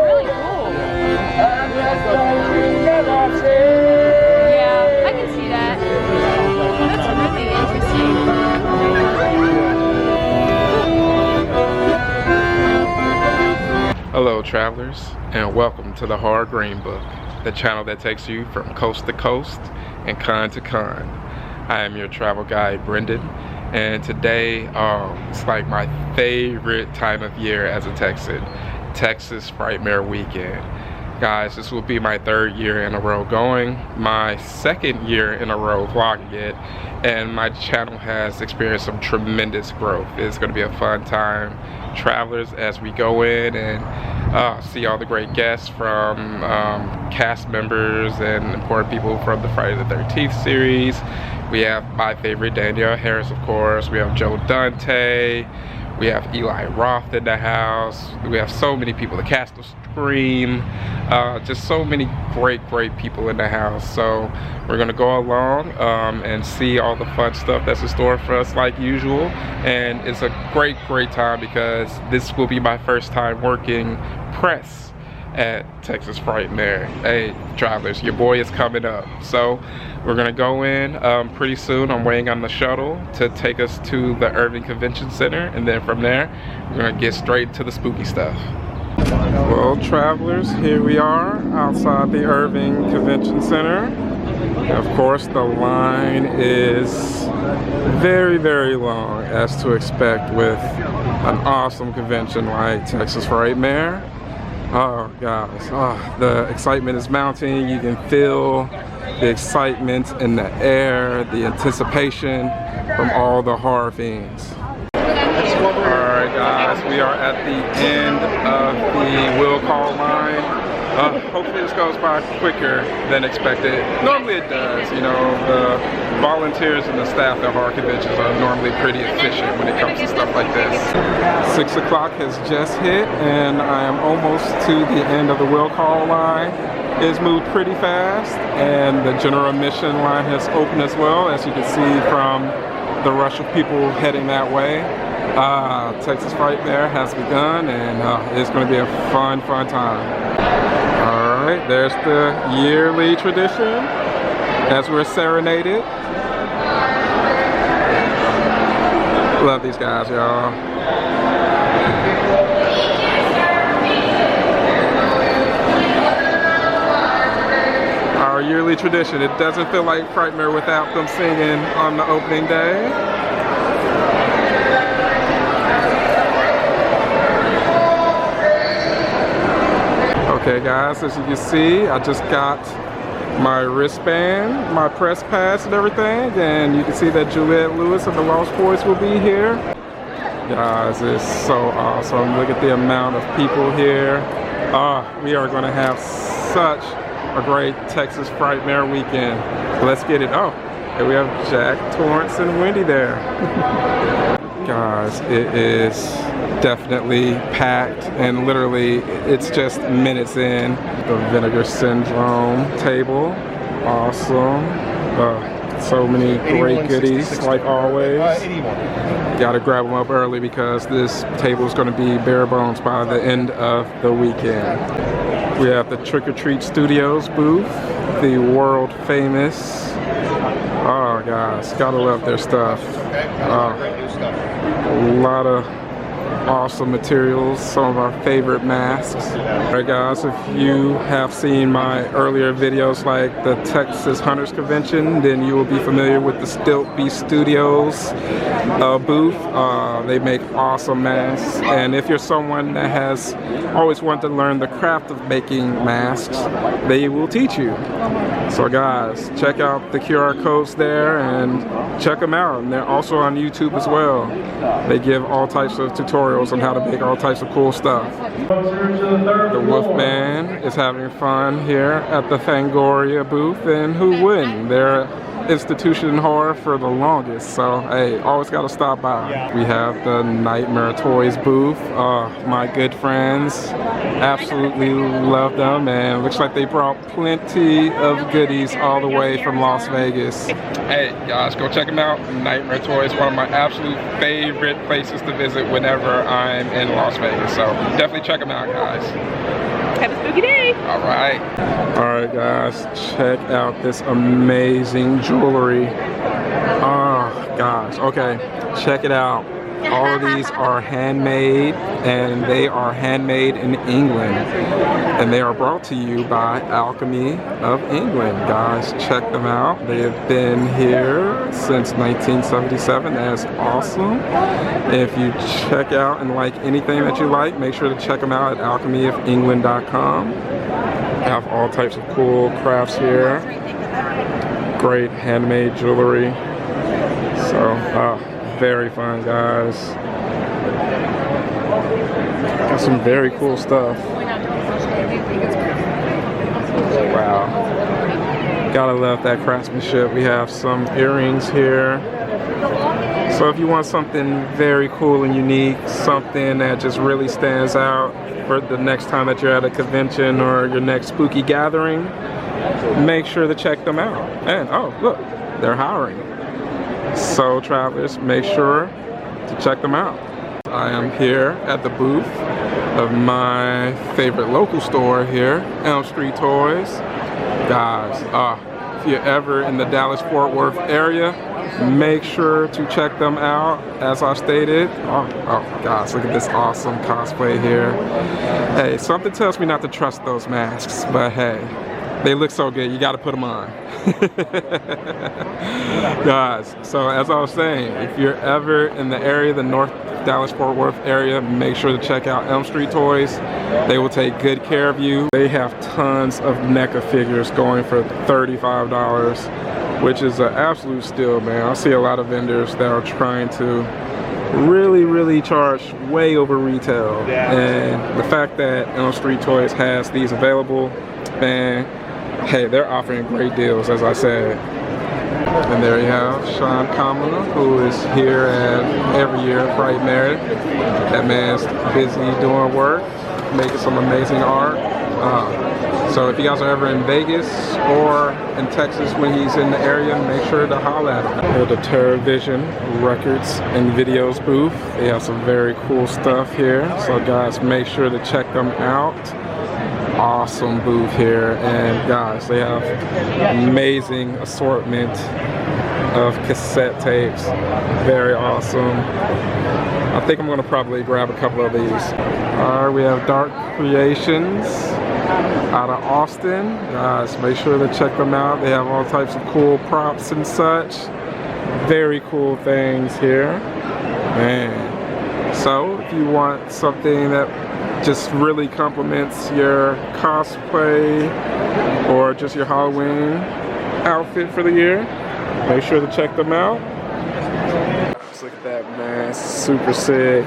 really cool. Yeah, I can see that. That's really interesting. Hello travelers, and welcome to the Horror Green Book, the channel that takes you from coast to coast and con to con. I am your travel guide, Brendan, and today it's like my favorite time of year as a Texan, Texas Frightmare weekend. Guys, this will be my third year in a row going, my second year in a row vlogging it, and my channel has experienced some tremendous growth. It's going to be a fun time, travelers, as we go in and see all the great guests from cast members and important people from the Friday the 13th series. We have my favorite Danielle Harris, of course. We have Joe Dante. We have Eli Roth in the house. We have so many people, the cast of Scream, just so many great people in the house. So we're gonna go along and see all the fun stuff that's in store for us like usual. And it's a great time because this will be my first time working press at Texas Frightmare. Hey travelers, your boy is coming up. So we're gonna go in pretty soon. I'm waiting on the shuttle to take us to the Irving Convention Center, and then from there we're gonna get straight to the spooky stuff. Well travelers, here we are outside the Irving Convention Center. Of course the line is very long, as to expect with an awesome convention like Texas Frightmare. Oh guys, the excitement is mounting. You can feel the excitement in the air, the anticipation from all the horror fiends. Alright guys, we are at the end of the will call line. Hopefully this goes by quicker than expected. Normally it does, you know, the volunteers and the staff at horror conventions are normally pretty efficient when it comes to stuff like this. 6 o'clock has just hit and I am almost to the end of the will call line. It's moved pretty fast and the general admission line has opened as well, as you can see from the rush of people heading that way. Texas Frightmare has begun and it's going to be a fun time. Alright, there's the yearly tradition as we're serenaded. Love these guys, y'all. Our yearly tradition. It doesn't feel like Frightmare without them singing on the opening day. Okay guys, as you can see, I just got my wristband, my press pass and everything, and you can see that Juliette Lewis and the Lost Boys will be here. Guys, it's so awesome. Look at the amount of people here. We are going to have such a great Texas Frightmare weekend. Let's get it. Oh, and we have Jack, Torrance, and Wendy there. Guys, it is definitely packed, and literally it's just minutes in. The Vinegar Syndrome table, awesome. So many great goodies like always. Gotta grab them up early because this table is going to be bare bones by the end of the weekend. We have the Trick or Treat Studios booth, the world famous. Oh guys, gotta love their stuff. A lot of awesome materials, some of our favorite masks. Alright guys, if you have seen my earlier videos like the Texas Hunters Convention, then you will be familiar with the Stiltby Studios booth. They make awesome masks, and if you're someone that has always wanted to learn the craft of making masks, they will teach you. So guys, check out the QR codes there and check them out, and they're also on YouTube as well. They give all types of tutorials on how to make all types of cool stuff. The Wolfman is having fun here at the Fangoria booth, and who wouldn't? They're institution in horror for the longest, so hey, always gotta stop by. We have the Nightmare Toys booth. My good friends, absolutely love them, and looks like they brought plenty of goodies all the way from Las Vegas. Hey guys, go check them out. Nightmare Toys, one of my absolute favorite places to visit whenever I'm in Las Vegas, so definitely check them out, guys. Have a spooky day. All right guys, check out this amazing jewelry. Oh gosh, okay, check it out. All of these are handmade, and they are handmade in England, and they are brought to you by Alchemy of England. Guys, check them out. They have been here since 1977. That's awesome. If you check out and like anything that you like, make sure to check them out at alchemyofengland.com. They have all types of cool crafts here. Great handmade jewelry. So, very fun, guys. Got some very cool stuff. Wow. Gotta love that craftsmanship. We have some earrings here. So if you want something very cool and unique, something that just really stands out for the next time that you're at a convention or your next spooky gathering, make sure to check them out. And oh, look, they're hiring. So travelers, make sure to check them out. I am here at the booth of my favorite local store here, Elm Street Toys. Guys, if you're ever in the Dallas-Fort Worth area, make sure to check them out. As I stated, oh guys, look at this awesome cosplay here. Hey, something tells me not to trust those masks, but hey, they look so good, you gotta put them on. Guys, so as I was saying, if you're ever in the area, the North Dallas-Fort Worth area, make sure to check out Elm Street Toys. They will take good care of you. They have tons of NECA figures going for $35, which is an absolute steal, man. I see a lot of vendors that are trying to really charge way over retail. And the fact that Elm Street Toys has these available, man, hey, they're offering great deals, as I said. And there you have Sean Kamala, who is here every year at Frightmare. That man's busy doing work, making some amazing art. So if you guys are ever in Vegas or in Texas when he's in the area, make sure to holler at him. Here at the TerraVision Records and Videos booth. They have some very cool stuff here. So guys, make sure to check them out. Awesome booth here, and guys, they have amazing assortment of cassette tapes. Very awesome. I think I'm gonna probably grab a couple of these. Alright, we have Dark Creations out of Austin. Guys, make sure to check them out. They have all types of cool props and such. Very cool things here. Man. So if you want something that just really complements your cosplay or just your Halloween outfit for the year, make sure to check them out. Just look at that, man. Super sick.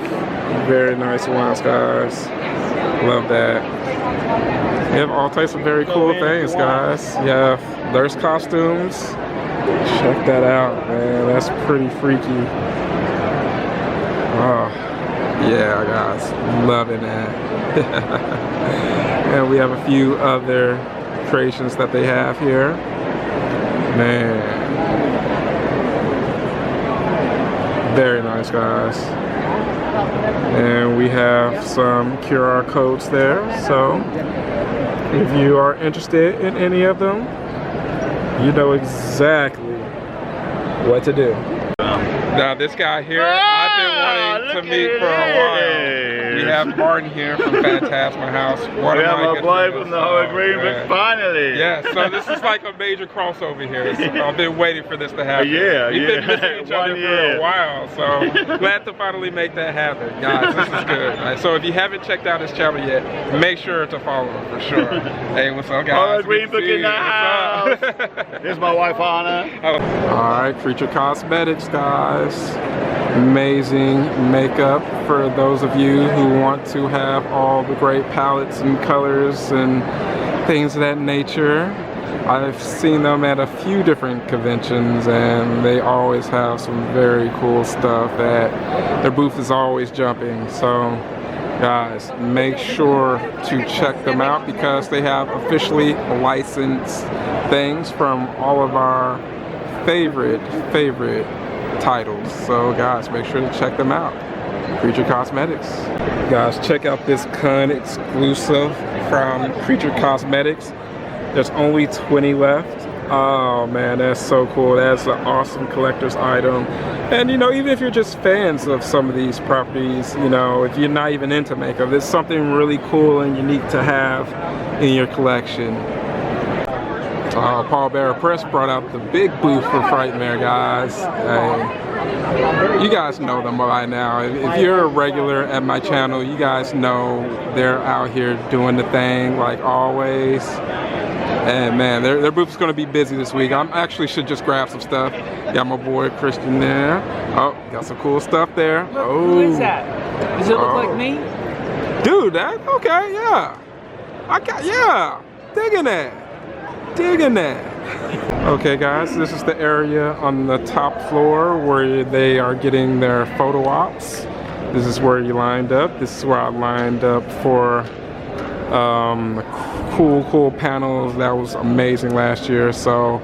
Very nice ones, guys. Love that. You have all types of very cool things, guys. You have nurse costumes. Check that out, man. That's pretty freaky. Oh, yeah, guys. Loving that. And we have a few other creations that they have here. Man. Very nice, guys. And we have some QR codes there. So if you are interested in any of them, you know exactly what to do. Now this guy here, I've been wanting to meet for a while. We have Martin here from Phantasma House. We have a boy from the Horror Green, but finally. Yeah, so this is like a major crossover here. So I've been waiting for this to happen. We've been missing each other for a while, so glad to finally make that happen. Guys, this is good. Right, so if you haven't checked out his channel yet, make sure to follow him for sure. Hey, what's up, guys? Horror Green Book in the house. Here's my wife, Anna. Alright, Creature Cosmetics, guys. Amazing makeup for those of you who want to have all the great palettes and colors and things of that nature. I've seen them at a few different conventions, and they always have some very cool stuff that their booth is always jumping. So guys, make sure to check them out because they have officially licensed things from all of our favorite titles. So guys, make sure to check them out. Creature Cosmetics. Guys, check out this con exclusive from Creature Cosmetics. There's only 20 left. Oh man, that's so cool. That's an awesome collector's item. And you know, even if you're just fans of some of these properties, you know, if you're not even into makeup, there's something really cool and unique to have in your collection. Paul Bearer Press brought out the big booth for Frightmare, guys. You guys know them by now. If you're a regular at my channel, you guys know they're out here doing the thing like always. And man, their booth's gonna be busy this week. I actually should just grab some stuff. Got my boy Christian there. Oh, got some cool stuff there. Look, who is that? Does it look like me? Dude, that okay, yeah. Digging that. Digging that. Okay guys, this is the area on the top floor where they are getting their photo ops. This is where you lined up. This is where I lined up for cool panels. That was amazing last year, so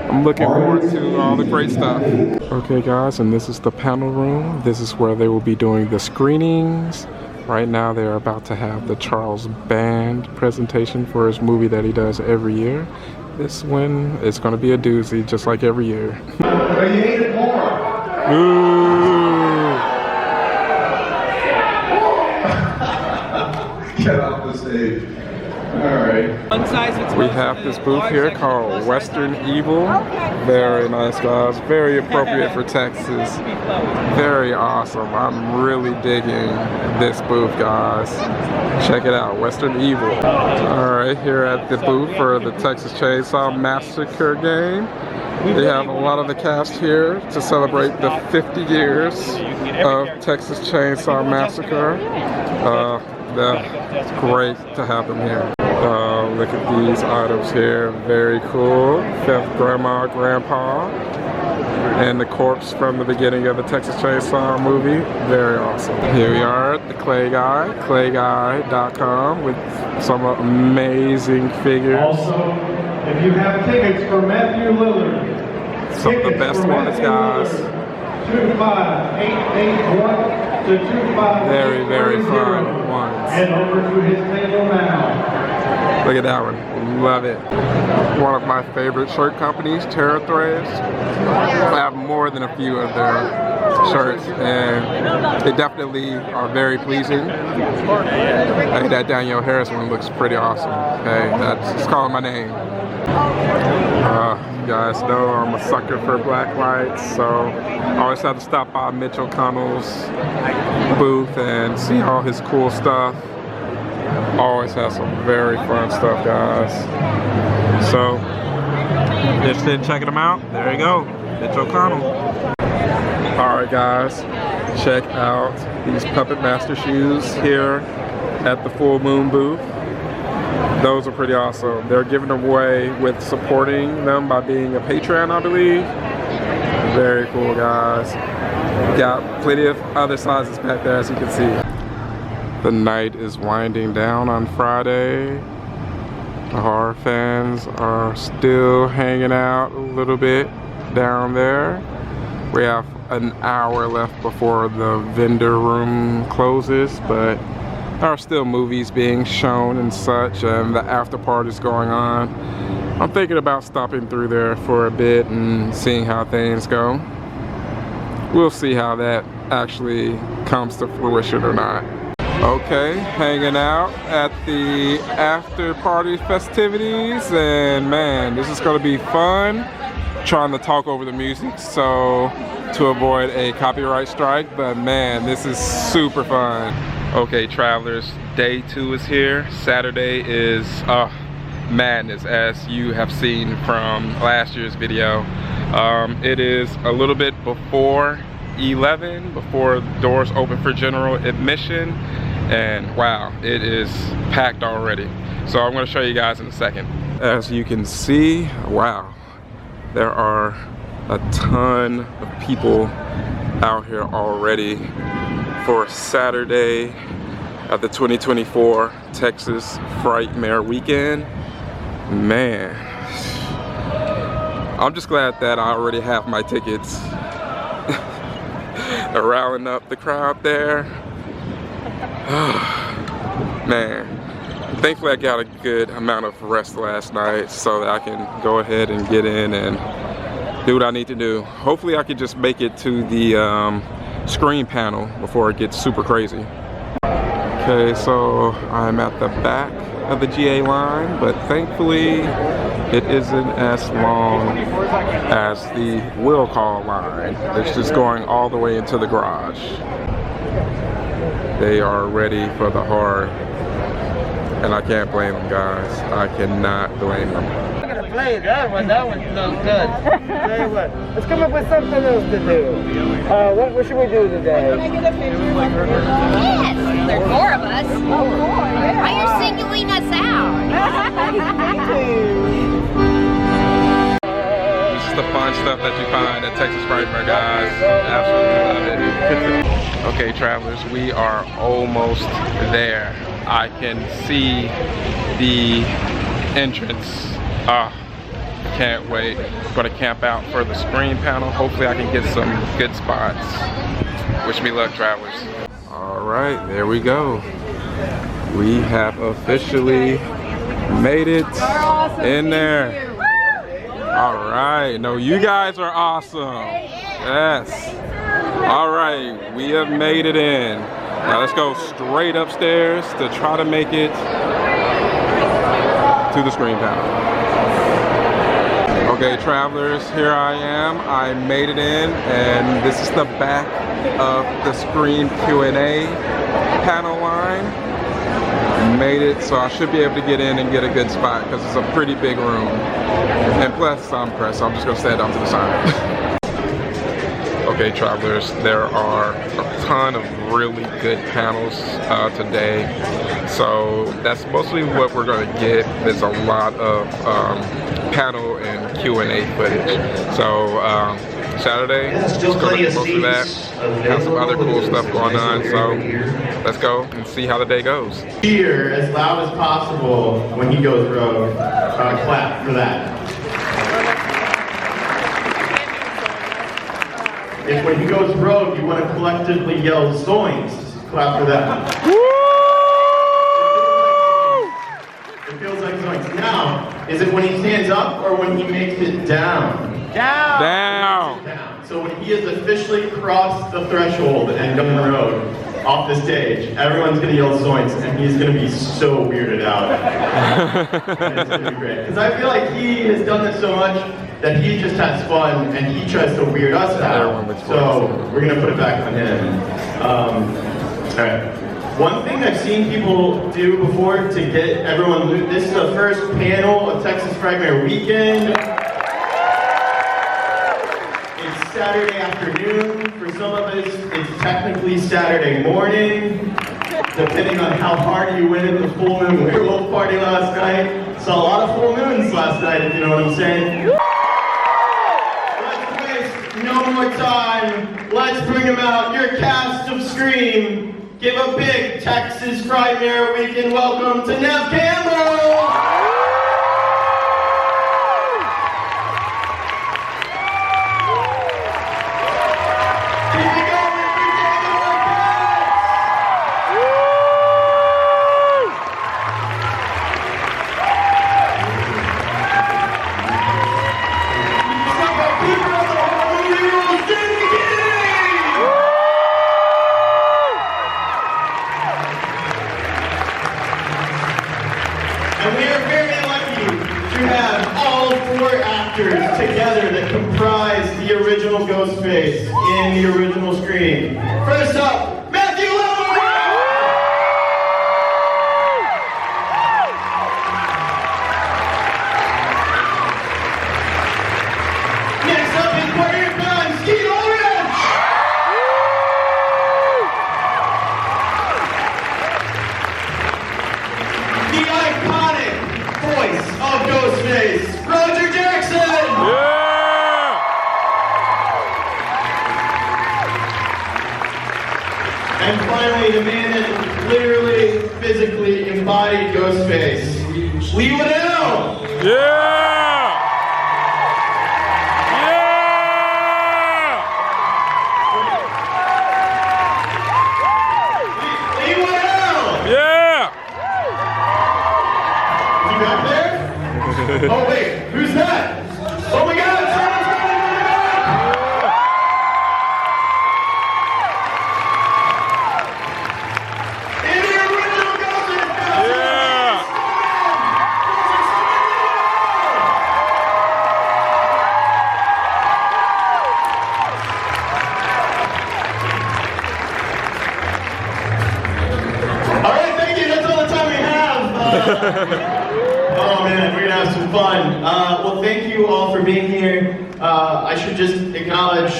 I'm looking forward to all the great stuff. Okay guys, and this is the panel room. This is where they will be doing the screenings. Right now they're about to have the Charles Band presentation for his movie that he does every year. This one is going to be a doozy, just like every year. But you hate it more. Ooh. Get off the stage. Alright. We have this booth here called Western Evil. Very nice, guys. Very appropriate for Texas. Very awesome. I'm really digging this booth, guys. Check it out, Western Evil. Alright, here at the booth for the Texas Chainsaw Massacre game. They have a lot of the cast here to celebrate the 50 years of Texas Chainsaw Massacre. That's great to have them here. Look at these items here, very cool. Fifth Grandma, Grandpa, and the corpse from the beginning of the Texas Chainsaw movie. Very awesome. Here we are at the Clay Guy, clayguy.com, with some amazing figures. Also, if you have tickets for Matthew Lillard, some of the best ones, guys. 25881 to 258. Very fun ones. Head over to his table now. Look at that one. Love it. One of my favorite shirt companies, Terra Threads. I have more than a few of their shirts, and they definitely are very pleasing. Hey, that Danielle Harris one looks pretty awesome. Hey, that's calling my name. You guys know I'm a sucker for black lights, so I always have to stop by Mitch O'Connell's booth and see all his cool stuff. Always has some very fun stuff, guys. So, interested in checking them out? There you go, Mitch O'Connell. Alright guys, check out these Puppet Master shoes here at the Full Moon booth. Those are pretty awesome. They're giving them away with supporting them by being a patron, I believe. Very cool, guys. Got plenty of other sizes back there, as you can see. The night is winding down on Friday. The horror fans are still hanging out a little bit down there. We have an hour left before the vendor room closes, but there are still movies being shown and such, and the after party is going on. I'm thinking about stopping through there for a bit and seeing how things go. We'll see how that actually comes to fruition or not. Okay, hanging out at the after party festivities, and man, this is gonna be fun. Trying to talk over the music so to avoid a copyright strike, but man, this is super fun. Okay, travelers, day 2 is here. Saturday is madness, as you have seen from last year's video. It is a little bit before 11, before doors open for general admission. and wow, it is packed already. So I'm going to show you guys in a second. As you can see, wow, there are a ton of people out here already for Saturday of the 2024 Texas Frightmare weekend. Man, I'm just glad that I already have my tickets. They're rounding up the crowd there. Man, thankfully I got a good amount of rest last night so that I can go ahead and get in and do what I need to do. Hopefully I can just make it to the screen panel before it gets super crazy. Okay, so I'm at the back of the GA line, but thankfully it isn't as long as the will call line. It's just going all the way into the garage. They are ready for the horror, and I can't blame them, guys. I cannot blame them. I'm gonna play that one. That one smells good. Tell you what, let's come up with something else to do. What should we do today? Can I get a picture? Yes, there's 4 of us. Oh, 4, yeah. Why are you singling us out? This is the fun stuff that you find at Texas Frightmare, guys. Absolutely love it. Okay, travelers, we are almost there. I can see the entrance. Can't wait. I'm gonna camp out for the screen panel. Hopefully I can get some good spots. Wish me luck, travelers. All right, there we go. We have officially made it in there. All right, no, you guys are awesome. Yes. All right, we have made it in. Now let's go straight upstairs to try to make it to the screen panel. Okay, travelers, here I am. I made it in, and this is the back of the screen Q&A panel line. Made it, so I should be able to get in and get a good spot because it's a pretty big room. And plus, I'm pressed, so I'm just gonna stand off to the side. Okay, travelers, there are a ton of really good panels today. So that's mostly what we're gonna get. There's a lot of panel and Q&A footage. So Saturday, just gonna look at most of that. Have some other cool stuff going on. So let's go and see how the day goes. Cheer as loud as possible when he goes rogue. Clap for that. If when he goes rogue, you want to collectively yell zoinks, clap for that. It feels like zoinks. Now, is it when he stands up or when he makes it down? Down. Down. Down. So when he has officially crossed the threshold and gone rogue off the stage, everyone's going to yell zoinks, and he's going to be so weirded out. And it's going to be great. Because I feel like he has done this so much that he just has fun and he tries to weird us out. So we're gonna put it back on him. Alright. One thing I've seen people do before to get everyone loot, this is the first panel of Texas Frightmare weekend. It's Saturday afternoon. For some of us, it's technically Saturday morning, depending on how hard you went at the full moon werewolf party last night. Saw a lot of full moons last night, if you know what I'm saying. No more time. Let's bring them out. Your cast of Scream. Give a big Texas Frightmare weekend welcome to Neve Campbell. And we are very lucky to have all 4 actors together that comprise the original Ghostface in the original Scream. First up, Matthew Lewis! Next up is Partner in Crime, Skeet Ulrich! And finally, the man that literally, physically embodied Ghostface, Juliette! Yeah! Yeah! You back there? Oh wait, who's that? Oh my God! Someone's coming from the back! In the original Ghostface! Yeah! All right, thank you. That's all the time we have. Oh man, we're gonna have some fun. Well, thank you all for being here. I should just acknowledge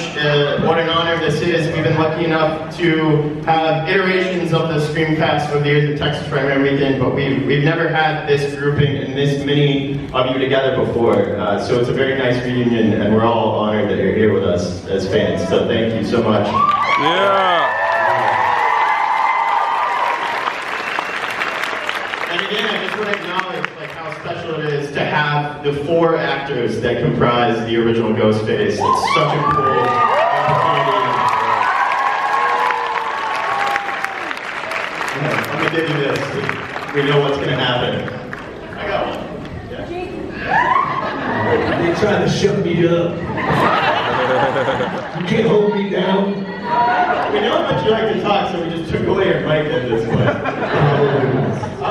what an honor this is. We've been lucky enough to have iterations of the Screamcast over the years at Texas Frightmare Weekend, but we've never had this grouping and this many of you together before. So it's a very nice reunion, and we're all honored that you're here with us as fans. So thank you so much. Yeah! And again, I just want to acknowledge how special it is to have the 4 actors that comprise the original Ghostface. It's such a cool opportunity. I'm gonna give you this. We know what's gonna happen. I got one. Yeah. They trying to shut me up. You can't hold me down. We know how much you like to talk, so we just took away your mic at this point. I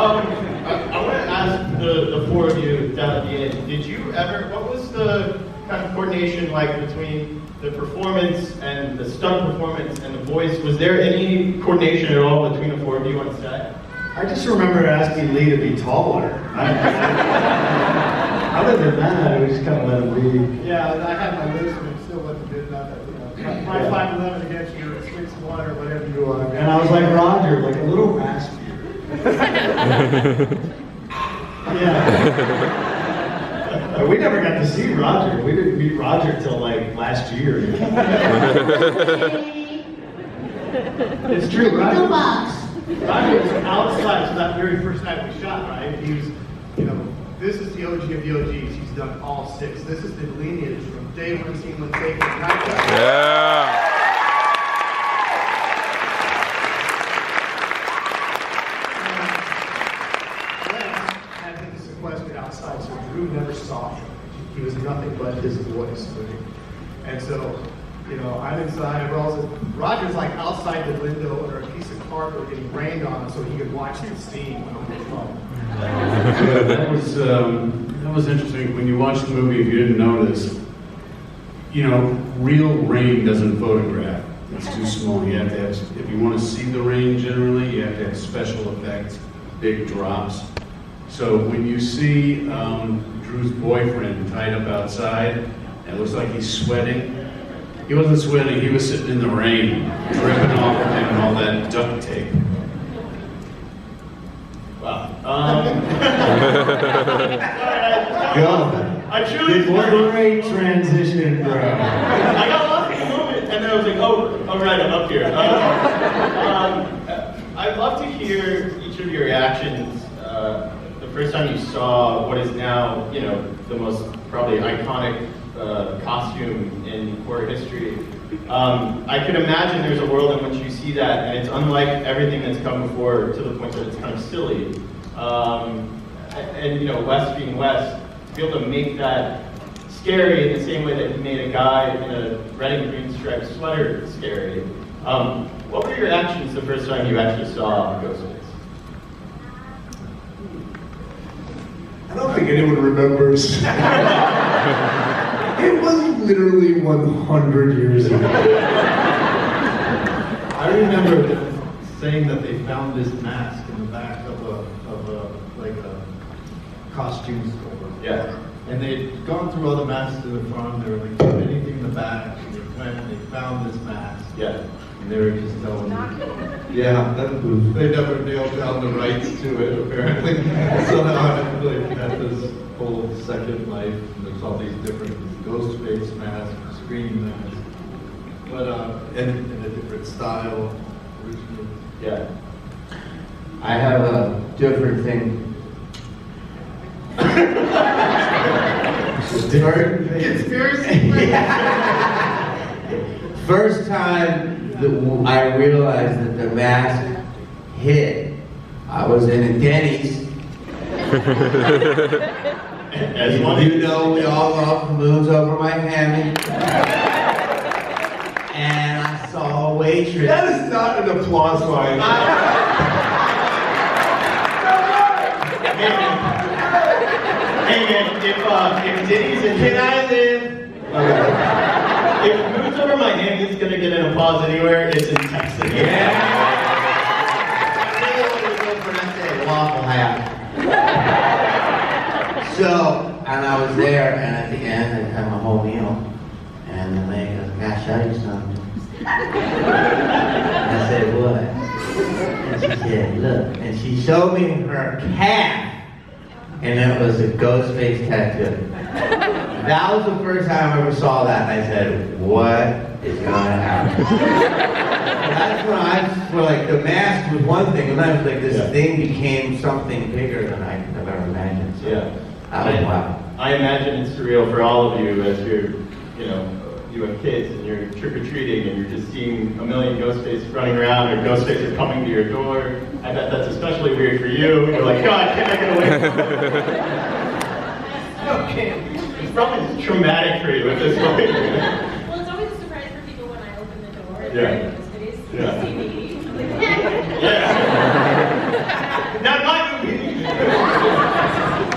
want to ask the 4 of you down at the end, did you ever, what was the kind of coordination like between the performance and the stunt performance and the voice? Was there any coordination at all between the 4 of you on set? I just remember asking Lee to be taller. Other than that, we just kind of let him be. Yeah, I had my list and still wasn't good enough. My 5'11" against you, 6'1" or whatever you are. And I was like Roger, like a little raspier. Yeah. We never got to see Roger. We didn't meet Roger till like last year. It's true, Roger. Roger was outside, so that very first night we shot, right? He was, this is the OG of the OGs. He's done all 6. This is the lineage from day 1 scene with Taken. Yeah! Had him sequestered outside, so Drew never saw him. He was nothing but his voice. And so, I'm inside, Roger's like outside the window under a piece of cardboard getting rained on so he could watch the scene on his phone. That was interesting. When you watch the movie, if you didn't notice, real rain doesn't photograph. It's too small. You have to have, if you want to see the rain generally, you have to have special effects, big drops. So when you see Drew's boyfriend tied up outside, and it looks like he's sweating. He wasn't sweating, he was sitting in the rain, dripping off of him and all that duct tape. Wow. God. I truly great transition, bro. I got lost in the moment, and then I was like, oh right, I'm up here. I'd love to hear each of your reactions the first time you saw what is now, the most probably iconic costume in horror history. I can imagine there's a world in which you see that, and it's unlike everything that's come before to the point that it's kind of silly. And Wes being Wes, to be able to make that scary in the same way that he made a guy in a red and green striped sweater scary. What were your reactions the first time you actually saw Ghostface? I don't think anyone remembers. It was literally 100 years ago. I remember saying that they found this mask in the back of a costume store. Yeah. And they'd gone through all the masks in the front, they were like, anything in the back, and they went and they found this mask. Yeah. And they were just telling me, yeah, they never nailed down the rights to it, apparently. So now I'm like, at this whole second life, and there's all these different Ghostface masks, Scream masks, but in a different style. originally. Yeah. I have a different thing. Conspiracy? First time that I realized that the mask hit, I was in a Denny's. As one You know, we all love balloons over my hammy. And I saw a waitress. That is not an applause line. Hey man, if Denny's and Can I live? if Moves Over My Hand is gonna get an applause anywhere, it's in Texas. Yeah. Waffle hat. So, and I was there, and at the end, I had my whole meal, and the lady goes, "Gosh, show you something." I said, "What?" And she said, "Look," and she showed me her calf, and it was a ghost face tattoo. That was the first time I ever saw that, and I said, "What is going to happen?" That's when I feel like the mask was one thing, and then it was like this thing became something bigger than I could have ever imagined. So Yeah. that was wild. I imagine it's surreal for all of you as you're, you have kids and you're trick-or-treating and you're just seeing a million ghost faces running around or ghost faces coming to your door. I bet that's especially weird for you. You're like, God, can't I get away from it? Okay. It's probably traumatic for you at this point. Well, it's always a surprise for people when I open the door and they're in ghost face. Yeah. They see me. I'm like, Yeah. Not my movie.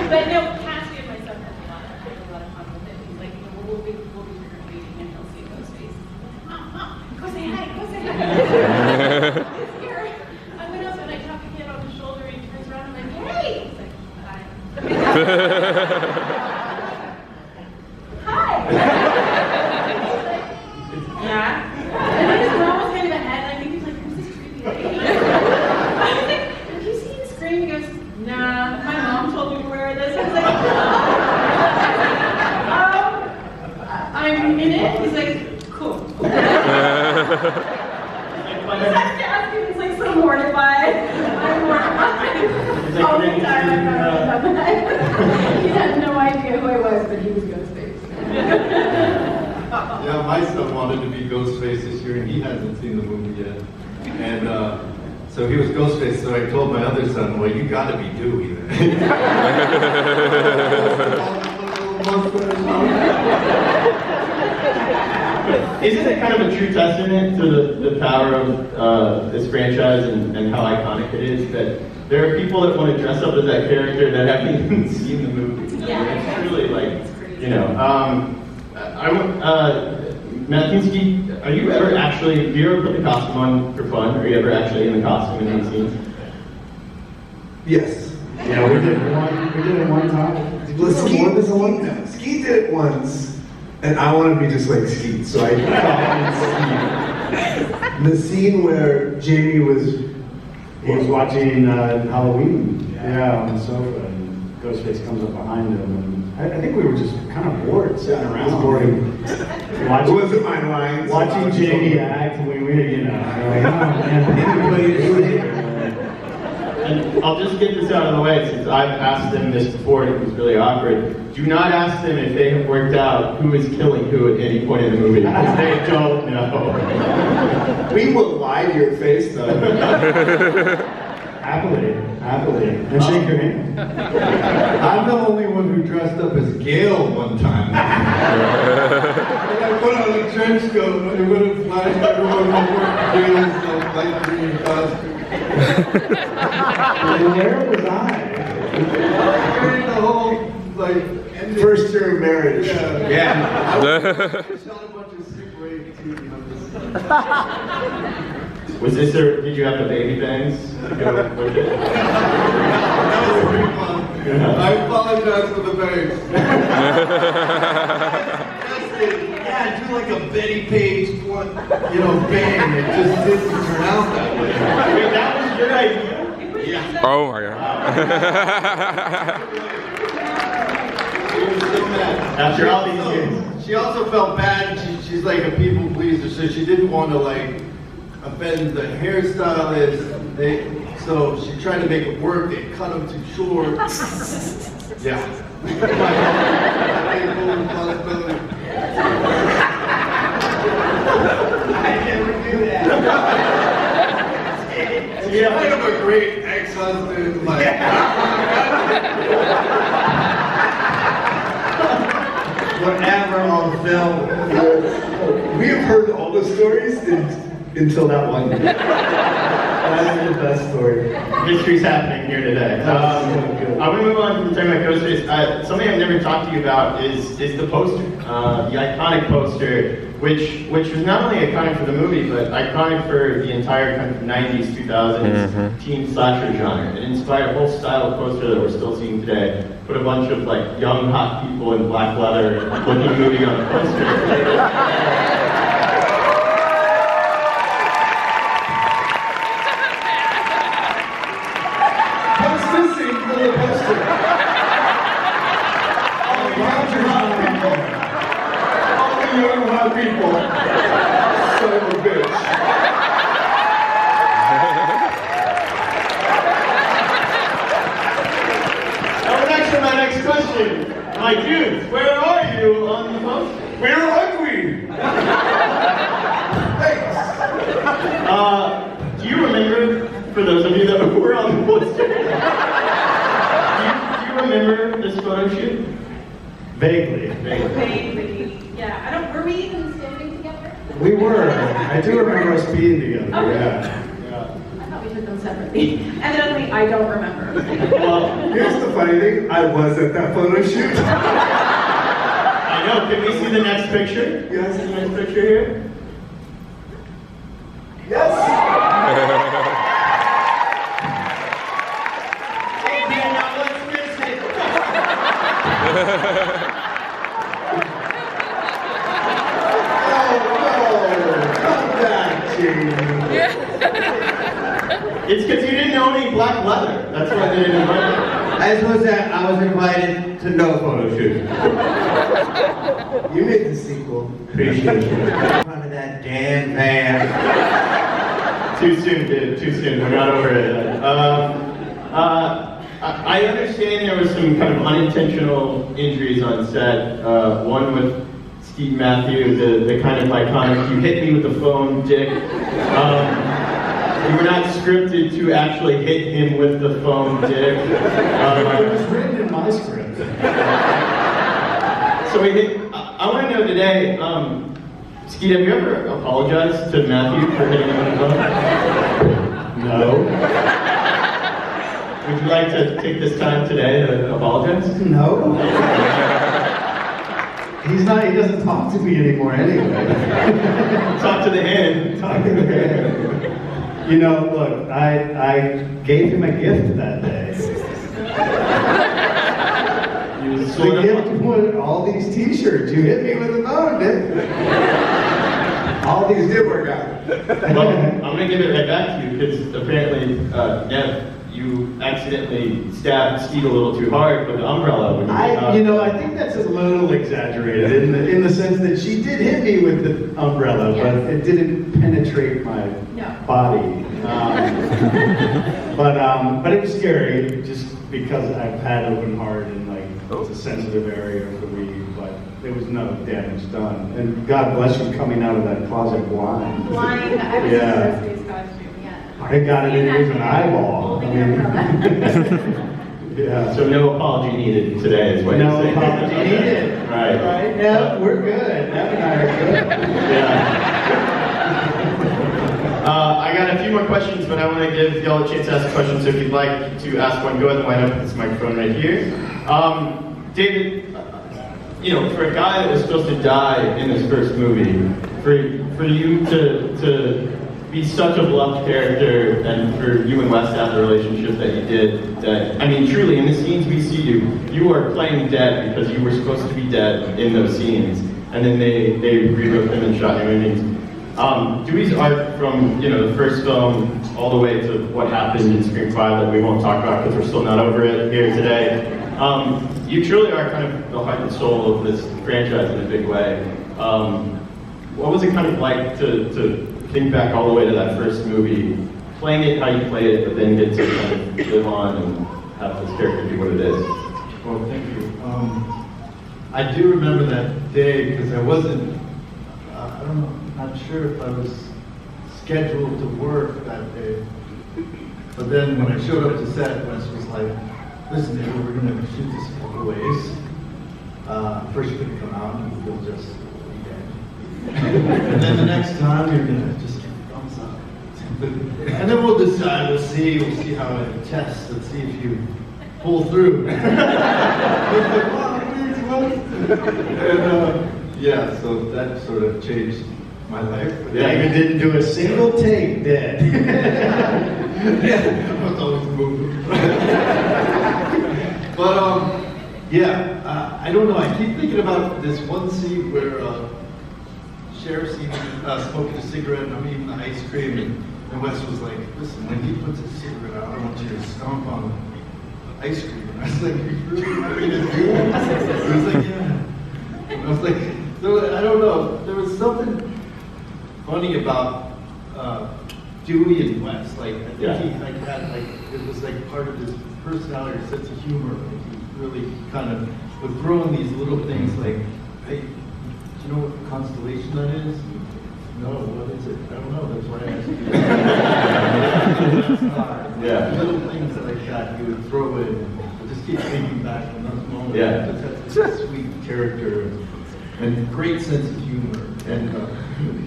But no, Cassie and my son have a lot of fun with it. He's like, we'll be trick-or-treating and he'll see a ghost face. Mom, go say hi, go say hi. He's scared. I went up and I tapped a kid on his shoulder and he turns around and I'm like, hey! He's like, hi. Hi! Yeah. And then his mom was kind of ahead and I think he's like, who's this creepy lady? I was like, have you seen Scream? He goes, nah, my mom told me to wear this. I was like, I'm in it. He's like, cool. He's actually asking, he's like so mortified. I'm mortified. All the time I found out that. He had no idea who I was, but he was Ghostface. Yeah, my son wanted to be Ghostface this year, and he hasn't seen the movie yet. And so he was Ghostface, so I told my other son, well, you gotta be Dewey then. Isn't it kind of a true testament to the power of this franchise and how iconic it is that there are people that want to dress up as that character that haven't even seen the movie? Yeah. It's truly like, Mathinsky, are you ever actually, do you ever put the costume on for fun? Are you ever actually in the costume in any scenes? Yes. Yeah, we did it one time. Well, Skeet did it once, and I wanted to be just like Skeet, so I copied Skeet. The scene where Jamie was watching Halloween, on the sofa, and Ghostface comes up behind him, and I think we were just kind of bored sitting around. It was boring. It wasn't my line. Watching Jamie act, we were, And I'll just get this out of the way since I've asked them this before and it was really awkward. Do not ask them if they have worked out who is killing who at any point in the movie because they don't know. We will lie to your face though. Happily. And shake your hand. I'm the only one who dressed up as Gale one time. I put on a trench coat and it would have flashed everyone over Gale's light green costume. Where was I? During the whole, First year of marriage. Yeah. I shot a bunch of Super 8 too. Was this did you have the baby bangs to go with it? That was pretty fun. I apologize for the bangs. Yeah, do like a Betty Page one, bang. It just didn't turn out that way. Wait, that was your idea? Yeah. Oh my god. She was so mad. After all these years. She also felt bad. She's like a people pleaser, so she didn't want to offend the hairstylist. So she tried to make it work. They cut them too short. Yeah. I never do that. Yeah, I am a great ex-husband. Like, Whatever on film. We have heard all the stories until that one. That's the best story. History's happening here today. I'm going to move on from talking about Cosplayers. Something I've never talked to you about is the poster, the iconic poster, which was not only iconic for the movie, but iconic for the entire kind of 90s, 2000s teen slasher genre. It inspired a whole style of poster that we're still seeing today. Put a bunch of like young, hot people in black leather looking movie on a poster. People. Son of a bitch. Now, my next question. My dudes, where are you on the poster? We're ugly. Thanks. Do you remember, for those of you that were on the poster, do you remember this photo shoot? Vaguely. Vaguely. Yeah, were we even standing together? We were. I do remember us being together. Okay. Yeah. I thought we took them separately. Evidently, I don't remember. Well, here's the funny thing. I was at that photo shoot. I know. Can we see the next picture? Yes. The next picture here? Yes. Hey, man, now let's miss it. It's because you didn't own any black leather. That's why they didn't invite you. I was invited to no photo shoot. You made the sequel. Appreciate you. In front of that damn van. Too soon, dude. Too soon. We're not over it. I understand there was some kind of unintentional injuries on set. One with Steve Matthew, the kind of iconic, you hit me with the phone, dick. You were not scripted to actually hit him with the phone, dick. It was written in my script. So I want to know today, Skeet, have you ever apologized to Matthew for hitting him with the phone? No. Would you like to take this time today to apologize? No. He doesn't talk to me anymore anyway. Talk to the hand. Talk to the hand. You know, look, I gave him a gift that day. The gift was all these t-shirts. You hit me with a phone, dude. All these did work out. Well, I'm going to give it right back to you because apparently, Nev, you accidentally stabbed Steve a little too hard with the umbrella. I think that's a little exaggerated in the sense that she did hit me with the umbrella, Yes. but it didn't penetrate my body. But it was scary just because I've had open heart and like it's a sensitive area for me. But there was no damage done. And God bless you coming out of that closet blind. Blind. I was in the space costume. I got it in with an eyeball. Yeah. So no apology needed today is what you're saying. No apology needed. Right. Right now, we're good. Nev and I are good. Yeah. I got a few more questions, but I want to give y'all a chance to ask a question. So if you'd like to ask one, go ahead and line up with this microphone right here. David, for a guy that was supposed to die in his first movie, for you to be such a beloved character, and for you and Wes to have the relationship that you did, truly, in the scenes we see you are playing dead because you were supposed to be dead in those scenes, and then they rewrote them and shot new endings. Dewey's arc from, the first film all the way to what happened in Scream 5 that we won't talk about because we're still not over it here today. You truly are kind of the heart and soul of this franchise in a big way. What was it kind of like to think back all the way to that first movie, playing it how you played it, but then get to kind of live on and have this character do what it is. Well, thank you. I do remember that day because I wasn't, I don't know, not sure if I was scheduled to work that day. But then when I showed up to set, Wes was like, listen, Neve, we're going to shoot this a couple ways. First you're going to come out and you'll just be dead. And then the next time you're going to just give thumbs up. And then we'll decide, we'll see how it tests, let's see if you pull through. And yeah, so that sort of changed my life. David didn't do a single take dead. Yeah, I was always moving. But yeah, I don't know. I keep thinking about this one scene where Sheriff's smoking a cigarette and I'm eating the ice cream, and Wes was like, "Listen, when he puts a cigarette out, I want you to stomp on ice cream." And I was like, "You really want me to do that?" He was like, "Yeah." And I was like, so, I don't know. There was something funny about Dewey and Wes. Like, I think he had it was like part of his personality, or sense of humor. Like, he really kind of would throw in these little things like, "Hey, do you know what constellation that is?" "No, what is it?" "I don't know. That's why I asked you." Yeah. Little things like that he would throw in. I just keep thinking back on those moments. Yeah. Just had this sweet character and great sense of humor. And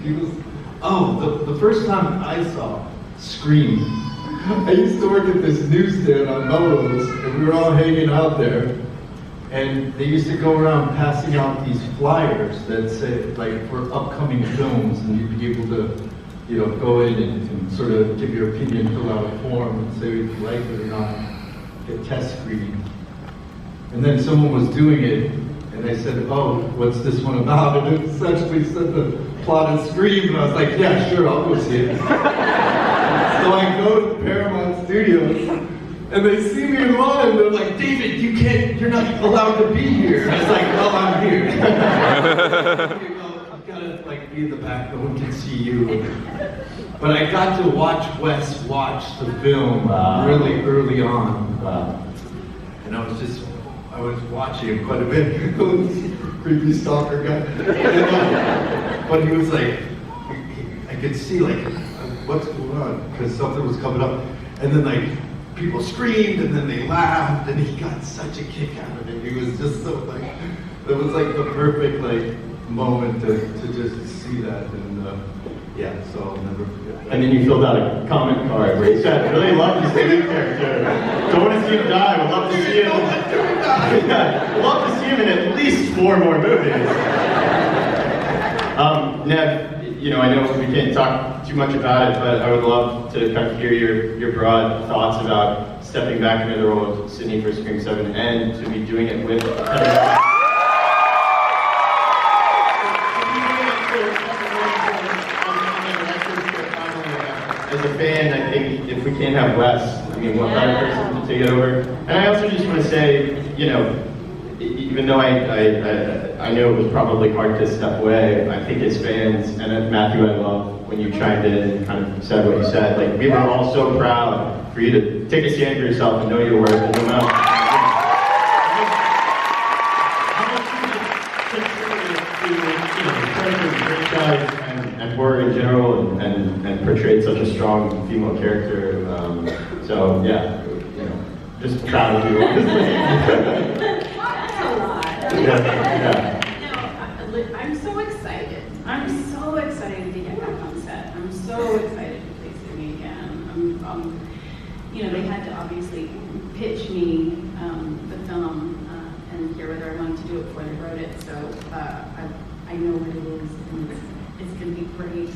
he was. Oh, the first time I saw Scream, I used to work at this newsstand on Melrose, and we were all hanging out there. And they used to go around passing out these flyers that said, like, for upcoming films, and you'd be able to, you know, go in and sort of give your opinion, fill out a form, and say if you like it or not, get test screening. And then someone was doing it, and they said, "Oh, what's this one about?" And it essentially said the plot of Scream, and I was like, "Yeah, sure, I'll go see it." So I go to the Paramount Studios, and they see me in line, they're like, "David, you're not allowed to be here." I was like, "Well, I'm here." I've got to like be in the back, no one can see you. But I got to watch Wes watch the film really early on. And I was watching him quite a bit. Creepy stalker guy. But he was like, I could see like, what's going on? Because something was coming up. And then like, people screamed and then they laughed and he got such a kick out of it. He was just so like, it was like the perfect like moment to just see that. And yeah, so I'll never forget that. And then you filled out a comment card where you said, "Really love this new character. Don't want to see him die. Would love to see him. Yeah, would love to see him in at least 4 more movies." Neve, you know, I know we can't talk too much about it, but I would love to kind of hear your broad thoughts about stepping back into the role of Sydney for Scream 7 and to be doing it with. As a fan, I think if we can't have Wes, I mean, what better person to take it over? And I also just want to say, you know, even though I know it was probably hard to step away, I think as fans, and Matthew, I love when you chimed in and kind of said what you said. Like, we were all so proud for you to take a stand for yourself and know your worth, and no matter. And horror in general, and portrayed such a strong female character. So yeah, you know, just proud of you. That's a lot. Yeah. No, I'm so excited. I'm so excited to get back on set. I'm so excited to play Sydney again. You know, they had to obviously pitch me the film and hear whether I wanted to do it before they wrote it. So I know what it is, and it's going to be great.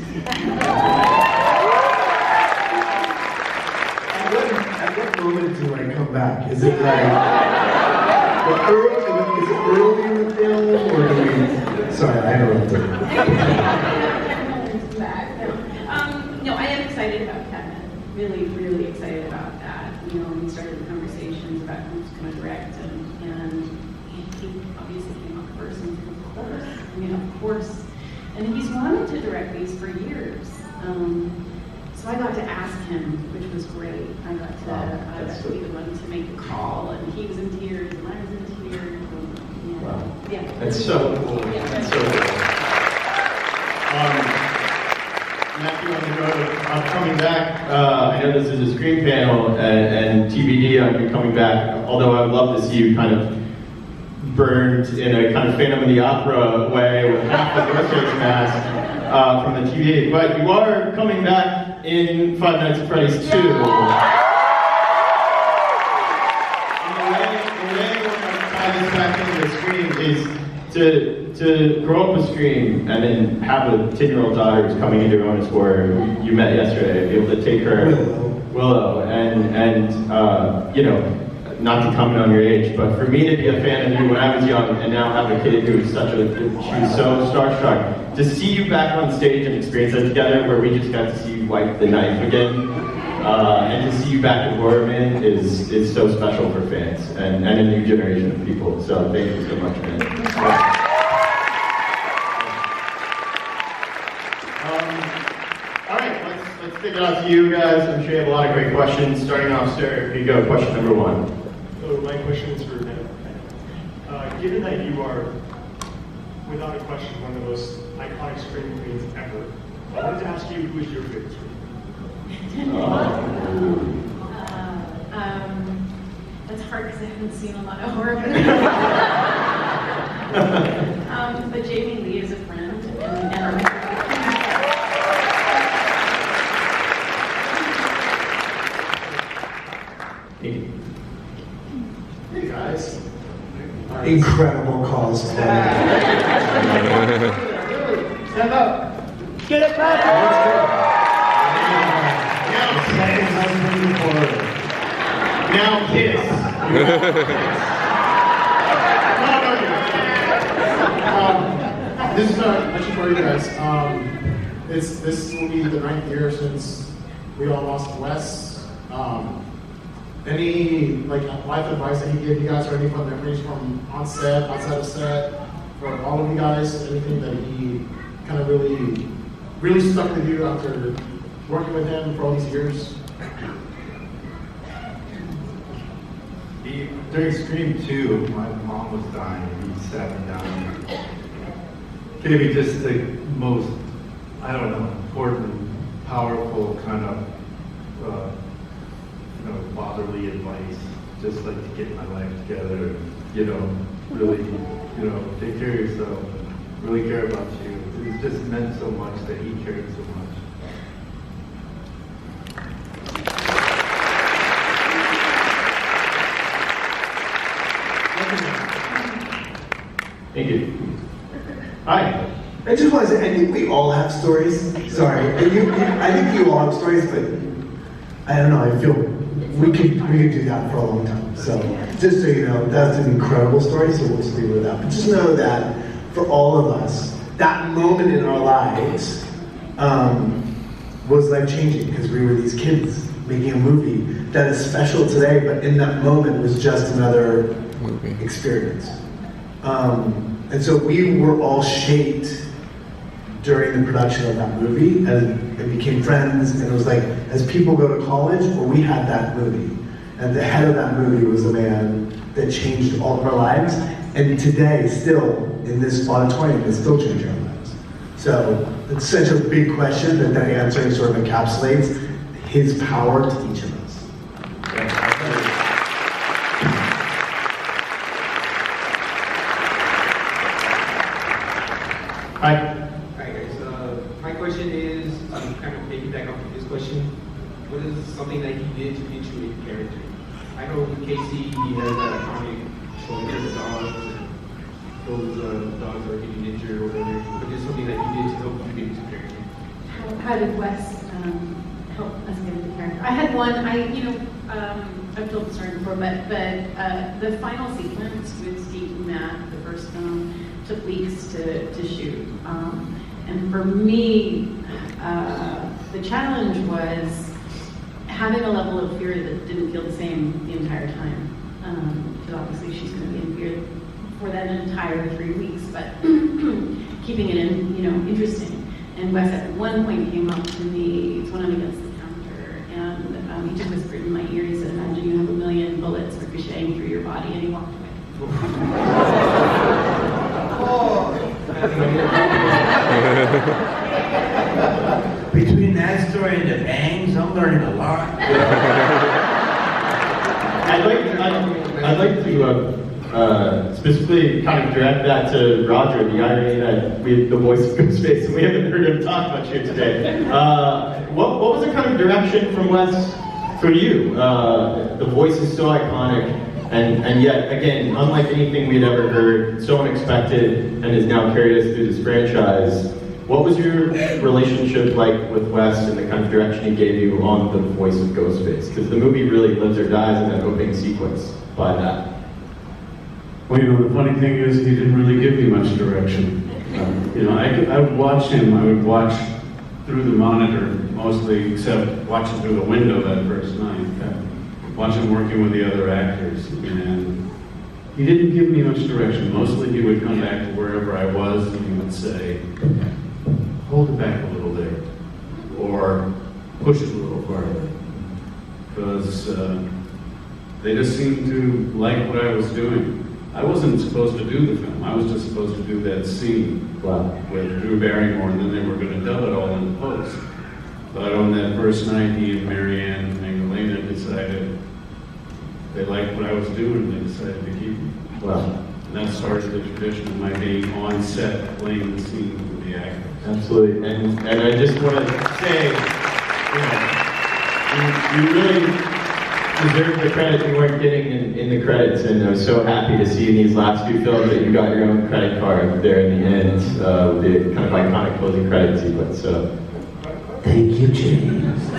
At what moment do I come back? Is it like, is it early in the film, or do we, sorry, I interrupted. No, I am excited about Catman. Really, really excited about that. You know, we started the conversations about who's going to direct, and he obviously came up first, and of course. And he's wanted to direct these for years. So I got to ask him, which was great. I got to be the one to make the call, and he was in tears, and I was in tears. And, yeah. Wow. Yeah. That's so cool. That's so cool. Matthew, on the road of coming back, I know this is a Scream panel, and TBD, I'm coming back, although I would love to see you kind of burned in a kind of Phantom of the Opera way with half of your face mask from the TVA. But you are coming back in Five Nights at Freddy's 2. And the way we're going to tie this back into the Scream is to grow up with Scream and then have a 10-year-old daughter who's coming into her own score you met yesterday, be able to take her Willow and you know, not to comment on your age, but for me to be a fan of you when I was young and now have a kid who's she was so starstruck, to see you back on stage and experience that together where we just got to see you wipe the knife again, and to see you back in Horrorman is so special for fans and a new generation of people. So thank you so much, man. All right, let's kick it out to you guys. I'm sure you have a lot of great questions. Starting off, sir, here you go. Question number 1. So my question is for Neve. Given that you are, without a question, one of the most iconic Scream queens ever, I wanted to ask you, who is your favorite Scream? That's hard because I haven't seen a lot of horror movies. But Jamie Lee is a friend, and Hey guys. Incredible cosplay. Stand up. Get it back. Now kiss. This is a question for you guys. This will be the 9th year since we all lost Wes. Any life advice that he gave you guys, or any fun memories from on set, outside of set, for all of you guys? Anything that he kind of really stuck with you after working with him for all these years? During Scream 2, my mom was dying. He sat me down. Gave me just the most, I don't know, important, powerful kind of, fatherly advice. Just like to get my life together, and, really, take care of yourself, really care about you. It just meant so much that he cared so much. Thank you. Hi. I just want to say, we all have stories. Sorry, I think you all have stories, but I don't know. I feel we could do that for a long time. So just so you know, that's an incredible story. So we'll just leave it with that. But just know that for all of us, that moment in our lives was life changing because we were these kids making a movie that is special today, but in that moment was just another experience. And so we were all shaped during the production of that movie, and became friends, and it was like, as people go to college, well, we had that movie. And the head of that movie was a man that changed all of our lives, and today, still, in this auditorium, is still changing our lives. So, it's such a big question that that answering sort of encapsulates his power to each of us. Hi. Hi guys. My question is, kind of piggyback off of this question. What is something that he did to get you in character? I know with Casey, he has that iconic showing the dogs, and those dogs are getting injured or whatever. But there's something that he did to help you get into character. How did Wes help us get into character? I had one. I've told the story before, but the final sequence with Steve and Matt, the first film, took weeks to shoot. And for me, the challenge was having a level of fear that didn't feel the same the entire time. Because obviously she's going to be in fear for that entire 3 weeks, but keeping it interesting. And Wes at one point came up to me, it's when I'm against the counter, and he just whispered in my ear, he said, imagine you have 1 million bullets ricocheting through your body, and he walked away. Between that story and the bangs, I'm learning a lot. I'd like to specifically kind of direct that to Roger, the irony that we have the voice of Ghostface and we haven't heard him talk much here today. What was the kind of direction from Wes for you? The voice is so iconic, and yet, again, unlike anything we'd ever heard, so unexpected, and has now carried us through this franchise. What was your relationship like with Wes and the kind of direction he gave you on the voice of Ghostface? Because the movie really lives or dies in that opening sequence by that. Well, you know, the funny thing is he didn't really give me much direction. You know, I would watch him, I would watch through the monitor mostly, except watching through the window that first night. Watch him working with the other actors. And he didn't give me much direction. Mostly he would come back to wherever I was and he would say, hold it back a little there, or push it a little farther. Because they just seemed to like what I was doing. I wasn't supposed to do the film. I was just supposed to do that scene with Drew Barrymore, and then they were going to dub it all in the post. But on that first night, he and Marianne and Magdalena decided they liked what I was doing, and they decided to keep me. And that started the tradition of my being on set, playing the scene with the actors. Absolutely, and I just want to say, you really deserve the credit you weren't getting in the credits, and I was so happy to see in these last few films that you got your own credit card there in the end, the kind of iconic closing credit sequence. So, thank you, James.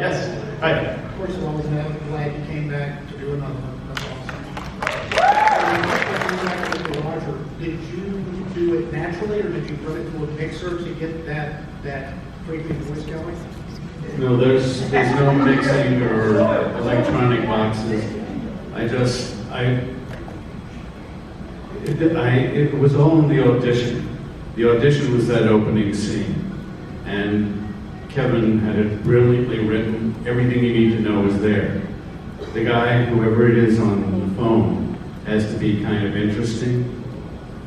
Yes. Hi. First of all, I was glad you came back to do another one. That's awesome. Roger, did you do it naturally, or did you run it through a mixer to get that freaky voice going? No, there's no mixing or electronic boxes. It was all in the audition. The audition was that opening scene, and Kevin had it brilliantly written. Everything you need to know is there. The guy, whoever it is on the phone, has to be kind of interesting,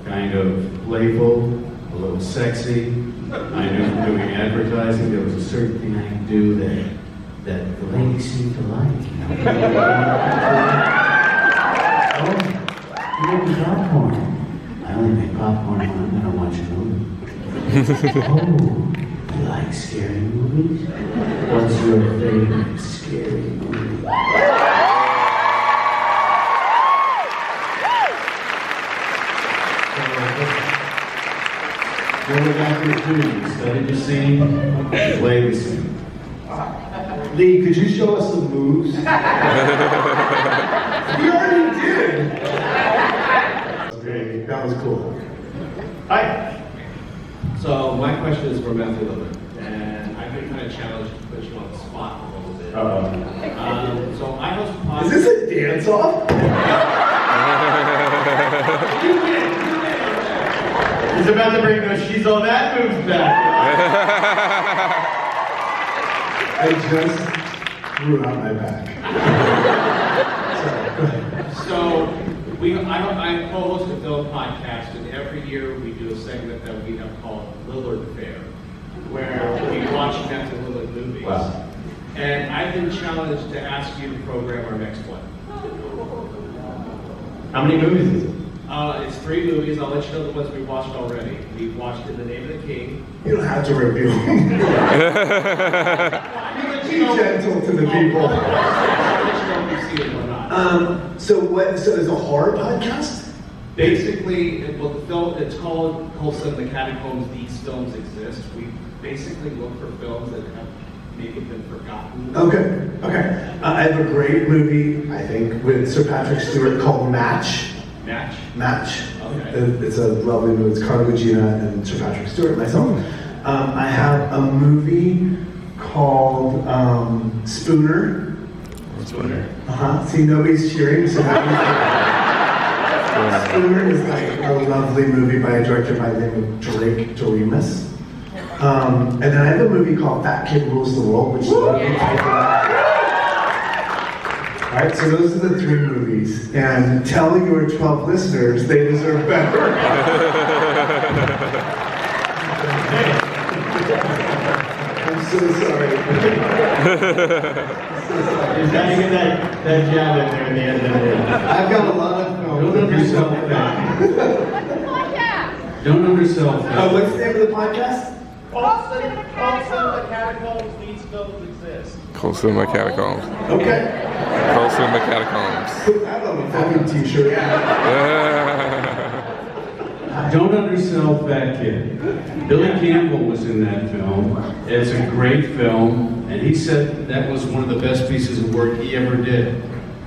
kind of playful, a little sexy. I knew from doing advertising there was a certain thing I could do that the ladies seem to like. Oh, you make popcorn. I only make popcorn when I'm gonna watch a movie. Oh. You like scary movies? What's your favorite scary movie? What was after doing? You studied the scene, you played the scene. Lee, could you show us some moves? You already did! Okay, that was cool. Hi. So my question is for Matthew Lillard, and I've been kind of challenged to put you on the spot a little bit. So I host a podcast. Is this a dance-off? He's about to bring those She's All That moves back. I just threw out my back. Sorry, go ahead. So I co-host a film podcast, and every year we do a segment that we have called Lillard Fair, where we watch Matthew Lillard movies. Wow. And I've been challenged to ask you to program our next one. How many movies is it? It's 3 movies. I'll let you know the ones we watched already. We've watched In the Name of the King. You don't have to review them. Be gentle to the people. So is a horror podcast? Basically, well, the film, it's called Colson, the Catacombs, These Films Exist. We basically look for films that have maybe been forgotten. Okay. I have a great movie, I think, with Sir Patrick Stewart called Match. Match. Okay. It's a lovely movie. It's Carla Gugino and Sir Patrick Stewart and myself. I have a movie called Spooner. See, nobody's cheering, so that means Spooner is like a lovely movie by a director by the name of Drake Doremus. And then I have a movie called Fat Kid Rules the World, which is a big title. Alright, so those are the 3 movies. And tell your 12 listeners they deserve better. I'm so sorry. He's got to get that jab in there at the end of it. I've got a lot of films. Don't undersell that. Don't undersell that. What's the name of the podcast? Cold Cinema Catacombs needs films exist. Cold Cinema Catacombs. Okay. Cold Cinema Catacombs. Put that on a fucking t-shirt. Don't undersell Fat Kid. Billy Campbell was in that film. It's a great film, and he said that was one of the best pieces of work he ever did.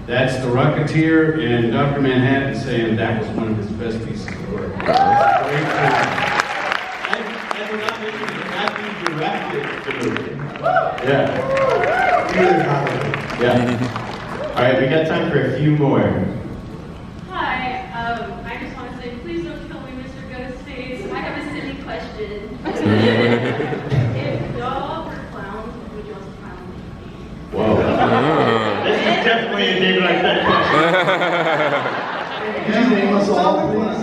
That's The Rocketeer and Dr. Manhattan saying that was one of his best pieces of work. Great film. And we're not mentioning that Matthew directed the movie. Yeah. All right, we got time for a few more. Hi, I just want to say, please don't kill me, Mr. Ghostface. I have a silly question. If y'all were clowns, what would y'all's clown be? Whoa. This is definitely a name like that question. Could you name us all, please?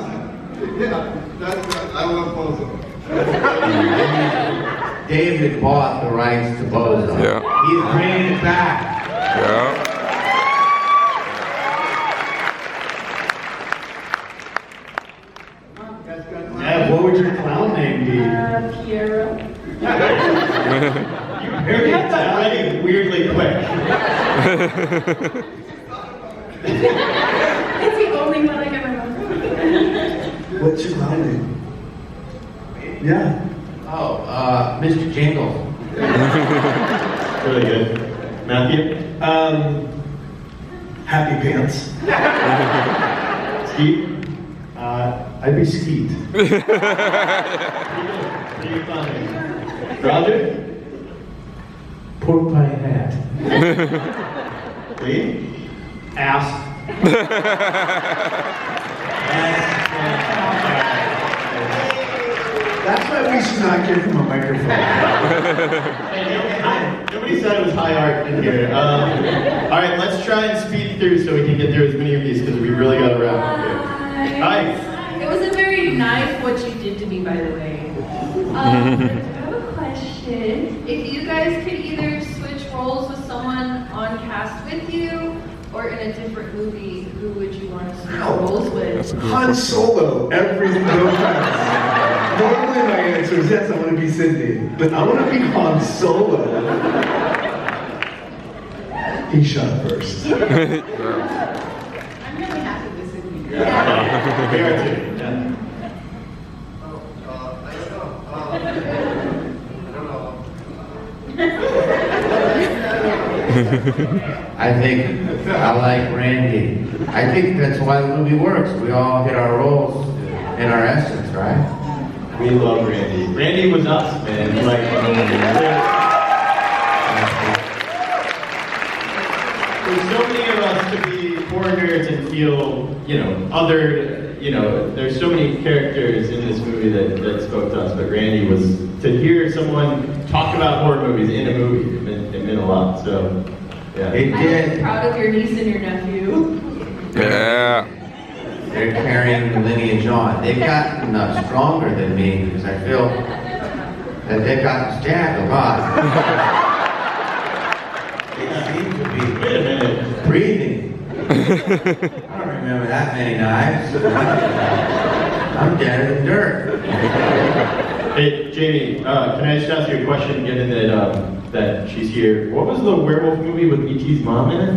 I love both of them. David bought the rights to Bozo. Yeah. He's bringing it back. Yeah. What would your clown name be? Piero. You got that ready weirdly quick. It's the only one I can remember. What's your clown name? Yeah. Oh, Mr. Jingle. Really good. Matthew? Happy Pants. Steve? I'd be Skeet. Pretty funny. Roger? Pork pie hat. Lee? Ass. That's why we should not give him a microphone. Nobody said it was high art in here. All right, let's try and speed through so we can get through as many of these because we really got to wrap up here. Hi. It wasn't very nice what you did to me, by the way. I have a question. If you guys could either switch roles with someone on cast with you or in a different movie, who would you want to switch roles with? Han Solo, every single time. Normally my answer is yes, I want to be Sydney. But I want to be Han Solo. He shot first. I'm really happy with Sydney. We are too. I think I like Randy. I think that's why the movie works. We all hit our roles in our essence, right? We love Randy. Randy was us, man. Like, there's so many of us to be foreigners and feel, other, there's so many characters in this movie that spoke to us, but Randy was, to hear someone talk about horror movies in a movie, it meant a lot, so, yeah. It I'm did. proud of your niece and your nephew. Yeah. They're carrying the lineage on. They've gotten stronger than me because I feel that they've gotten stabbed a lot. They seem to be breathing. I don't remember that many knives. I'm dead in the dirt. Hey, Jamie, can I just ask you a question, given that she's here? What was the werewolf movie with E.T.'s mom in it?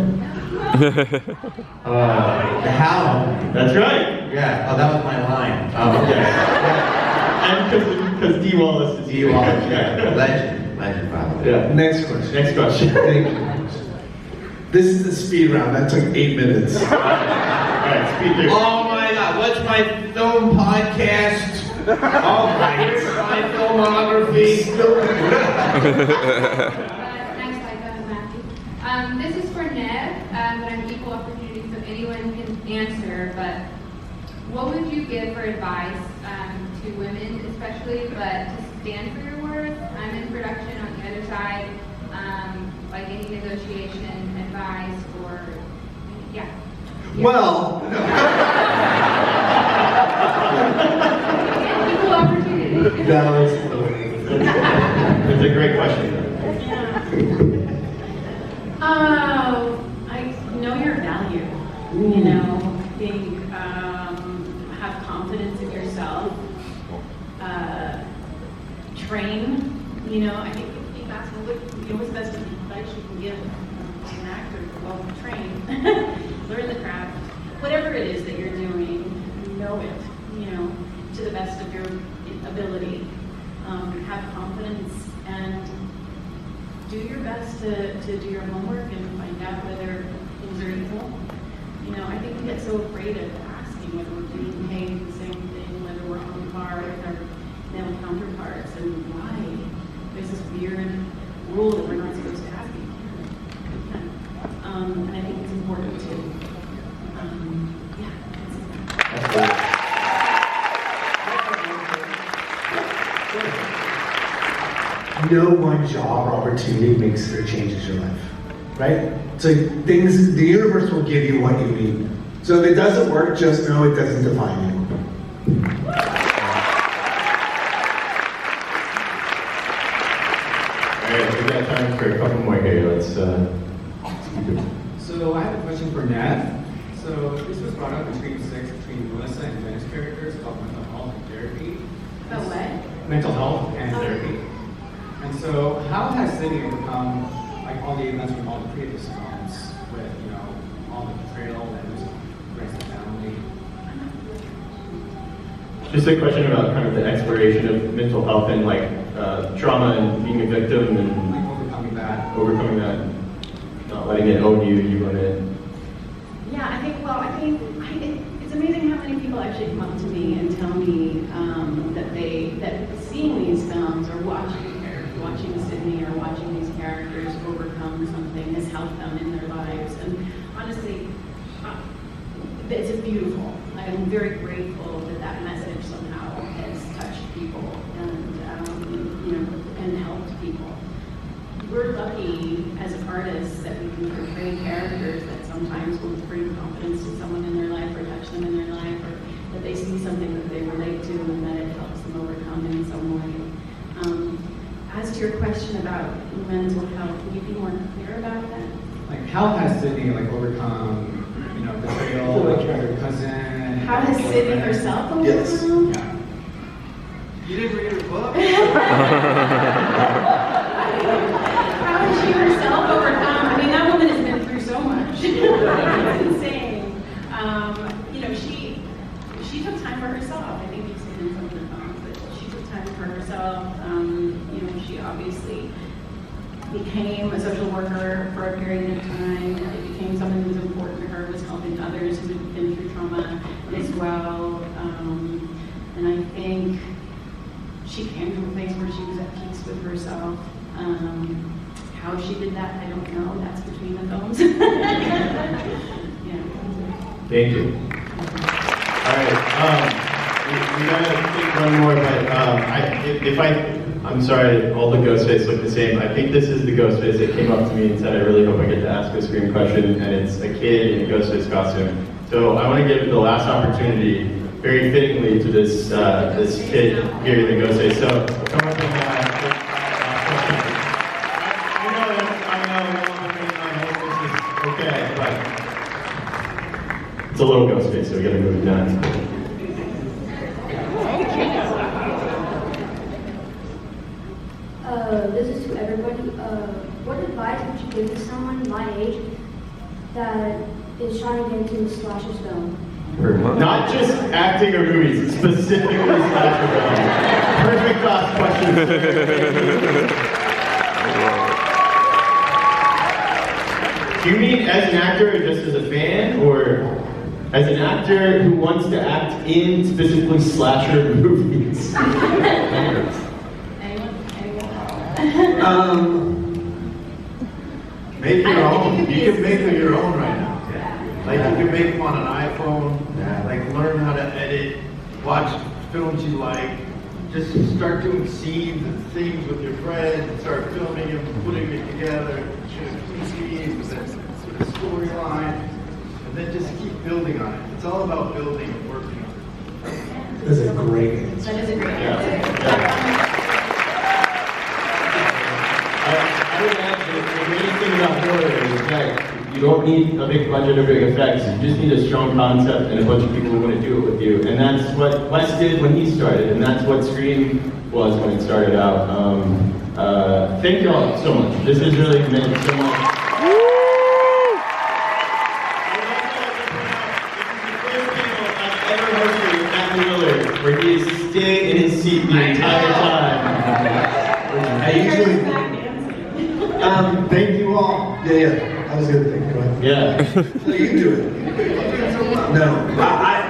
The Hound. That's right. Yeah. Oh, that was my line. Oh, yes. And because D. Wallace is D. Wallace, yeah. Legend, probably. Yeah. Next question. Next question. Thank you. This is the speed round. That took 8 minutes. All right, speed through. Oh my God! What's my film podcast? Oh my filmography. Next slide, Matthew. This is for Neve. answer, but what would you give for advice to women especially, but to stand for your worth? I'm in production on the other side, like any negotiation advice or, yeah. Well, Equal opportunity. It's a great question. I know your value. You know, think, have confidence in yourself. Train. You know, I think if you ask me what's the best advice you can give an actor, well, train. Learn the craft. Whatever it is that you're doing, know it. You know, to the best of your ability. Have confidence and do your best to do your homework and find out whether things are equal. You know, I think we get so afraid of asking whether we're being paid the same thing, whether we're on par with our male counterparts, and why there's this weird rule that we're not supposed to ask people. And I think it's important to, No one job or opportunity makes or changes your life, right? So things, the universe will give you what you need. So if it doesn't work, just know it doesn't define you. Alright, we got time for a couple more here. Let's keep it. So I have a question for Neve. So this was brought up between Melissa and Jen's characters about mental health and therapy. About what? Mental health and therapy. And so how has Sydney overcome like all the events from all the previous films with, you know, all the betrayal and just breaks the family? Just a question about kind of the exploration of mental health and like trauma and being a victim and like overcoming that, not letting it own you, you own it. Yeah, I think it's amazing how many people actually come up to me and tell me that seeing these films or watching Sydney or watching these characters overcome something has helped them in their lives. And honestly, it's beautiful. I'm very grateful that message somehow has touched people and you know, and helped people. We're lucky as artists that we can portray characters that sometimes will bring confidence to someone in their life or touch them in their life, or that they see something that they relate to and that it helps them overcome in some way. As to your question about mental health, can you be more clear about that? Like how has Sydney like overcome, you know, betrayal, like her cousin? How has Sydney herself overcome? Yes. Yeah. You didn't read her book? How has she herself overcome? I mean, that woman has been through so much. It's insane. You know, she took time for herself. I think you've seen in some of the films that she took time for herself. You know, she obviously became a social worker for a period of time. It became something that was important to her, was helping others who had been through trauma as well. And I think she came to a place where she was at peace with herself. How she did that, I don't know. That's between the films. Yeah. Thank you. All right, we gotta take one more, but I'm sorry, all the ghost faces look the same. I think this is the ghost face that came up to me and said, I really hope I get to ask a Scream question, and it's a kid in a ghost face costume. So I want to give the last opportunity, very fittingly, to this this kid here in the ghost face. So come up and I know, okay, but it's a little ghost face, so we gotta move it down. This is to everybody. What advice would you give to someone my age that is trying to get into the slasher film? Not just acting or movies, specifically slasher films. Perfect last question. Do you mean as an actor or just as a fan, or as an actor who wants to act in specifically slasher movies? Make your own. You can make your own right now. Like you can make them on an iPhone, like learn how to edit, watch films you like, just start doing scenes and things with your friends, and start filming and putting it together, shoot scenes with a storyline, and then just keep building on it. It's all about building and working on it. That's a great answer. That is a great answer. I would add that the greatest thing about horror is that you don't need a big budget or big effects. You just need a strong concept and a bunch of people who want to do it with you. And that's what Wes did when he started, and that's what Scream was when it started out. Thank you all so much. This has really meant so much. Where he is staying in his seat the entire time. I usually. Thank you all. Yeah. I was gonna think. Go ahead. Yeah. No, you do it. No,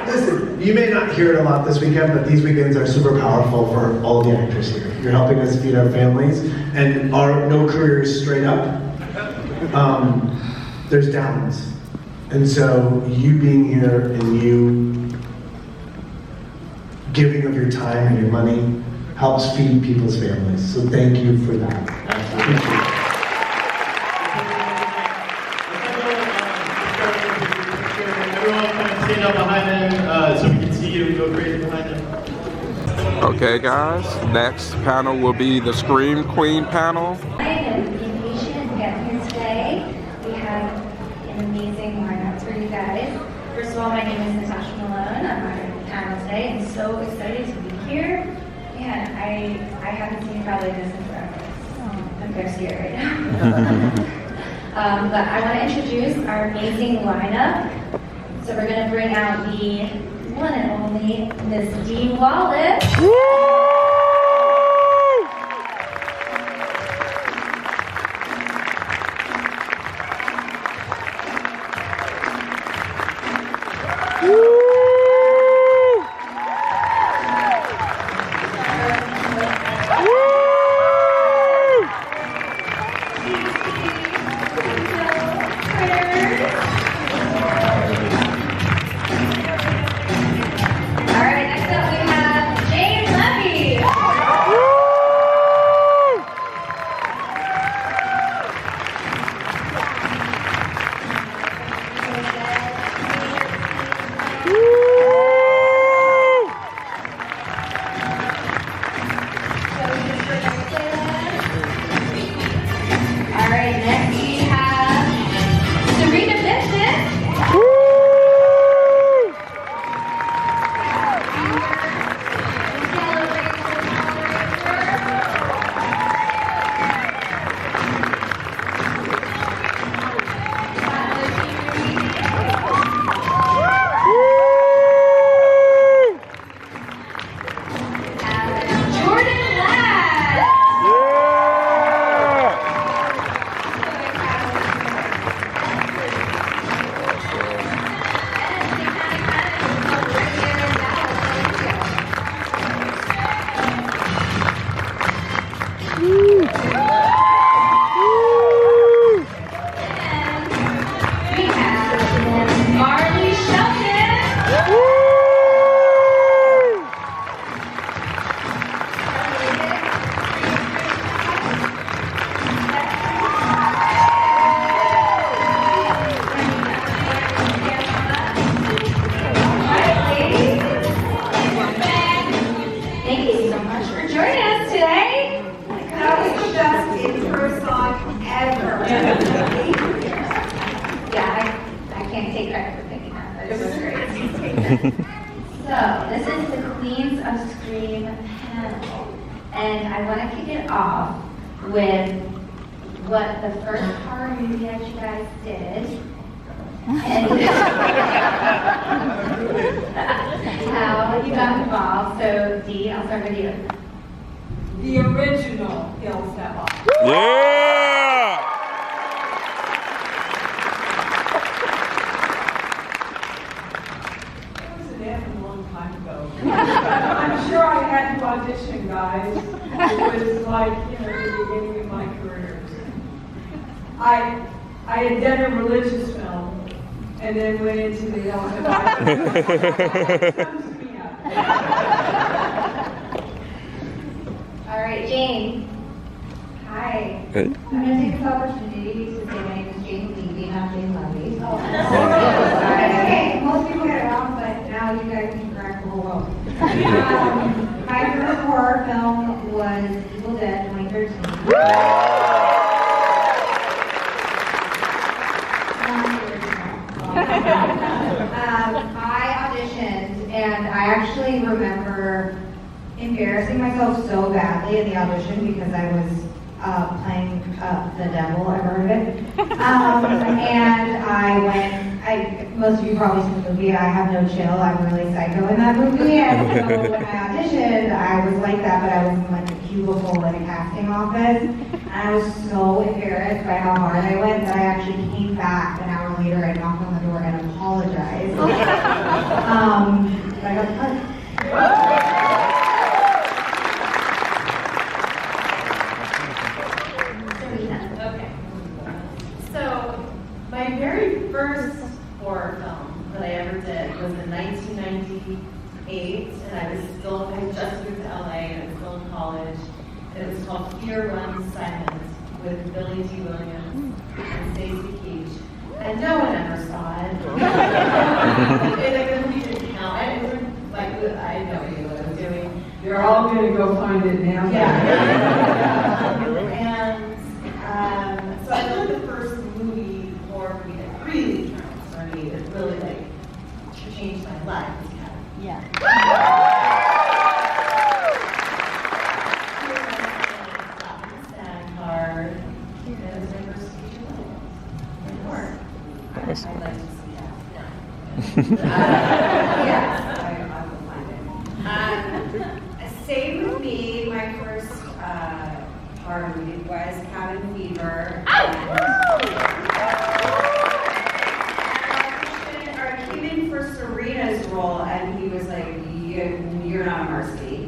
listen. You may not hear it a lot this weekend, but these weekends are super powerful for all the actors here. You're helping us feed our families, and no career is straight up. There's downs, and so you being here and you giving of your time and your money helps feed people's families. So thank you for that. Appreciate it. Everyone kind of stand up behind them so we can see you and go crazy behind them. Okay, guys. Next panel will be the Scream Queen panel. I am impatient to get here today. We have an amazing lineup for you guys. First of all, my name is Natasha Malone. I'm on the panel today. I'm so excited to be here. Man, I haven't seen probably this in forever. I'm very scared right now. But I want to introduce our amazing lineup. So we're going to bring out the one and only Miss Dee Wallace. So, this is the Queens of Scream panel, and I want to kick it off with what the first horror movie that you guys did, and how you got involved. So, Dee, I'll start with you. The original Hill Step. Yeah! I'm sure I had to audition, guys. It was like, the beginning of my career. I had done a religious film, and then went into the element. All right, Jane. Hi. Hey. I'm going to take this opportunity to say my name is Jane Levy, not Jane Levy. Oh, okay. Most people get it wrong, but now you guys can correct the whole world. My first horror film was Evil Dead 2013. I auditioned, and I actually remember embarrassing myself so badly in the audition because I was playing the devil, I've heard of it. And I went, most of you probably seen the movie, I Have No Chill, I'm really psycho in that movie, and so when I auditioned, I was like that, but I was in like a cubicle in a casting office, and I was so embarrassed by how hard I went that I actually came back an hour later and knocked on the door and apologized. But I got the part. Okay. So, my very first horror film that I ever did was in 1998, and I just moved to LA, and I was still in college, and it was called Fear Runs Silent with Billy D. Williams and Stacey Keach, and no one ever saw it. The movie didn't count. I had no idea what I was doing. You're all going to go find it now. Yeah. And so I thought the first horror movie that really counts for me, that really changed my life was Cat. Yeah. Stand hard. It was my first feature length in horror. I'd like to see that now. Yes, I will find it. Stay With Me, my first horror movie was Cabin Fever. I came in for Serena's role, and he was like, "You're not a Marcy."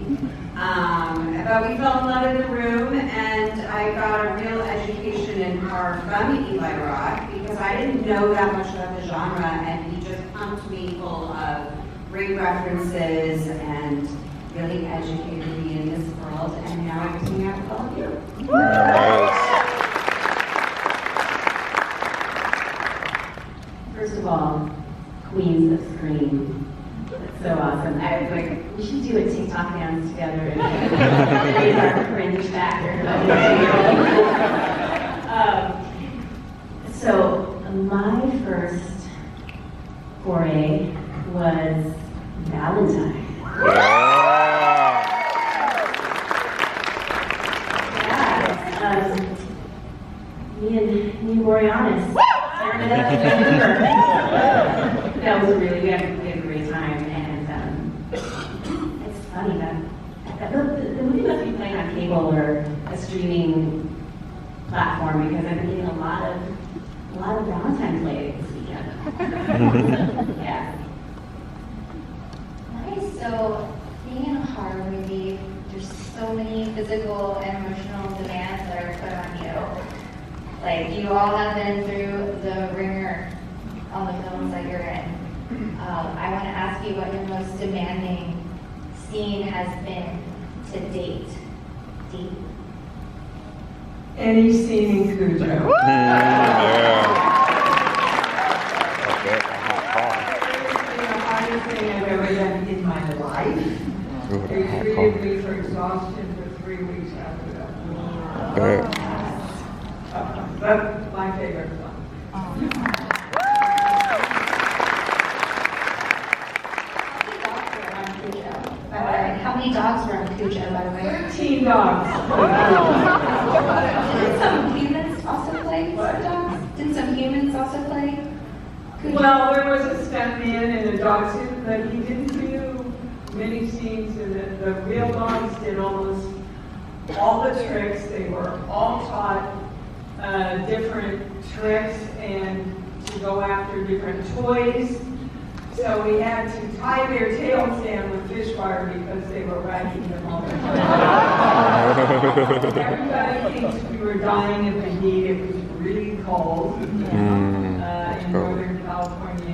But we fell in love in the room, and I got a real education in horror from Eli Roth because I didn't know that much about the genre, and he just pumped me full of great references and really educated me in this world, and now I'm hanging out with all of you. First of all, Queens of Scream. That's so awesome. I was like, we should do a TikTok dance together and raise our cringe factor. So my first foray was Valentine. Me and Boreanaz started up together. That was we had a great time, and it's funny that the movie must be playing on cable or a streaming platform because I've been getting a lot of Valentine play this weekend. Yeah. Nice. So, being in a horror movie, there's so many physical and emotional demands that are put on you. Like, you all have been through the ringer on the films that you're in. I want to ask you what your most demanding scene has been to date. Any scene in Cujo. Yeah. The hardest thing I've ever done in my life. They treated me for exhaustion for 3 weeks after that. That's my favorite one. How many dogs were on Cujo, by the way? 13 dogs. Didn't some humans also play dogs? Didn't some humans also play Cujo? Well, there was a stuntman in a dog suit, but he didn't do many scenes in it. The real dogs did almost all the tricks. They were all taught different tricks and to go after different toys. So we had to tie their tails down with fish wire because they were wagging them all the time. Everybody thinks we were dying of the heat. It was really cold in Northern California.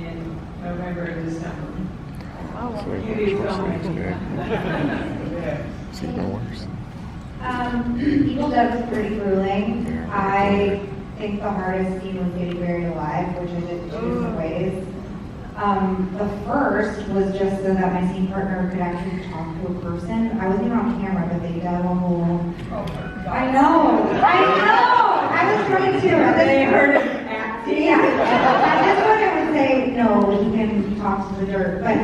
November and December. So You need filming. it's even worse. Evil Dead was pretty grueling. I think the hardest scene was getting buried alive, which I did two different ways. The first was just so that my scene partner could actually talk to a person. I wasn't even on camera, but they dug a whole. I know. I was trying to. And then They heard it acting. Yeah. That's what I would say. No, he can talk to the dirt. But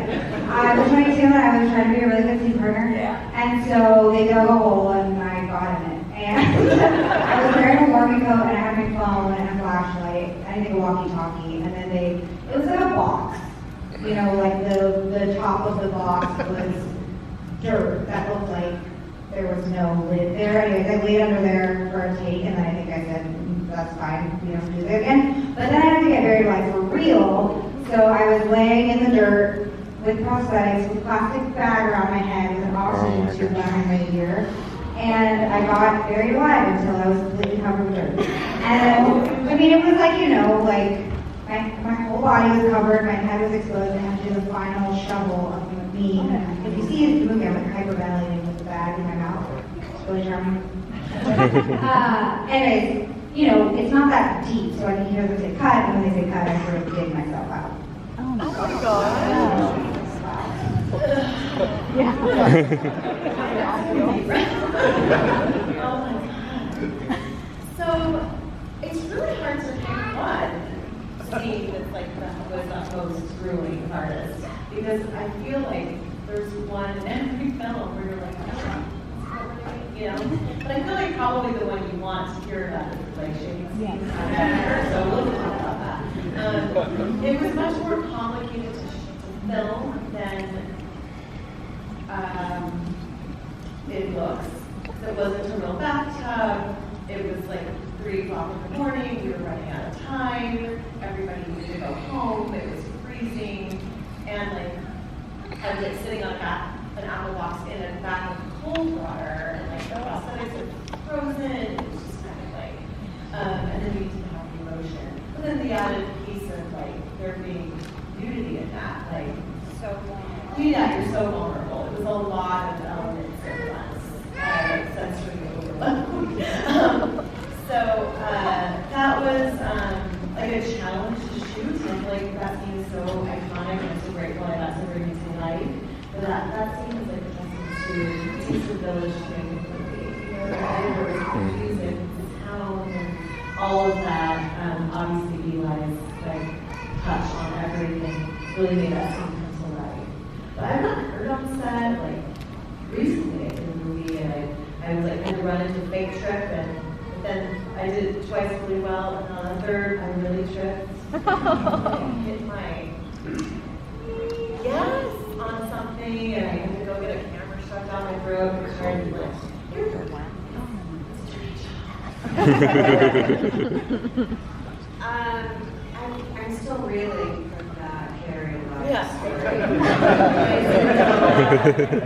I was 22 and I was trying to be a really good scene partner. Yeah. And so they dug a hole and I got in it. And I was wearing a warming coat and I had my phone and a flashlight. I think a walkie-talkie. And then it was like a box. You know, like the top of the box was dirt that looked like there was no lid there. Anyways, I laid under there for a take and then I think I said, that's fine, we don't do that again. But then I had to get buried alive for real. So I was laying in the dirt with prosthetics, with a plastic bag around my head, with an oxygen tube behind my ear. And I got buried alive until I was completely covered with dirt. And I mean, it was like, you know, like my whole body was covered, my head was exposed, and I had to do the final shovel of me. If you see the movie, I'm like hyperventilating with the bag in my mouth. It's really charming. Anyways, you know, it's not that deep, so I can hear them say cut, and when they say cut, I sort of dig myself out. Oh my God. Yeah. So it's really hard to pick one scene that's like that was the most grueling hardest, because I feel like there's one in every film where you're like, oh, you know. But I feel like probably the one you want to hear about is like shaking scenes. So we'll talk about that. It was much more complicated to film than it looks. So it wasn't a real bathtub. It was like 3 o'clock in the morning. We were running out of time. Everybody needed to go home. It was freezing, and like I was like sitting on an apple box in a bath of cold water, and like the prosthetics were frozen. It was just kind of like, and then we didn't have the emotion. But then the added piece of like there being nudity in that, like so vulnerable. Yeah, you're so vulnerable. It was a lot of elements at once, sensory overload. So that was like a challenge to shoot. I feel like that scene is so iconic and I'm so grateful I got to bring it to life. But that scene is like a testament to the village to make it movie. You know, the editors, the music, the sound, and all of that. Obviously, Eli's like touch on everything really made that scene come to life. But I've not heard on set like recently in the movie, and I was like had to run into fake trip, and then I did it twice really well, and on the third I really tripped. Hit my yes on something, and I had to go get a camera shoved down my throat and started to like, here's your one. I'm still reeling from that Harry Love story.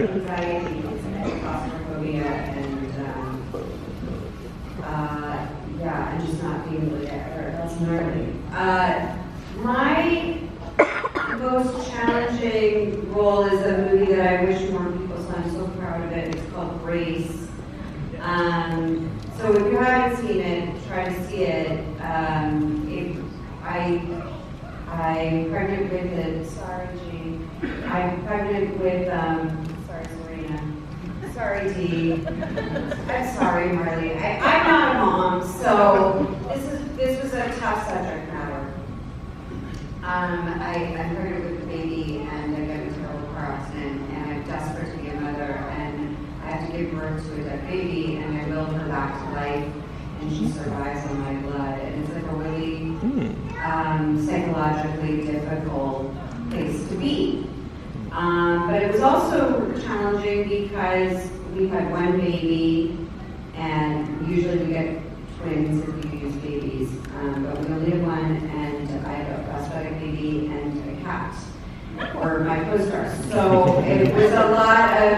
Anxiety and claustrophobia and just not being able to get there. That's gnarly. My most challenging role is a movie that I wish more people saw. I'm so proud of it. It's called Grace. So if you haven't seen it, try to see it. I'm pregnant with it. Sorry, Jean. I'm pregnant with, sorry, Serena. Sorry, Dee. I'm sorry, Marley. I'm not a mom, so this was a tough subject matter. I'm pregnant with a baby, and I got in a terrible car accident, and I'm desperate to be a mother, and I have to give birth to a dead baby, and I will her back to life, and she survives on my blood, and it's like a really psychologically difficult place to be. But it was also challenging because we had one baby, and usually we get twins if we use babies, but we only had one, and I had a prosthetic baby and a cat, or my co-stars. So it was a lot of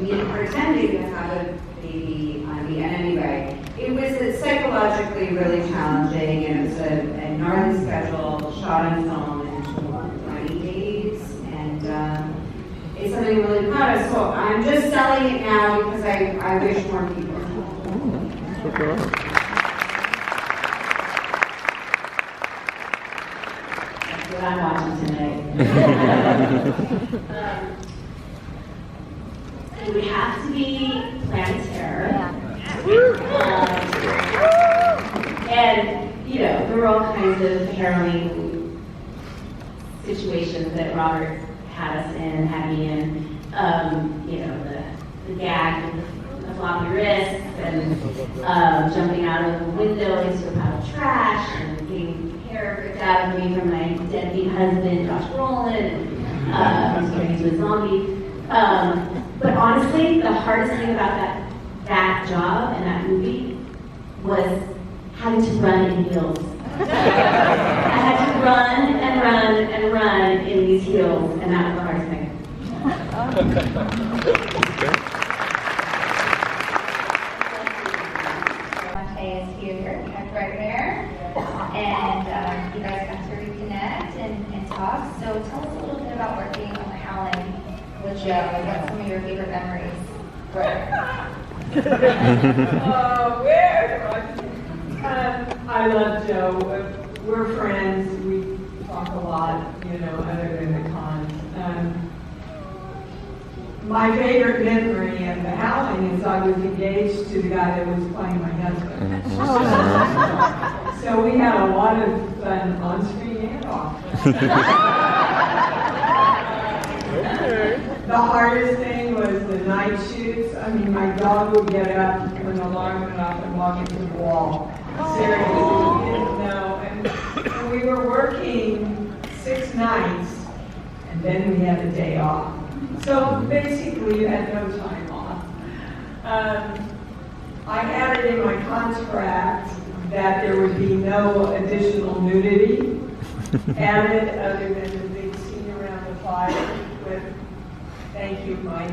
me pretending to have a baby on me, and anyway, it was psychologically really challenging, and it was a gnarly schedule, shot on film in 20 something really proud of. So I'm just selling it now because I wish more people. That's what I'm watching tonight. It would have to be Planet Terror. And, you know, there were all kinds of harrowing situations that Robert had us in, had me in. You know, the gag with the floppy wrists, and jumping out of the window into a pile of trash, and getting hair ripped out of me from my deadbeat husband, Josh Brolin, and turning into a zombie. But honestly, the hardest thing about that job and that movie was having to run in heels. I had to run and run and run in these heels, and that was the hardest thing. Is here at Frightmare, and you guys got to reconnect and talk. So tell us a little bit about working on the Howling with Joe. What's some of your favorite memories? I love Joe. We're friends. We talk a lot, you know, other than the cons. My favorite memory of the Howling is I was engaged to the guy that was playing my husband. So we had a lot of fun on-screen and off. The hardest thing was the night shoots. I mean, my dog would get up when the alarm went off and walk into the wall. Seriously, we didn't know. And we were working 6 nights, and then we had a day off. So basically, you had no time off. I had it in my contract that there would be no additional nudity added other than the big scene around the fire with, thank you, my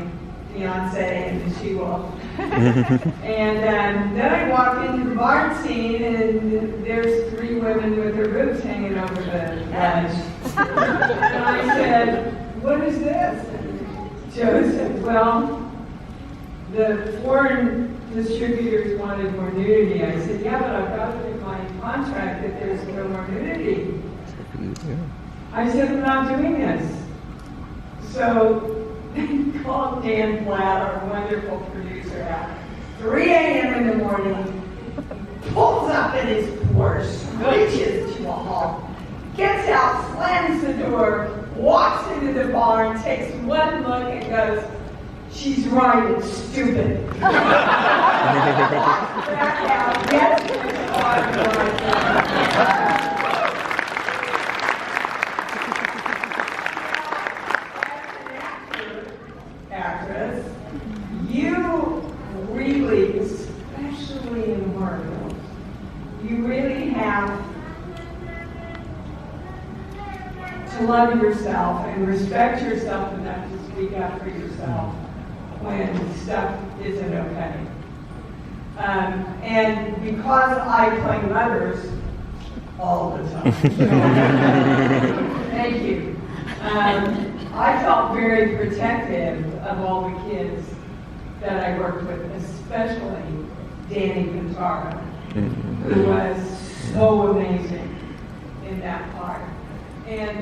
fiance and the she-wolf. And then I walked into the barn scene, and there's 3 women with their boobs hanging over the ledge. And I said, what is this? Joe said, well, the foreign distributors wanted more nudity. I said, yeah, but I've got it in my contract that there's no more nudity. I said, I'm not doing this. So they called Dan Platt, our wonderful producer, at 3 a.m. in the morning, pulls up in his Porsche, reaches to a halt, gets out, slams the door, walks into the barn, takes one look and goes, she's right, it's stupid. Walks back out, gets in his car, and actress, you really, especially in horror films, you really have to love yourself and respect yourself enough to speak up for yourself when stuff isn't okay. And because I play mothers all the time, thank you. I felt very protective of all the kids that I worked with, especially Danny Pintara, who was so amazing in that part. And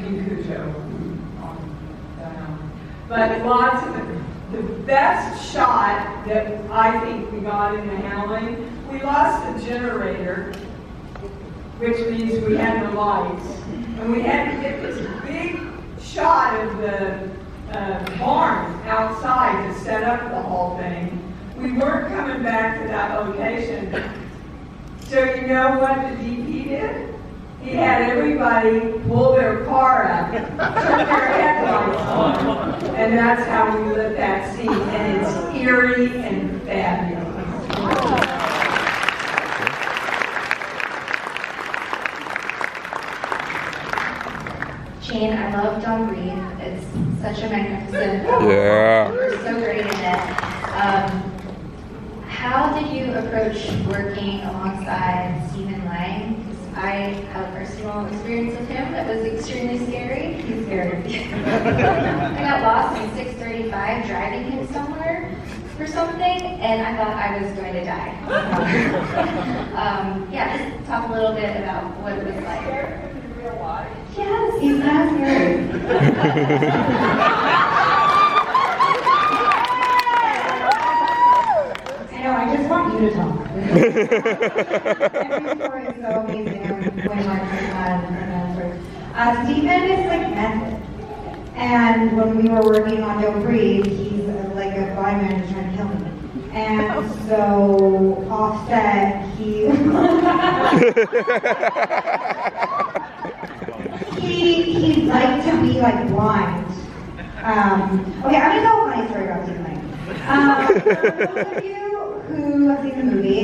in Cujo. But lots of the best shot that I think we got in the Howling, we lost the generator, which means we had no lights. And we had to get this big shot of the barn outside to set up the whole thing. We weren't coming back to that location. So you know what the DP did? He had everybody pull their car up, turn their headlights on, and that's how we lit that scene, and it's eerie and fabulous. Jane, I love Don't Breathe. It's such a magnificent Yeah. You're so great in it. How did you approach working alongside Stephen Lang? I have a personal experience with him that was extremely scary. He's scared. I got lost in 635 driving him somewhere for something, and I thought I was going to die. Yeah, just talk a little bit about what it was like. In real life? Yes, he's not scared. I just want you to talk. Every story is so amazing when Stephen is like method. And when we were working on Don't Breathe, he's like a blind man who's trying to kill me. And so offset, he liked to be like blind. Okay, I'm gonna tell a funny story about Stephen Lang. For those of you who have seen the movie,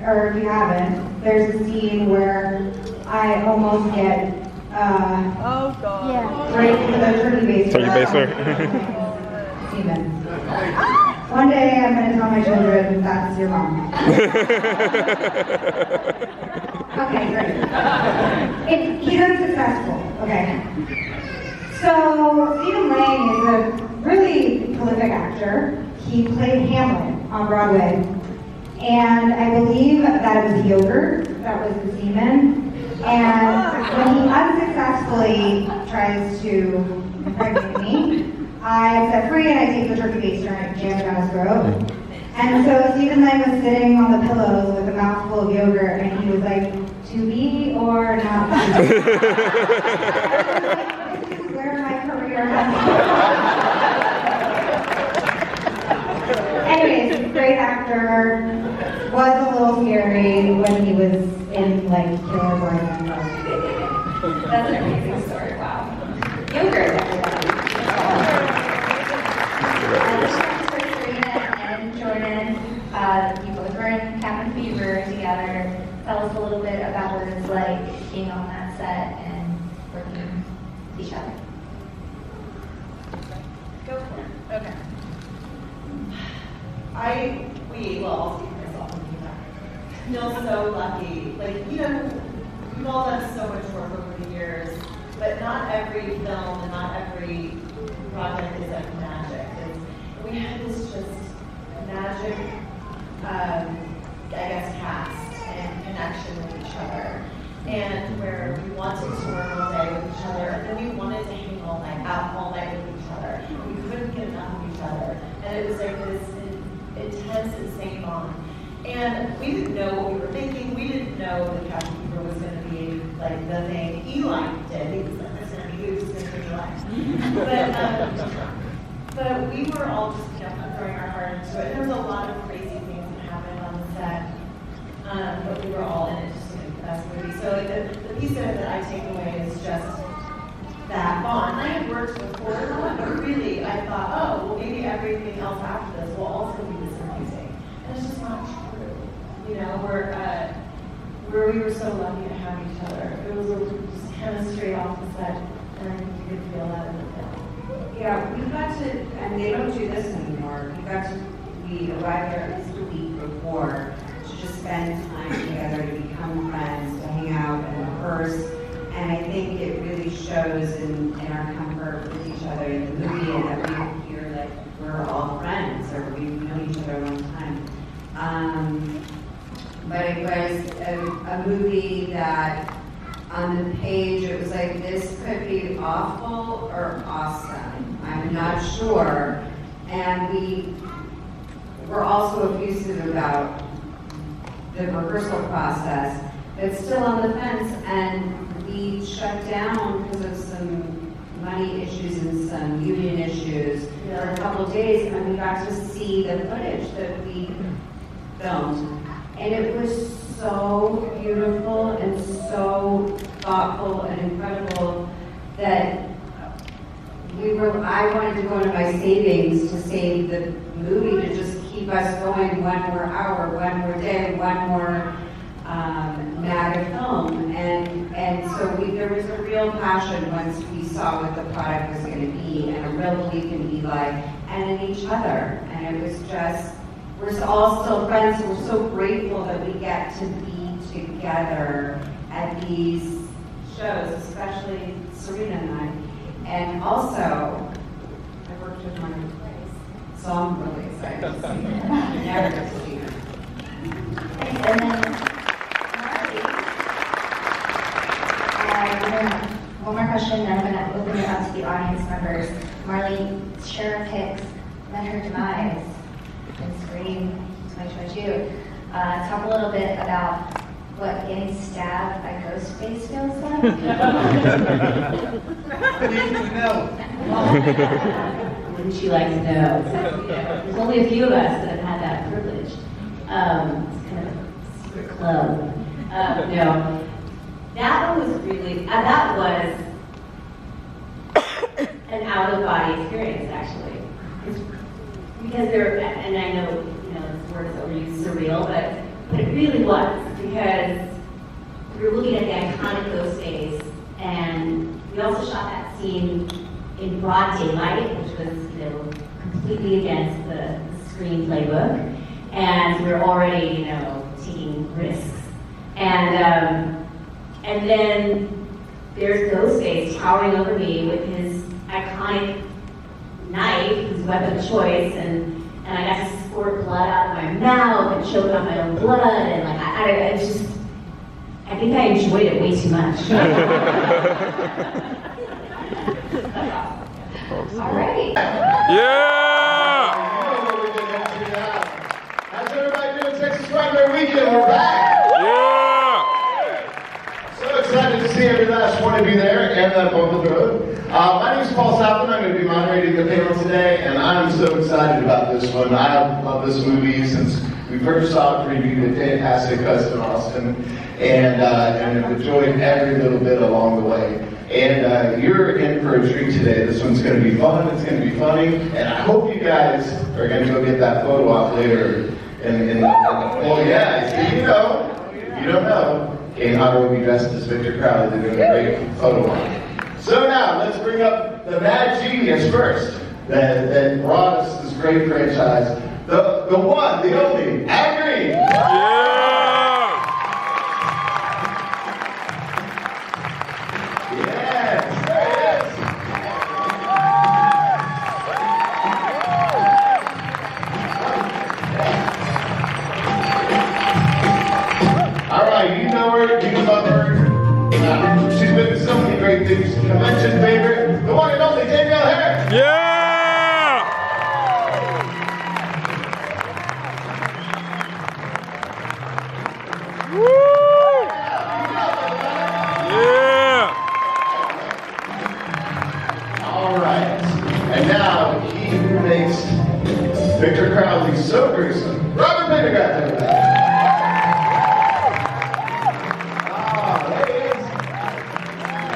or if you haven't, there's a scene where I almost get oh god. Yeah. Right into the turkey baster. Turkey baster. Stephen. One day I'm going to tell my children that's your mom. Okay, great. He's unsuccessful. Okay. So Stephen Lang is a really prolific actor. He played Hamlet on Broadway. And I believe that it was yogurt that was the semen. And when he unsuccessfully tries to impregnate me, I set free and I take the turkey baster and I jam it down his throat. And so Stephen Lang was sitting on the pillows with a mouthful of yogurt and he was like, to be or not to be? This is where my career has Anyways, great actor. Was a little scary when he was in like Killer Boyfriend. That's an amazing story, wow. Yogurt, everybody. Serena and Jordan, you both were in Cabin Fever together. Tell us a little bit about what it's like being on that set and working with each other. Go for it. Okay. I'll speak for myself and feel so lucky. Like, you know, we've all done so much work over the years, but not every film and not every project is like magic. We had this just magic, I guess, cast and connection with each other. And where we wanted to work all day with each other, and then we wanted to hang all night, out all night with each other. We couldn't get enough of each other. And it was like this intense, insane bond. And we didn't know what we were thinking. We didn't know that Cabin Fever was going to be like the thing Eli did. He was like, "That's going to be huge. It's going to be life." But we were all just, you know, throwing our heart into it. There was a lot of crazy things that happened on the set, but we were all in it just to make the best movie. So like the piece of it that I take away is just that bond. I had worked before, but really I thought, oh, well maybe everything else after this will also be this amazing. And it's just not true. You know, where we were so lucky to have each other. It was just chemistry off the set, and I think you could feel that in the film. Yeah, we got to, and they don't do this anymore. We arrived there at least a week before to just spend time together, to become friends, to hang out and rehearse. And I think it really shows in our comfort with each other in the movie, and that we feel like we're all friends, or we've known each other a long time. But it was a movie that on the page it was like, this could be awful or awesome. I'm not sure. And we were also effusive about the rehearsal process, but still on the fence. And we shut down because of some money issues and some union issues for a couple of days, and we got to see the footage that we filmed. And it was so beautiful and so thoughtful and incredible that I wanted to go into my savings to save the movie, to just keep us going one more hour, one more day, one more MAGA film. And so there was a real passion once we saw what the product was going to be, and a real belief in Eli and in each other. And it was just, we're all still friends, and we're so grateful that we get to be together at these shows, especially Serena and I. And also, I worked with Marty twice, so I'm really excited to see her. I never get to see her. And then, Marley, one more question, then I'm going to open it up to the audience members. Marley, Sheriff Hicks met her demise in Scream 2022. Talk a little bit about what getting stabbed by Ghostface feels like. Wouldn't you like to know? There's only a few of us that have had that privilege. It's kind of a secret club. No, that one was really, that was an out-of-body experience, actually. Because there, and I know, this word is overused, surreal, but it really was, because we were looking at the iconic Ghostface, and we also shot that scene in broad daylight, which was, completely against the Scream playbook, and we were already, taking risks. And then there's Ghostface towering over me with his iconic knife, his weapon of choice, and I got to squirt blood out of my mouth and choke on my own blood, and I think I enjoyed it way too much. All right. Yeah! How's everybody doing? Texas Frightmare weekend, we're back! Yeah! So excited to see every last one of you there and that bump the road. My name is Paul Southland. I'm going to be moderating the panel today, and I'm so excited about this one. I love this movie since we first saw it previewed at Fantastic Fest in Austin, and have enjoyed every little bit along the way. And you're in for a treat today. This one's going to be fun, it's going to be funny, and I hope you guys are going to go get that photo op later. Oh yeah, you don't know. Kane Hodder will be dressed as Victor Crowley. They're doing a great photo op. So now, let's bring up the mad genius first that brought us this great franchise. The one, the only, Adam Green. Yeah! Yes, there it is. All right, you know her, you love her. She's been to so many great things. Convention favorite, the one and only Danielle Harris. Yeah! Woo! Yeah! All right, and now he who makes Victor Crowley so gruesome, Robert Pendergraft, everybody.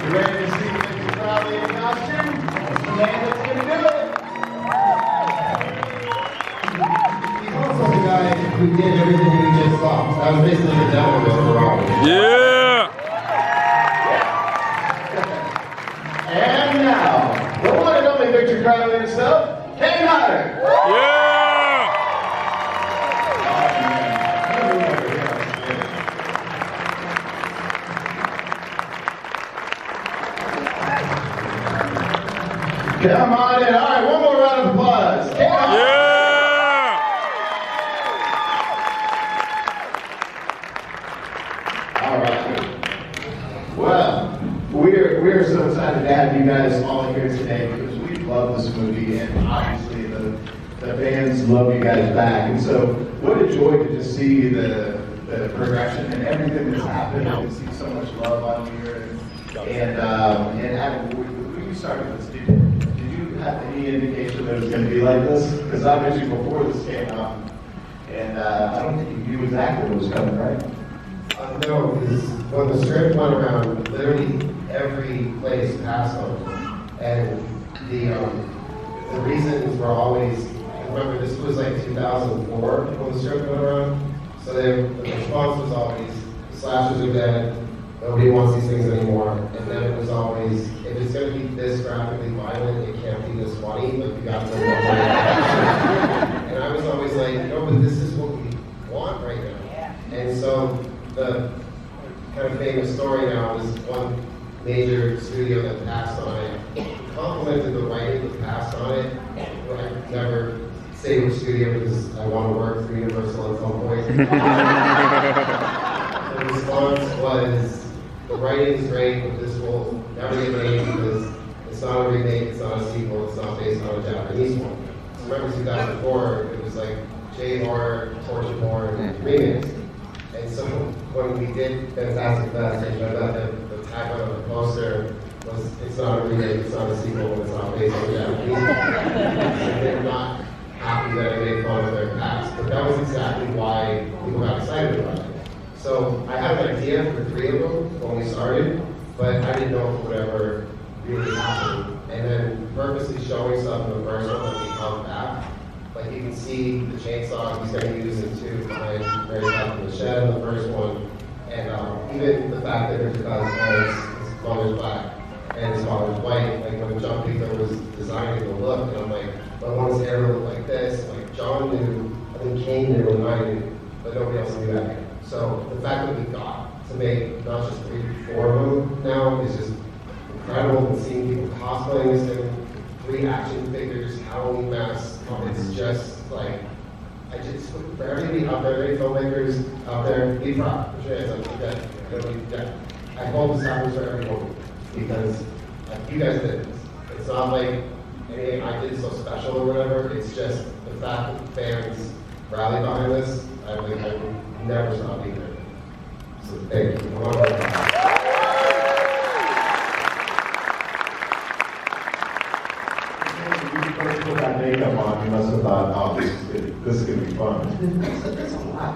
You ready to see Victor Crowley in costume? That's the man that's going to do it. He's also the guy who did everything we just saw. That was basically the devil with Robert. Yeah! And now, the one and only Victor Crowley himself, Kane Hodder. Yeah! Come on in. All right, one more round of applause. Kane Hodder. Yeah! All right. Well, we're so excited to have you guys all here today because we love this movie, and obviously the fans love you guys back. And so, what a joy to just see the progression and everything that's happened, and to see so much love on here. And Adam, when you started this, did you have any indication that it was going to be like this? Because obviously before this came out, and I don't think you knew exactly what was coming, right? No, because when the script went around, literally every place passed on it. And the reasons were always, remember this was like 2004 when the script went around, so the response was always, slashers are dead, nobody wants these things anymore. And then it was always, if it's going to be this graphically violent, it can't be this funny, but you got to know. And I was always like, no, but this is what we want right now. And so the kind of famous story now is one major studio that passed on it never say which studio because I want to work for Universal at some point. The response was, the writing is great, but this will never get made because it's not a remake, it's not a sequel, it's not based on a Japanese one. So remember 2004, it was like J-horror, torture porn, and remakes. And so when we did Fantastic Fest, I found out that the tagline on the poster was, it's not a remake, it's not a sequel, and it's not based on a Japanese one. So they're not happy that I made fun of their past. But that was exactly why people got excited about it. So I had an idea for 3 of them when we started, but I didn't know if it would ever really happen. And then purposely showing stuff in the first one that we held back. Like you can see the chainsaw, he's going to use it too behind Mary Beth in the shed in the first one. And even the fact that Richard his mother's black and his father's white, like when John Pico was designing the look, and I'm like, I want his hair to look like this. Like John knew, I think Kane knew, and I knew, but nobody else knew that. So the fact that we got to make not just 3, 4 of them now is just incredible. And seeing people cosplaying this thing, 3 action figures, Halloween masks, it's just like, I just, for everybody out there, any filmmakers out there, be proud. Put your hands up. I hope this happens for everyone because like, you guys did this. It's not like anything I did so special or whatever. It's just the fact that fans rally behind this. I would never stop being there. So thank you. When you put that makeup on, you must have thought, oh, this is going to be fun. That's a lot.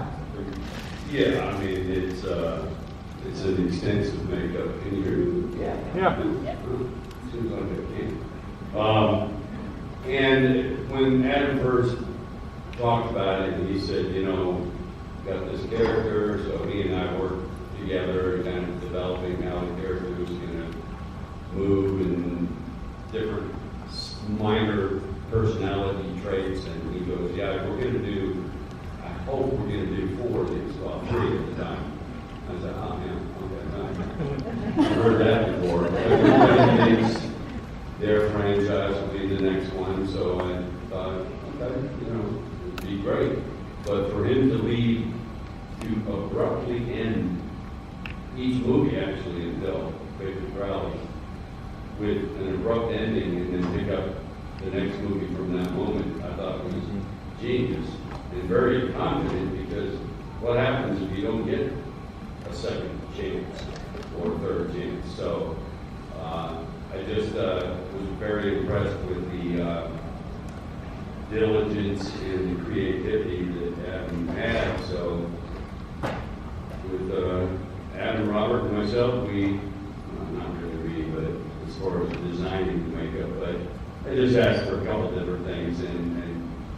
Yeah, I mean, it's an extensive makeup. Can you hear me? Yeah. Seems like I can. And when Adam first talked about it, he said, you know, got this character, so he and I worked together, kind of developing how the character was going to move and different minor personality traits. And he goes, yeah, we're going to do, I hope we're going to do 4 of these, well, 3 at the time. I said, oh, man, okay, I've heard that before. Everybody thinks their franchise will be the next one, so I thought, okay, you know, it'd be great. But for him to leave, to abruptly end each movie, actually, until Favorite Rally, with an abrupt ending and then pick up the next movie from that moment, I thought was genius and very confident, because what happens if you don't get a second chance or a third chance? So I just was very impressed with the diligence and the creativity that Adam had. So with Adam, Robert, and myself, we, not really me, but as far as designing the makeup, but I just asked for a couple of different things, and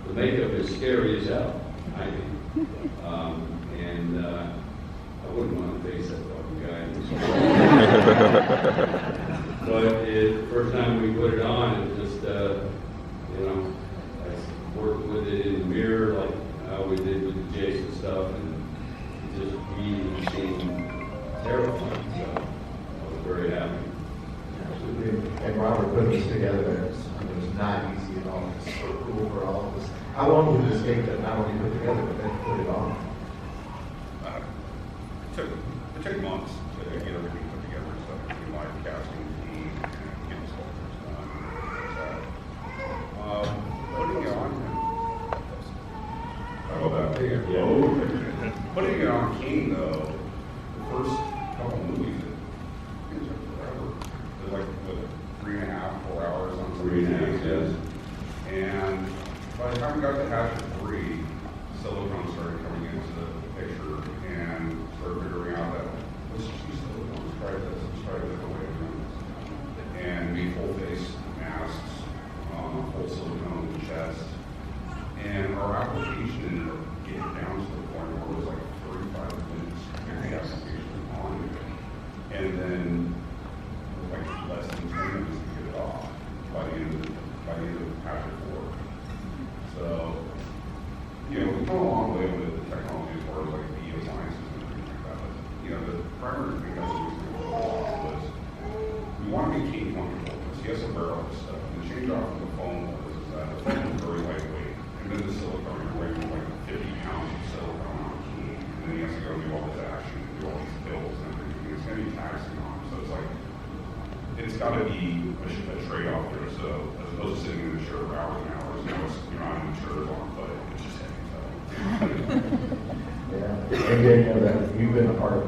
the makeup is scary as hell, I think. And I wouldn't want to face that fucking guy. But the first time we put it on, it just, you know, I worked with it in the mirror like how we did with the Jason stuff, and it just really seemed terrifying. So I was very happy. And Robert put this together, it was not easy at all. It's so cool for all of us. How long did this take to not only put together, but then put it on? It took months to get everything put together, so between my casting team and getting sculptures done. Putting it on. How about that? Yeah. Putting it on King, though, the first couple movies, it took forever. It was like, what, 3.5, 4 hours on some 3.5, yes. And by the time we got to Hatchet 3, silicone started coming into the picture and started figuring out that let's just use silicone, let's try this, let's try a different way of doing this. And made full face masks, full silicone chest. And our application ended up getting down to the point where it was like 35 minutes to get the application on it. And then like less than 10 minutes to get it off by the end of Hatchet 4. So, you know, we've come a long way with the technology as far as like the appliances and everything like that. But, you know, the primary thing that was we want to make King comfortable. Because he has to wear all this stuff. And the change off of the foam was that the foam was very lightweight. got to be a trade-off there. So as opposed to sitting in the chair for hours and hours, you know, you're not in the chairs on, but it's just Yeah, and then, you know, that you've been a part of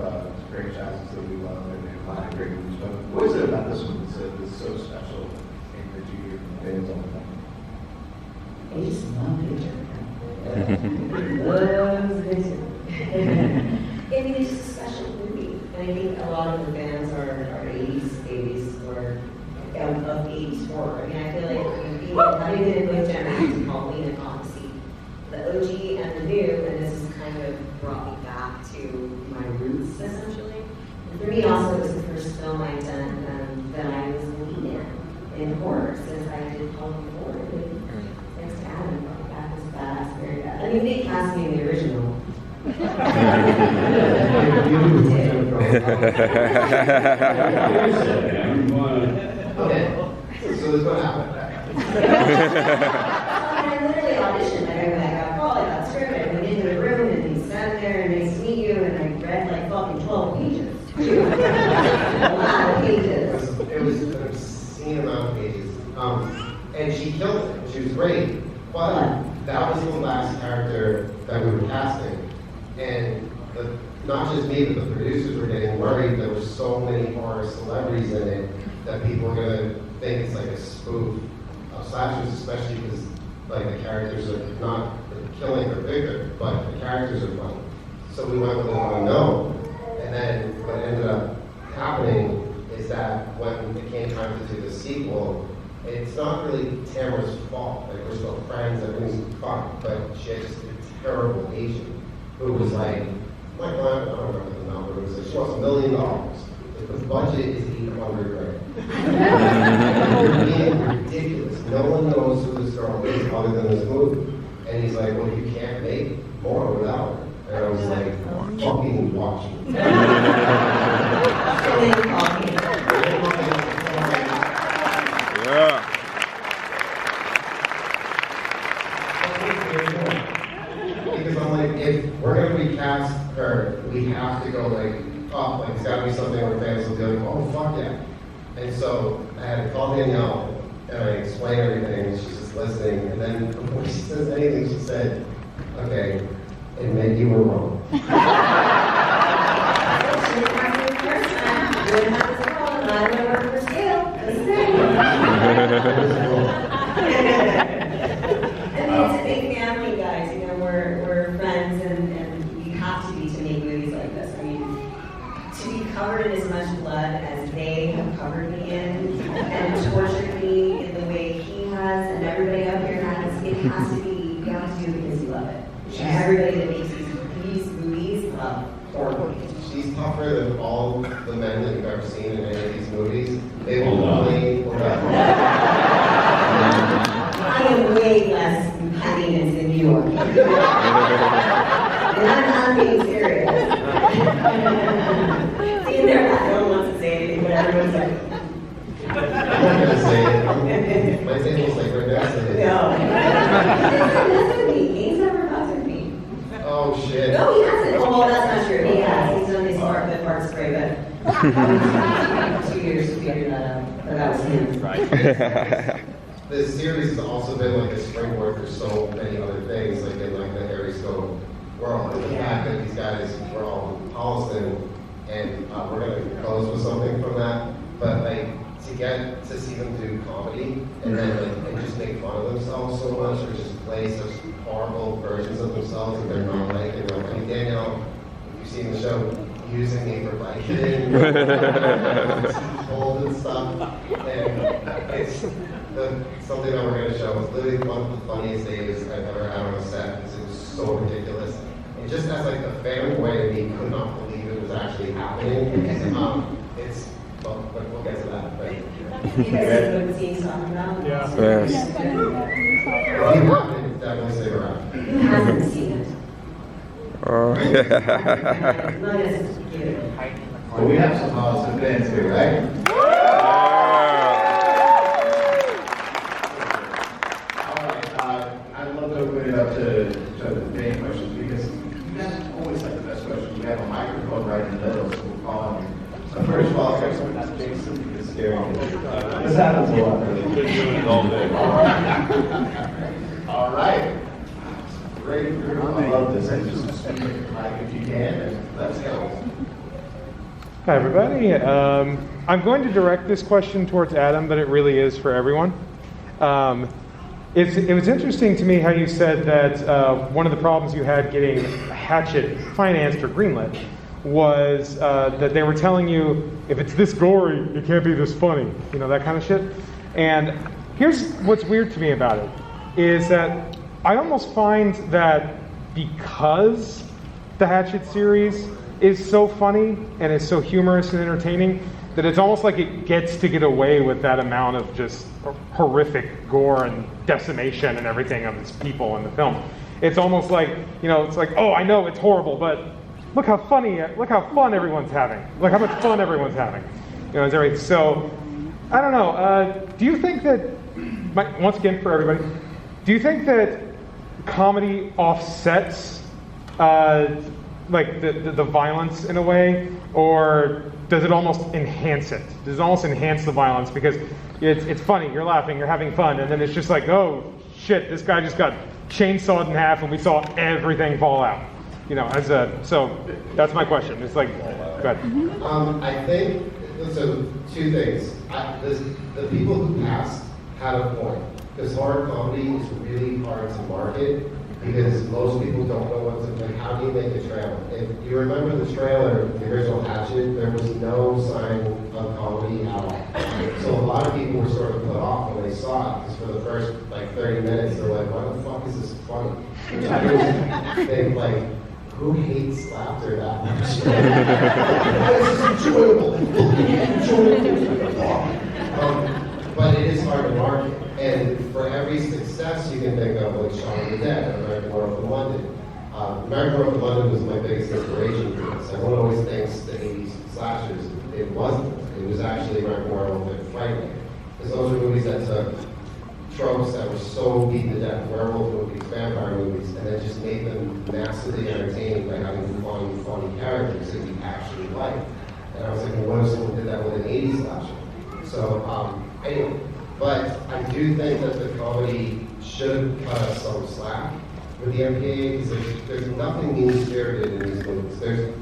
great classes that we love and a lot of great movies. But what is it about this one that's so special and that you hear from fans all the time? It's my picture. Loves picture. I mean, it's just a special movie. And I think a lot of the fans are 80s babies or of 80s horror. I mean, I feel like having been in both generations, Halloween and Odyssey, the OG and the new, and this has kind of brought me back to my roots, essentially. And for me, also, it was the first film I'd done that I was lead in horror since I did Halloween 4. Thanks to Adam, that was badass, very bad. I mean, they cast me in the original. Okay, so this is what happened. I literally auditioned. I got called, I got scripted, I went into the room, and he sat there, and nice to meet you, and I read like fucking 12 pages. A lot of pages. It was an obscene amount of pages. And she killed it. She was great. But that was the last character that we were casting. And not just me, but the producers were getting worried. There were so many horror celebrities in it that people were going to think it's like a spoof of slashers, especially because like the characters are not killing her victim, but the characters are funny. So we went with the unknown. And then what ended up happening is that when it came time to do the sequel, it's not really Tamara's fault. Like, we're still friends, everything's fine. But she had just a terrible agent who was like, I don't remember the number, it was like, she wants $1 million. Like, the budget is $800,000. Being ridiculous. No one knows who this girl is other than this movie. And he's like, well, you can't make more without her. And I was like, fucking watch me. Yeah. Because I'm like, if we're gonna recast her, we have to go like up, like it's gotta be something where fans will be like, oh fuck yeah. And so I had to call Danielle and I explained everything and she's just listening, and then before she says anything, she said, okay, admit you were wrong. It's a big family, guys. You know, we're friends, and you have to be to make movies like this. I mean, to be covered in as much blood as they have covered me in, and tortured me in the way he has, and everybody up here has, it has to be. You have to do it because you love it. And everybody that makes these movies love horror movies. She's tougher than all the men that you've ever seen in any of these movies. They will only I am way less happiness in New York. And I'm being serious. See, in there, no one wants to say anything, but everyone's like, I'm not gonna say it. My table's like right next to it. no. He's not messing with me. He's never messed with me. Oh shit. No, he hasn't. Oh, well, that's not true. He has. He's done his part, the fart spray, but 2 years to figure that out. But that was him. Right. This series has also been like a springboard for so many other things, like in like the Harry Scope world. And the fact that these guys were all in Holliston, and we're gonna close with something from that. But like to get to see them do comedy and then like and just make fun of themselves so much, or just play such horrible versions of themselves that they're not like. You know, I mean, Danielle, if you've seen the show, using me for biking, hold and stuff, and it's something that we're going to show. It's literally one of the funniest days I've ever had on a set because it was so ridiculous. And just as like the fanboy in me could not believe it was actually happening. It's well, but we'll get to that. But, You guys see what Steve's talking about? Yeah. Yes. If you haven't, definitely stick around. Who hasn't seen it? Well, we have some fans here, right? I'd love to open it up to fan questions because you guys always have the best questions. We have a microphone right in the middle, so we'll call on you. So first of all, I got something that's Jason because scary. been doing it all day. All right. Great group. I love this. And just speak, Mike, if you can, and let's go. Hi, everybody. I'm going to direct this question towards Adam, but it really is for everyone. It was interesting to me how you said that one of the problems you had getting Hatchet financed or greenlit was that they were telling you, if it's this gory, it can't be this funny, you know, that kind of shit. And here's what's weird to me about it, is that I almost find that because the Hatchet series is so funny and is so humorous and entertaining, that it's almost like it gets to get away with that amount of just horrific gore and decimation and everything of its people in the film. It's almost like, you know, it's like, oh, I know it's horrible, but look how fun everyone's having. Look how much fun everyone's having. You know, it's everything. So, I don't know. Do you think that, once again for everybody, do you think that comedy offsets like the violence in a way, or does it almost enhance it? Does it almost enhance the violence because it's funny, you're laughing, you're having fun, and then it's just like, oh shit, this guy just got chainsawed in half and we saw everything fall out. You know, so that's my question. It's like, go ahead. I think, so two things. The people who passed had a point, because horror comedy is really hard to market, because most people don't know what to, like, how do you make a trailer? If you remember the trailer, the original Hatchet, there was no sign of comedy at all. So a lot of people were sort of put off when they saw it, because for the first, like, 30 minutes, they're like, why the fuck is this funny? They, like, who hates laughter that much? It's enjoyable. But it is hard to market. And for every success you can think of, like Shaun of the Dead, or American Werewolf in London. American Werewolf in London was my biggest inspiration for this. Everyone always thinks the 80s slashers. It wasn't. It was actually American Werewolf and Frightmare. Because those were movies that took tropes that were so beaten to death, werewolf movies, vampire movies, and then just made them massively entertaining by having funny characters that you actually like. And I was like, well, what if someone did that with an 80s slasher? So, anyway, but I do think that the comedy should cut us some slack with the MPAA, because there's nothing mean-spirited in these movies. There's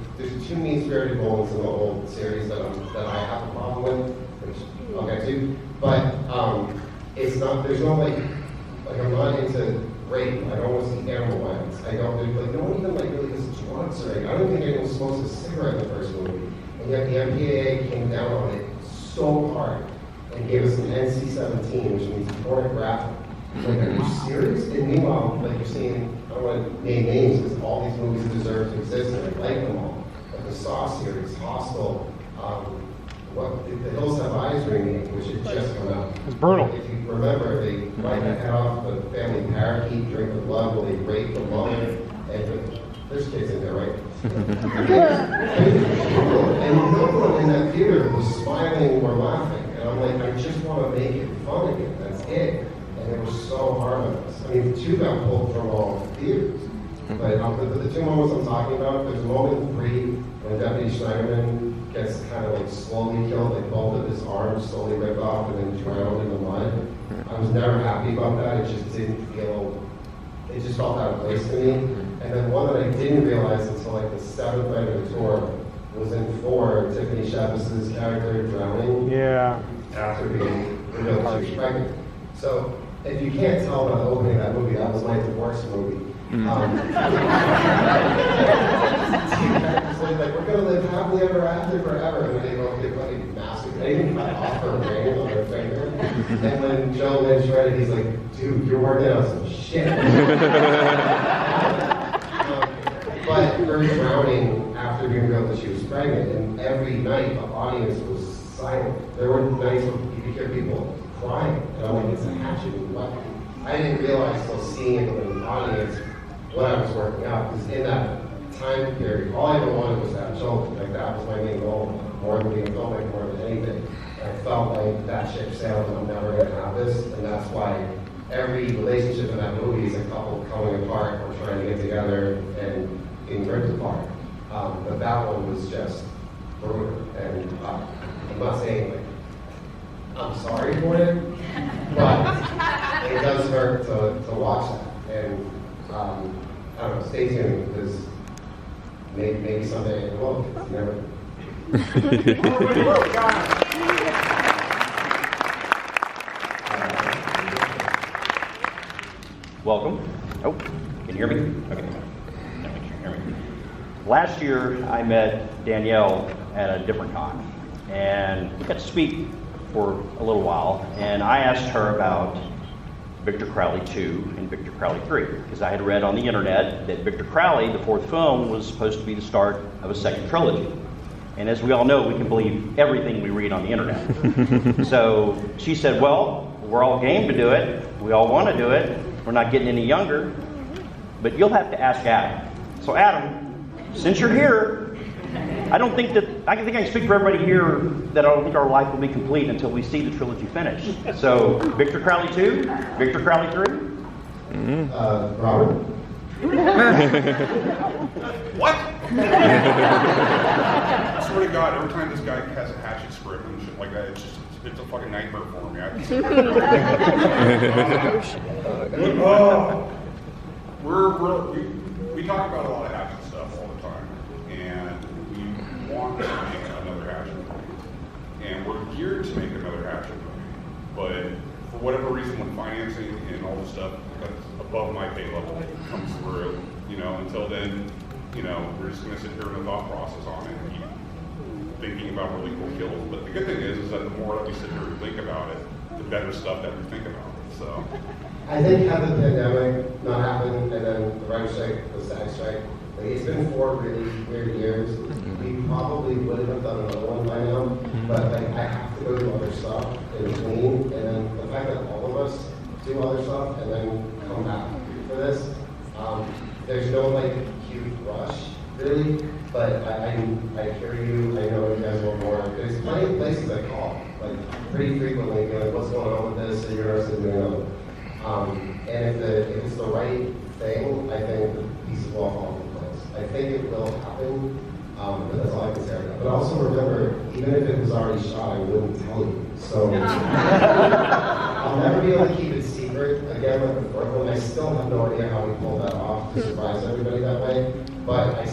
two mean-spirited moments in the whole series that I have a problem with, which I'll get to, but it's not, there's no like I'm not into rape, I don't want to see animal violence, I don't, like, no one even like really does drugs or anything. I don't think anyone smokes a cigarette in the first movie, and yet the MPAA came down on it so hard and gave us an NC-17, which means pornographic. Like, are you serious? And meanwhile, like you're seeing, I don't want to name names because all these movies deserve to exist and I like them all. Like the Saw series, Hostel, the Hills Have Eyes remake, which had just come out. It's brutal. If you remember, they bite the head off the family parakeet, drink the blood while they rape the mother, and there's kids in there, right? And no one in that theater was smiling or laughing. And I'm like, I just want to make it fun again, that's it. And it was so hard on us. I mean, the two got pulled from all theaters. But the two moments I'm talking about, there's a moment in 3 when Deputy Schneiderman gets kind of like slowly killed, like both of his arms slowly ripped off and then drowned in the mud. I was never happy about that. It just didn't feel, it just felt out of place to me. And then one that I didn't realize until like the 7th night of the tour was in 4, Tiffany Chavis's character drowning. Yeah. After being revealed she was pregnant. So if you can't tell by the opening of that movie, that was my divorce movie. So like, we're gonna live happily ever after forever, and then they go get fucking massive. They even cut off her ring on her finger. And when Joe Lynch read it, he's like, dude, you're working on some shit. But her drowning after being revealed that she was pregnant, and every night the audience was silent. There were nights when you could hear people crying, and I'm like, it's a Hatchet weapon. I didn't realize till seeing it in the audience what I was working out, because in that time period, all I ever wanted was to have children. Like, that was my main goal, more than being a filmmaker, more than anything. And I felt like that ship sailed and I'm never going to have this, and that's why every relationship in that movie is a couple coming apart or trying to get together and being ripped apart. But that one was just brutal, and I'm not saying, like, I'm sorry for it, but it does hurt to watch that. And I don't know, stay tuned, because maybe someday it will. It's never. Welcome. Oh, can you hear me? Okay. No, you can't hear me. Last year, I met Danielle at a different con, and we got to speak for a little while, and I asked her about Victor Crowley 2 and Victor Crowley 3, because I had read on the internet that Victor Crowley, the fourth film, was supposed to be the start of a second trilogy. And as we all know, we can believe everything we read on the internet. So she said, well, we're all game to do it. We all want to do it. We're not getting any younger. But you'll have to ask Adam. So Adam, since you're here, I think I can speak for everybody here that I don't think our life will be complete until we see the trilogy finished. So Victor Crowley 2, Victor Crowley 3. Robert? What? I swear to God, every time this guy has a Hatchet script and shit like that, it's a fucking nightmare for me. We talk about a lot of Hatchet stuff all the time, and we want to make another Hatchet movie, and we're geared to make another Hatchet movie, but for whatever reason, when financing and all this stuff that's above my pay level comes through, until then, we're just going to sit here in a thought process on it and keep thinking about really cool kills. But the good thing is that the more that we sit here and think about it, the better stuff that we think about. So I think had the pandemic not happened, and then the writer's strike, the SAG strike, it's been 4 really weird years. We probably would have done another one by now, but I have to go do other stuff in between, and then the fact that all of us do other stuff and then come back for this, there's no huge rush really, but I hear you. I know you guys want more. There's plenty of places I call pretty frequently, what's going on with this? Are you interested in doing another? And if it's the right thing, I think the pieces will fall into place. I think it will happen, but that's all I can say right now. But also remember, even if it was already shot, I wouldn't tell you. So I'll never be able to keep it secret. Again, like the fourth one, I still have no idea how we pulled that off to surprise everybody that way. But I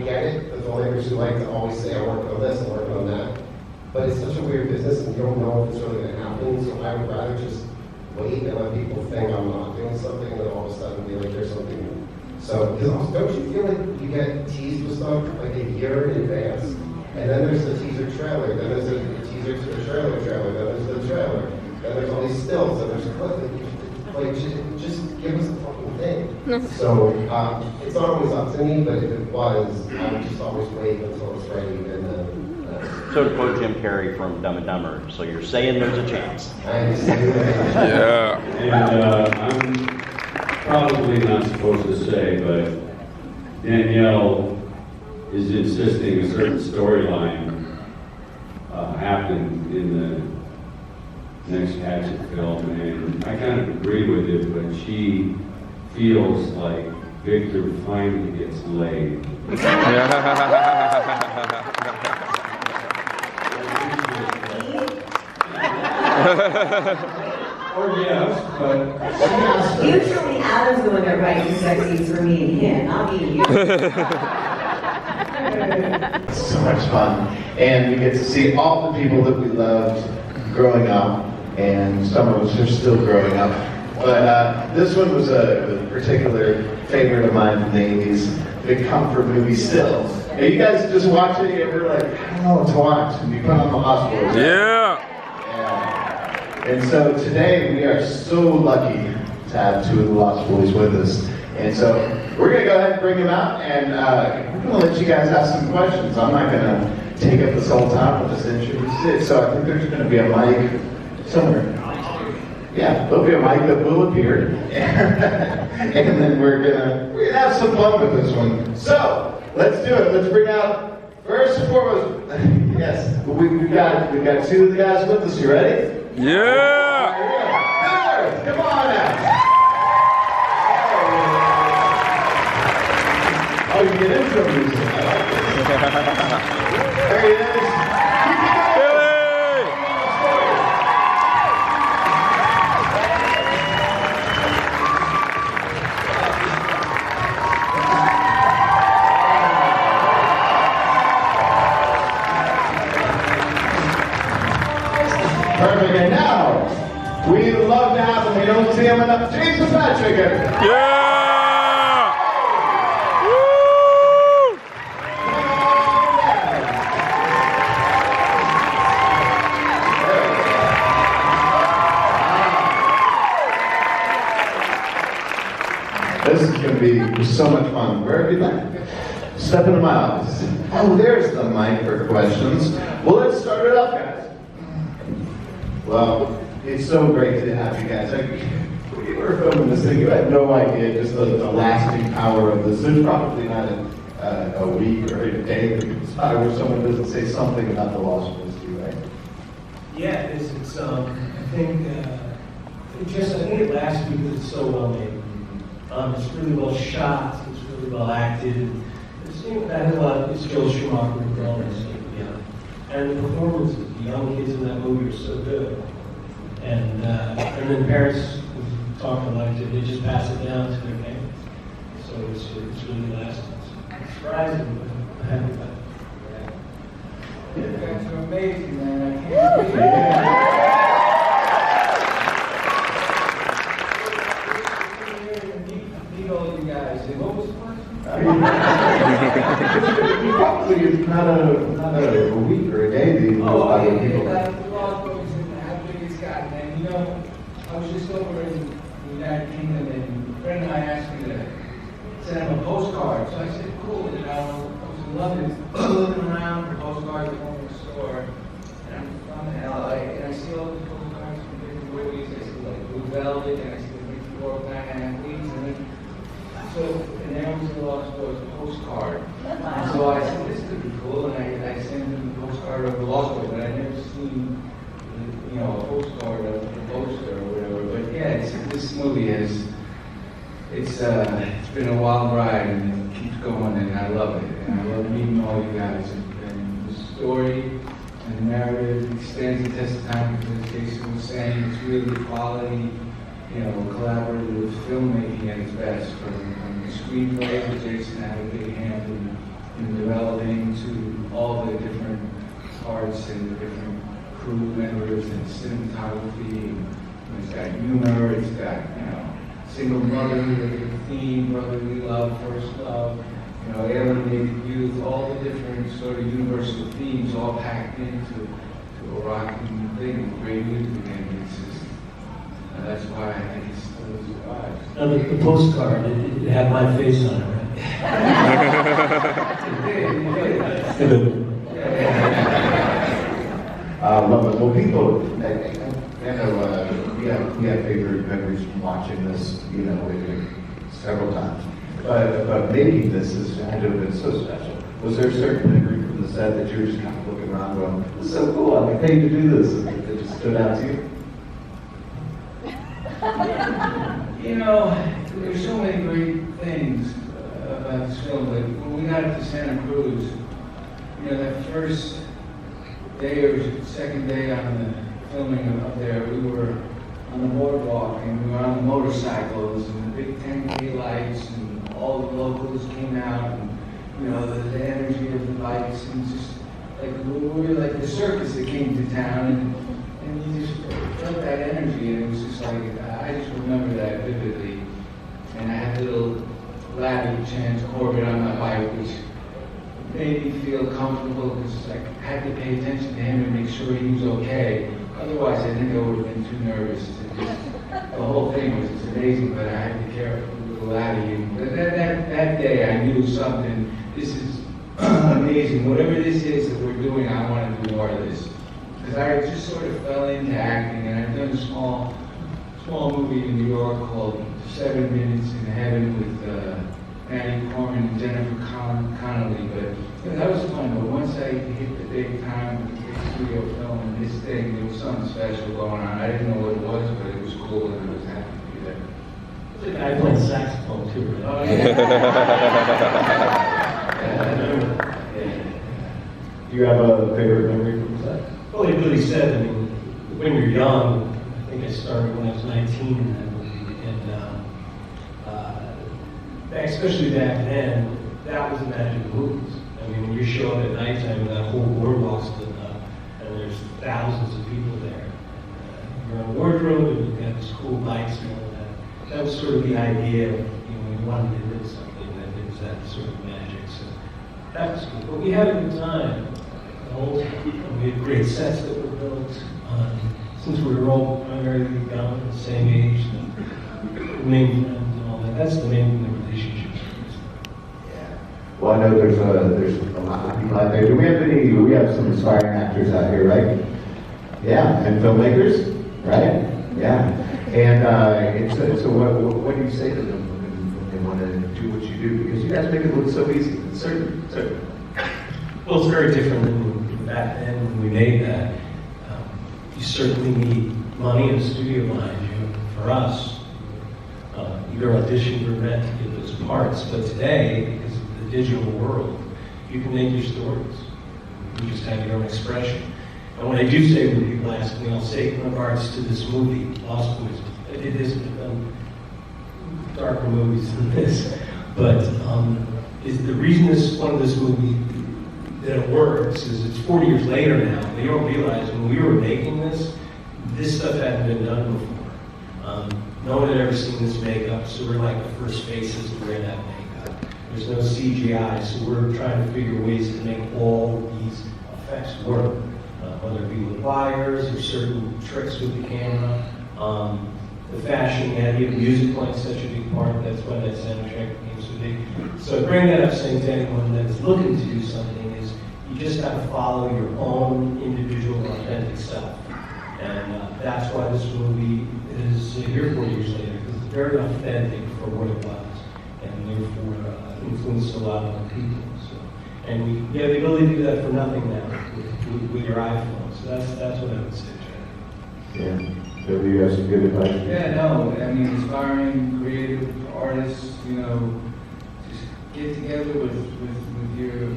get it. The filmmakers who like to always say, I'm working on this, I'm working on that. But it's such a weird business, and you don't know if it's really going to happen. So I would rather just wait and let people think I'm not doing something, and then all of a sudden be like, there's something new. So, because don't you feel like you get teased with stuff a year in advance? And then there's the teaser trailer, then there's a teaser to the trailer, then there's the trailer, then there's all these stills, and there's a clip. Just give us a fucking thing. So, it's not always up to me, but if it was, I would just always wait until it's ready, and then. So to quote Jim Carrey from Dumb and Dumber, so you're saying there's a chance. Yeah. And I'm probably not supposed to say, but Danielle is insisting a certain storyline happen in the next Hatchet film, and I kind of agree with it, but she feels like Victor finally gets laid. Or yes, but usually Adam's the one that writes the sex scenes for me and him, not me and you. So much fun. And we get to see all the people that we loved growing up, and some of us are still growing up. But this one was a particular favorite of mine from the 80s. Big comfort movie still. And you guys just watch it and you're like, I don't know what to watch. And you put on the hospital. Yeah. And so today we are so lucky to have 2 of the Lost Boys with us. And so we're going to go ahead and bring them out, and we're going to let you guys ask some questions. I'm not going to take up this whole time. We'll just introduce it. So I think there's going to be a mic somewhere. Yeah, there'll be a mic that will appear. And then we're gonna have some fun with this one. So let's do it. Let's bring out first and foremost. Yes, we've got 2 of the guys with us. You ready? Yeah. Come on out. Oh, you get intro music. I like this. There he is. We love to have them. We don't see them enough. Jason Patrick. Yeah! This is going to be so much fun. Where have you been? Step into my office. Oh, there's the mic for questions. Well, let's start it up, guys. Well, it's so great to have you guys. When you were filming this thing, you had no idea just the lasting power of this. There's probably not a week or a day that goes by where someone doesn't say something about the Lost Boys to you, right? Yeah, it's I think it lasts because it's so well made. It's really well shot. It's really well acted. I had a lot. It's Joel Schumacher and Gomez, and the performances. The young kids in that movie are so good. And then parents talk a lot. They just pass it down to their families. So it's really lasting. It's surprising, but I'm happy about it. You guys are amazing, man. I can't believe it. All you guys. And what was the question? Probably not a week or a day. The Lost Boys and how big it's gotten. And you know, I was just over in the United Kingdom, and a friend of mine asked me to send him a postcard. So I said, cool. You know, I was in London, looking around for postcards at home in the store, and I'm from LA, and I see all these postcards from different movies. I see like Blue Velvet, and I see the Big Four Black Athletes, and then and there was the Lost Boys postcard. And so I said, this could be cool, and I sent him the postcard of the Lost Boys, but I'd never seen, you know, a postcard of the poster or whatever. But yeah, this movie it's been a wild ride, and it keeps going, and I love it. And I love meeting all you guys. And the story and the narrative stands the test of time because, as Jason was saying, it's really quality, you know, collaborative filmmaking at its best. From the screenplay that Jason had a big hand in developing to all the different parts and the different crew members and cinematography. And it's got humor, it's got, you know, single motherhood theme, brotherly love, first love, you know, alienated youth, all the different sort of universal themes all packed into a rocking thing, great music, and it's just, that's why I think it still survives. Now the postcard, it had my face on it, right? Love it. Well, people, I know we have favorite memories from watching this, you know, several times. But making this had to have been so special. Was there a certain memory from the set that you were just kind of looking around going, this is so cool, I paid to do this, and it just stood out to you? You know, there's so many great things about this film, but when we got up to Santa Cruz, you know, that first day or second day on the filming up there, we were on the boardwalk and we were on the motorcycles and the big 10K lights and all the locals came out and, you know, the energy of the bikes and just like we were like the circus that came to town and you just felt that energy and it was just like, I just remember that vividly. And I had a little Laddie Chance Corvette on my bike, which made me feel comfortable because I had to pay attention to him and make sure he was okay. Otherwise, I think I would have been too nervous to just, the whole thing was just amazing, but I had to care for the little Laddie. And that day, I knew something, this is amazing. Whatever this is that we're doing, I want to do more of this. Because I just sort of fell into acting, and I've done a small movie in New York called 7 Minutes in Heaven with Annie Corman and Jennifer Connelly, but you know, that was fun. But once I hit the big time with the big studio film and this thing, there was something special going on. I didn't know what it was, but it was cool, and I was happy to be there. There's a guy playing saxophone too, right? Oh yeah. Do you have a favorite memory from the set? Well, like Billy said, I mean, when you're young, I think I started when I was 19 in that movie, and especially back then, that was the magic of movies. I mean, when you show up at nighttime and that whole boardwalk's lit up, and there's thousands of people there. You're in a wardrobe, and cars, cool bikes and all that. That was sort of the idea of, we wanted to do something that there was that sort of magic. So that was cool. But we had a good time the whole time. We had great sets that were built. Since we were all primarily young, the same age, remained friends and all that. That's the main thing, the relationships. Well, I know there's a lot of people out there. Do we have some inspiring actors out here, right? Yeah, and filmmakers, right? Yeah. And so what do you say to them when they want to do what you do? Because you guys make it look so easy. Certainly. Well, it's very different than back then when we made that. You certainly need money and a studio behind you. For us, you're auditioning for rent to get those parts. But today, because of the digital world, you can make your stories. You just have your own expression. And when I do say, when people ask me, I'll say in regards to this movie, Lost Boys, I did this darker movies than this. But is the reason one of this movie that it works is it's 40 years later now, and you don't realize when we were making this stuff hadn't been done before. No one had ever seen this makeup, so we're like the first faces to wear that makeup. There's no CGI, so we're trying to figure ways to make all these effects work, whether it be with wires or certain tricks with the camera. The fashion, the idea of music playing such a big part, that's why that soundtrack became so big. So I bring that up saying to anyone that's looking to do something is you just got to follow your own individual authentic self. And that's why this movie is here 40 years later, because it's very authentic for what it was, and therefore influenced a lot of other people. So, and we have the ability to do that for nothing now with your iPhone. So that's what I would say, Chad. Yeah. Bill, you have some good advice? Yeah, no, I mean, inspiring, creative artists, just get together with your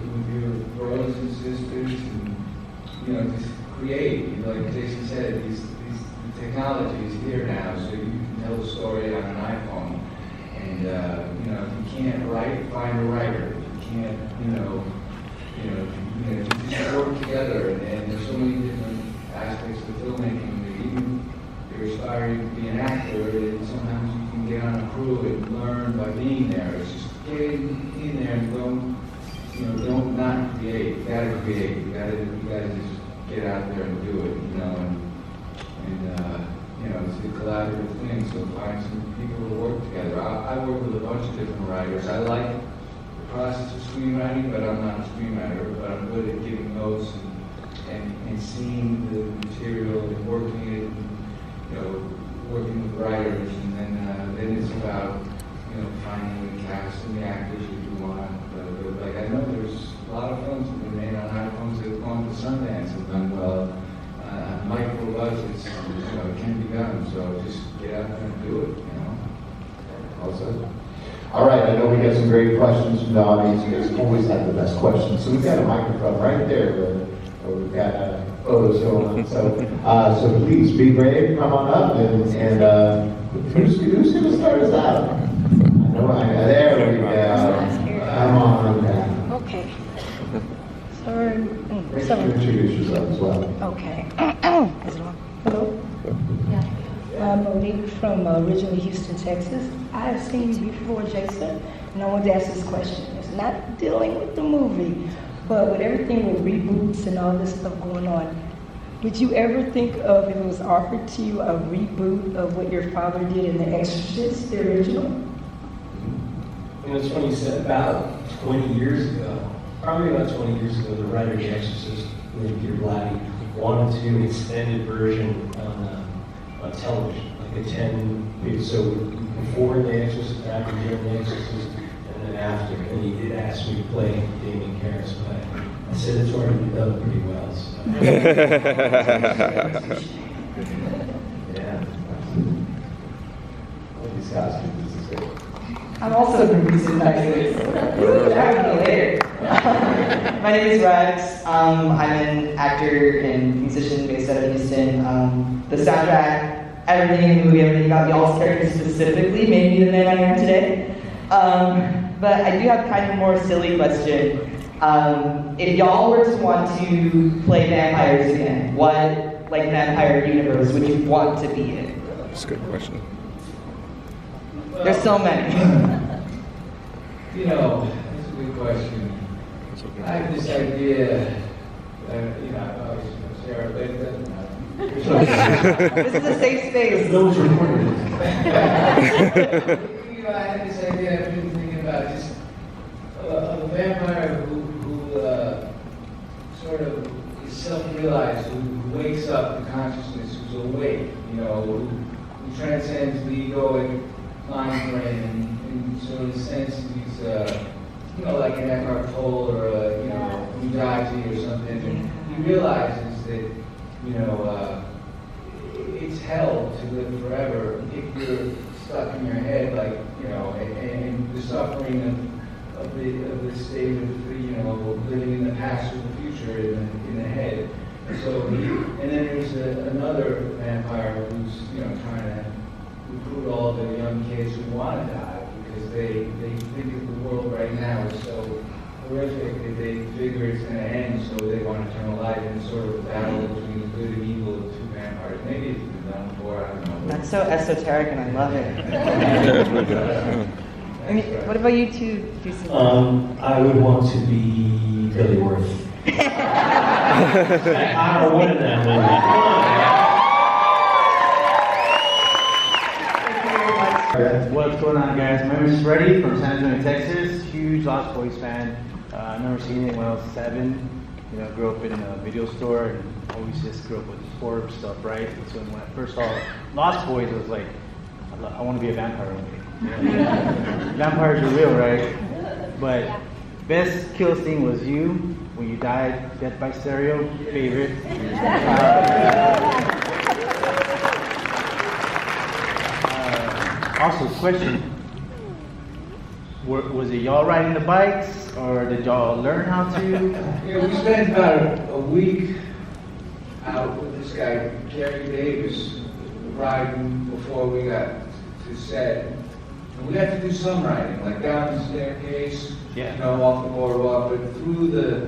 brothers and sisters and, just create. Like Jason said, the technology is here now, so you can tell a story on an iPhone. And, if you can't write, find a writer. If you can't, just work together. And there's so many different aspects of filmmaking that even you're aspiring to be an actor, and sometimes you can get on a crew and learn by being there. It's just get in there and don't not create. You gotta create. You gotta just get out there and do it, and it's a collaborative thing, so find some people to work together. I work with a bunch of different writers. I like the process of screenwriting, but I'm not a screenwriter, but I'm good at giving notes and seeing the material and working it, working with writers, and then it's about, finding the cast and the actors that you want. But I know there's a lot of films that have been made on iPhones that have gone to Sundance and done well. Micro budgets, it can be done, so just get out there and do it, Also. All right, I know we got some great questions from the audience. You guys always have the best questions. So we've got a microphone right there where we've got photos going on. So please be brave, come on up, and who's going to start us out? There we go. Come on down. Okay. Sorry. Introduce yourself as well. Okay. Is it on? Hello? Yeah. I'm Monique from originally Houston, Texas. I have seen you before, Jason, and I wanted to ask this question. It's not dealing with the movie, but with everything with reboots and all this stuff going on, would you ever think of, if it was offered to you, a reboot of what your father did in The Exorcist, the original? It's funny you said about 20 years ago, probably about 20 years ago, the writer of The Exorcist, Peter Blatty, wanted to do an extended version on television, like a 10-episode before The Exorcist, after during The Exorcist, and then after. And he did ask me to play Damien Harris, but I said it's already been done pretty well. So. Yeah. These costumes, this is great. I'm also from Houston, Texas. That would be hilarious. My name is Rex. I'm an actor and musician based out of Houston. The soundtrack, everything in the movie, everything about y'all's characters specifically made me the man I am today. But I do have kind of a more silly question. If y'all were to want to play vampires again, what vampire universe would you want to be in? That's a good question. There's so many. You know, that's a good question. I have this idea, you know, Sarah, but it doesn't matter. This is a safe space. No one's recording it. You know, I had this idea I've been thinking about, just a vampire who sort of is self-realized, who wakes up to consciousness, who's awake, you know, who transcends the egoic mind frame, and so in a sense he's, you know, like an Eckhart Tolle or you know, Mudaji or something, and he realizes that, you know, it's hell to live forever if you're stuck in your head, like, you know, and the suffering of the state of, you know, living in the past or the future in the head. And so, and then there's another vampire who's, you know, trying to recruit all the young kids who want to die because they think that the world right now is so horrific that they figure it's going to end, so they want to turn a light, and it's sort of a battle between the good and evil of two vampires. Maybe it's been done before, I don't know. That's so esoteric, and I love it. I mean, what about you two? I would want to be Billy Worth. I don't win that movie. What's going on, guys? My name is Freddie from San Antonio, Texas. Huge Lost Boys fan. I remember seeing it when I was 7. You know, grew up in a video store and always just grew up with horror stuff, right? So when I first saw Lost Boys, I was like, I want to be a vampire one day. You know? Vampires are real, right? But best kill scene was you when you died, Death by Stereo. Favorite. Also, question, was it y'all riding the bikes, or did y'all learn how to? Yeah, we spent about a week out with this guy, Gary Davis, riding before we got to set. And we had to do some riding, like down the staircase, you know, off the boardwalk, but through the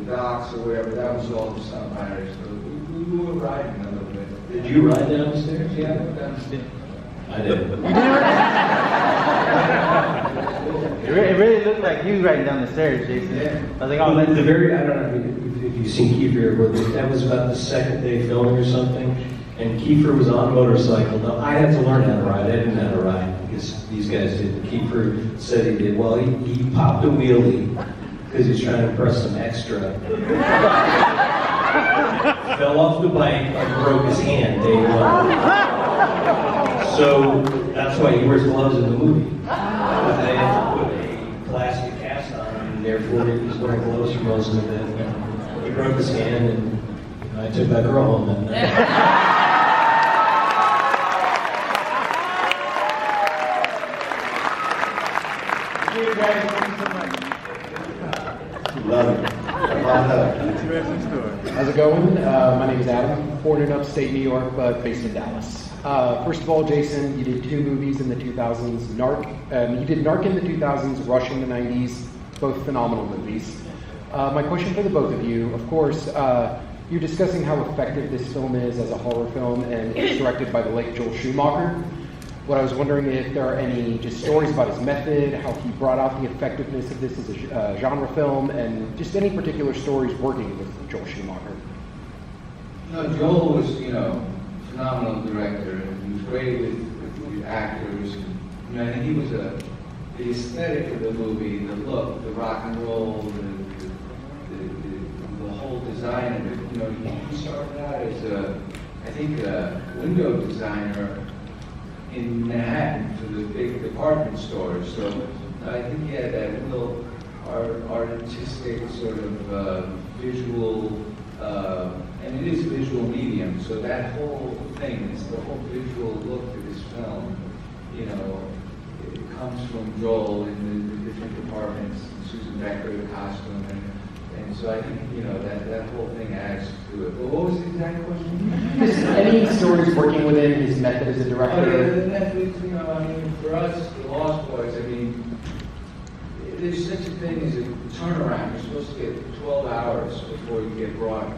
docks or wherever, that was all the sun riders. So we were riding a little bit. Did you ride down the stairs? Yeah, I went down the stairs. I did. It really looked like you riding down the stairs, Jason. Yeah. I was like, oh, that's the very, I don't know if you've seen Kiefer, but that was about the second day filming or something, and Kiefer was on a motorcycle. Now, I had to learn how to ride. I didn't know how to ride because these guys did. Kiefer said he did. Well, he popped a wheelie because he's trying to impress some extra. Fell off the bike and broke his hand day 1. So that's why he wears gloves in the movie. Because they have to put a plastic cast on him, and therefore he was wearing gloves for most of it. He broke his hand, and I took that girl home that night. Love it. How's it going? My name is Adam, born in upstate New York, but based in Dallas. First of all, Jason, you did 2 movies in the 2000s, Narc. You did Narc in the 2000s, Rush in the 90s, both phenomenal movies. My question for the both of you, of course, you're discussing how effective this film is as a horror film, and it's directed by the late Joel Schumacher. What I was wondering if there are any just stories about his method, how he brought out the effectiveness of this as a genre film, and just any particular stories working with Joel Schumacher. No, Joel was, you know, phenomenal director, and he was great with actors. You know, and he was the aesthetic of the movie, the look, the rock and roll, the whole design of it. You know, he started out as I think a window designer in Manhattan for the big department stores. So I think he had that real artistic sort of visual, and it is a visual medium. So that whole thing, it's the whole visual look to this film, you know, it comes from Joel in the different departments, Susan Becker, the costume, and so I think, you know, that whole thing adds to it. But what was the exact question? Just any stories working within his method as a director? Oh, yeah, the method, you know, I mean, for us, the Lost Boys, I mean, there's such a thing as a turnaround. You're supposed to get 12 hours before you get brought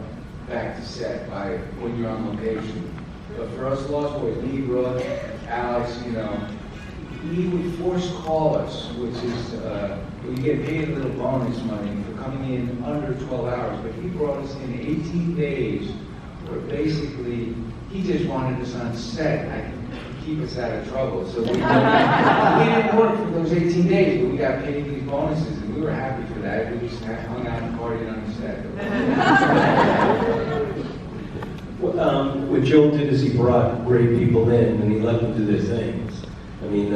back to set by when you're on location. But for us Lost Boys, me, Brooke, Alex, you know, he would force call us, which is, you get paid a little bonus money for coming in under 12 hours, but he brought us in 18 days where basically he just wanted us on set to keep us out of trouble. So we didn't work for those 18 days, but we got paid these bonuses, and we were happy for that. We just hung out and partied on the set. What Joel did is he brought great people in and he let them do their things. I mean,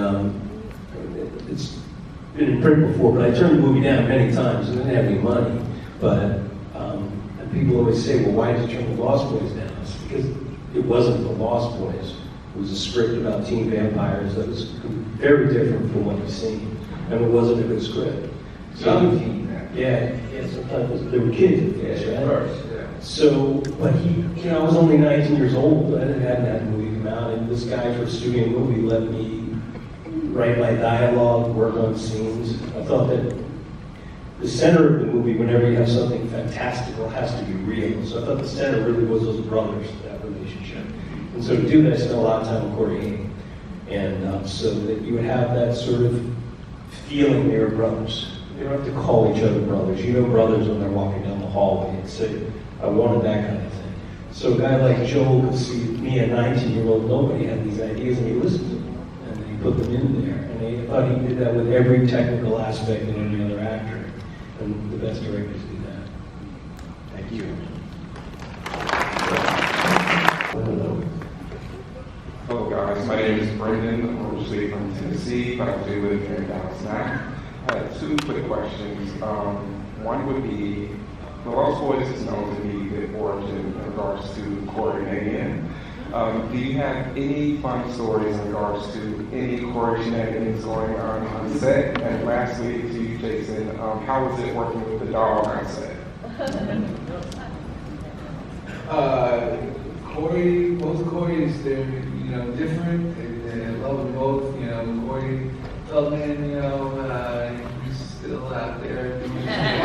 it's been in print before, but I turned the movie down many times. I didn't have any money, but and people always say, well, why did you turn the Lost Boys down? It's because it wasn't the Lost Boys. It was a script about teen vampires that was very different from what you've seen, and it wasn't a good script. Young teen vampires. Yeah, sometimes there were kids in this, right? Of course, yeah. So, but he, you know, I was only 19 years old. I hadn't had that movie come out, and this guy for a studio movie let me write my dialogue, work on scenes. I thought that the center of the movie, whenever you have something fantastical, has to be real. So I thought the center really was those brothers, that relationship. And so to do that, I spent a lot of time with Corey, and so that you would have that sort of feeling they were brothers. You don't have to call each other brothers. You know brothers when they're walking down the hallway and say, I wanted that kind of thing. So a guy like Joel could see me, a 19-year-old, nobody had these ideas, and he listened to them. Put them in there, and I thought he did that with every technical aspect and any other actor, and the best directors do that. Thank you. Hello guys, my name is Brendan. I'm originally from Tennessee, but I do live here in Dallas now. I have two quick questions. One would be, the Lost Boys is known to be the origin in regards to Corey and Alien. Do you have any fun stories in regards to any Corey shenanigans going on set? And lastly, to you, Jason, how was it working with the dog on set? Corey, both Corey's, they're, you know, different, and I love them both. You know, Corey Feldman, you know, he's still out there doing his thing.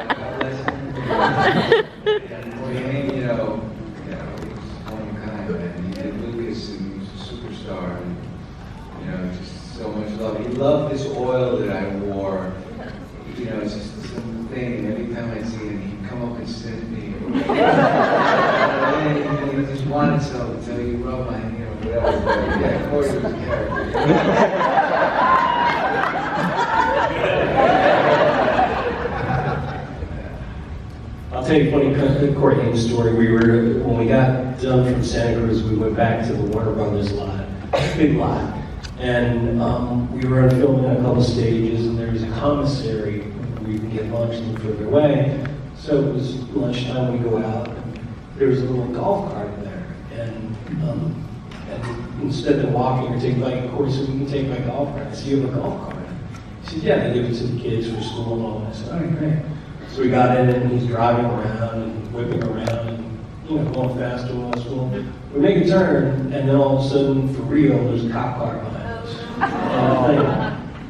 God bless him. And Corey, you know, so much love. He loved this oil that I wore. You know, it's just some thing. Every time I see him, he'd come up and send me. And he just wanted something until he rubbed my, you know, whatever. But yeah, Corey was a character. I'll tell you a funny Corey Haim story. When we got done from Santa Cruz, we went back to the Warner Brothers lot, big lot. And we were filming a couple stages, and there was a commissary where you could get lunch a little further away. So it was lunchtime, we go out, and there was a little golf cart there. And instead of walking or taking a bike, Corey said, we can take my golf cart. I said, you have a golf cart? He said, yeah, they give it to the kids for school and all. I said, all right, great. So we got in, and he's driving around and whipping around and, you know, going fast doing all this school. We make a turn, and then all of a sudden, for real, there's a cop car behind us.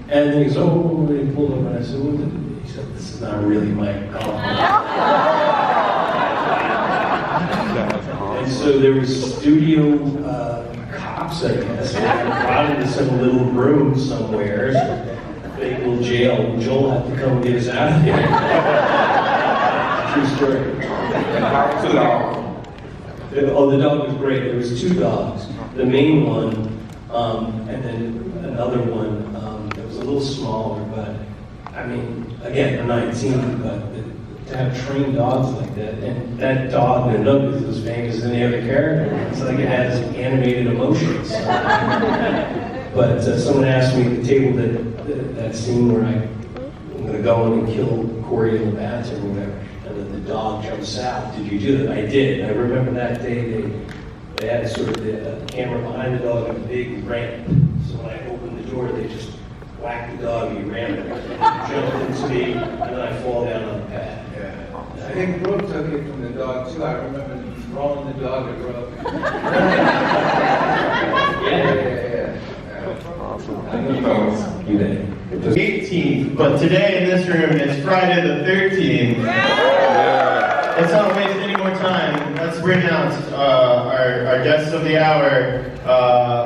And then he goes, oh, they pulled up, and I said, what did it? He said, this is not really my golf cart. And so there was studio cops, I guess, brought into some little room somewhere, fake little jail. Joel had to come and get us out of there. True story. Two dogs. Oh, the dog was great. There was two dogs. The main one, and then another one that was a little smaller, but I mean, again, they're 19, but to have trained dogs like that, and that dog, the Nug, is as famous as any other character. It's like it has animated emotions. But someone asked me at the table that scene where I'm going to go in and kill Corey in the bathroom or whatever, and then the dog jumps out. Did you do that? I did. I remember that day they had sort of the camera behind the dog and a big ramp. So when I opened the door, they just whacked the dog and he ran it. Jumped into me, and then I fall down on the pad. I think Brooke took it from the dog too. I remember throwing the dog at Brooke. You bet. It was 18th, but today in this room it's Friday the 13th. Yeah. let's not waste any more time. Let's bring out our guests of the hour.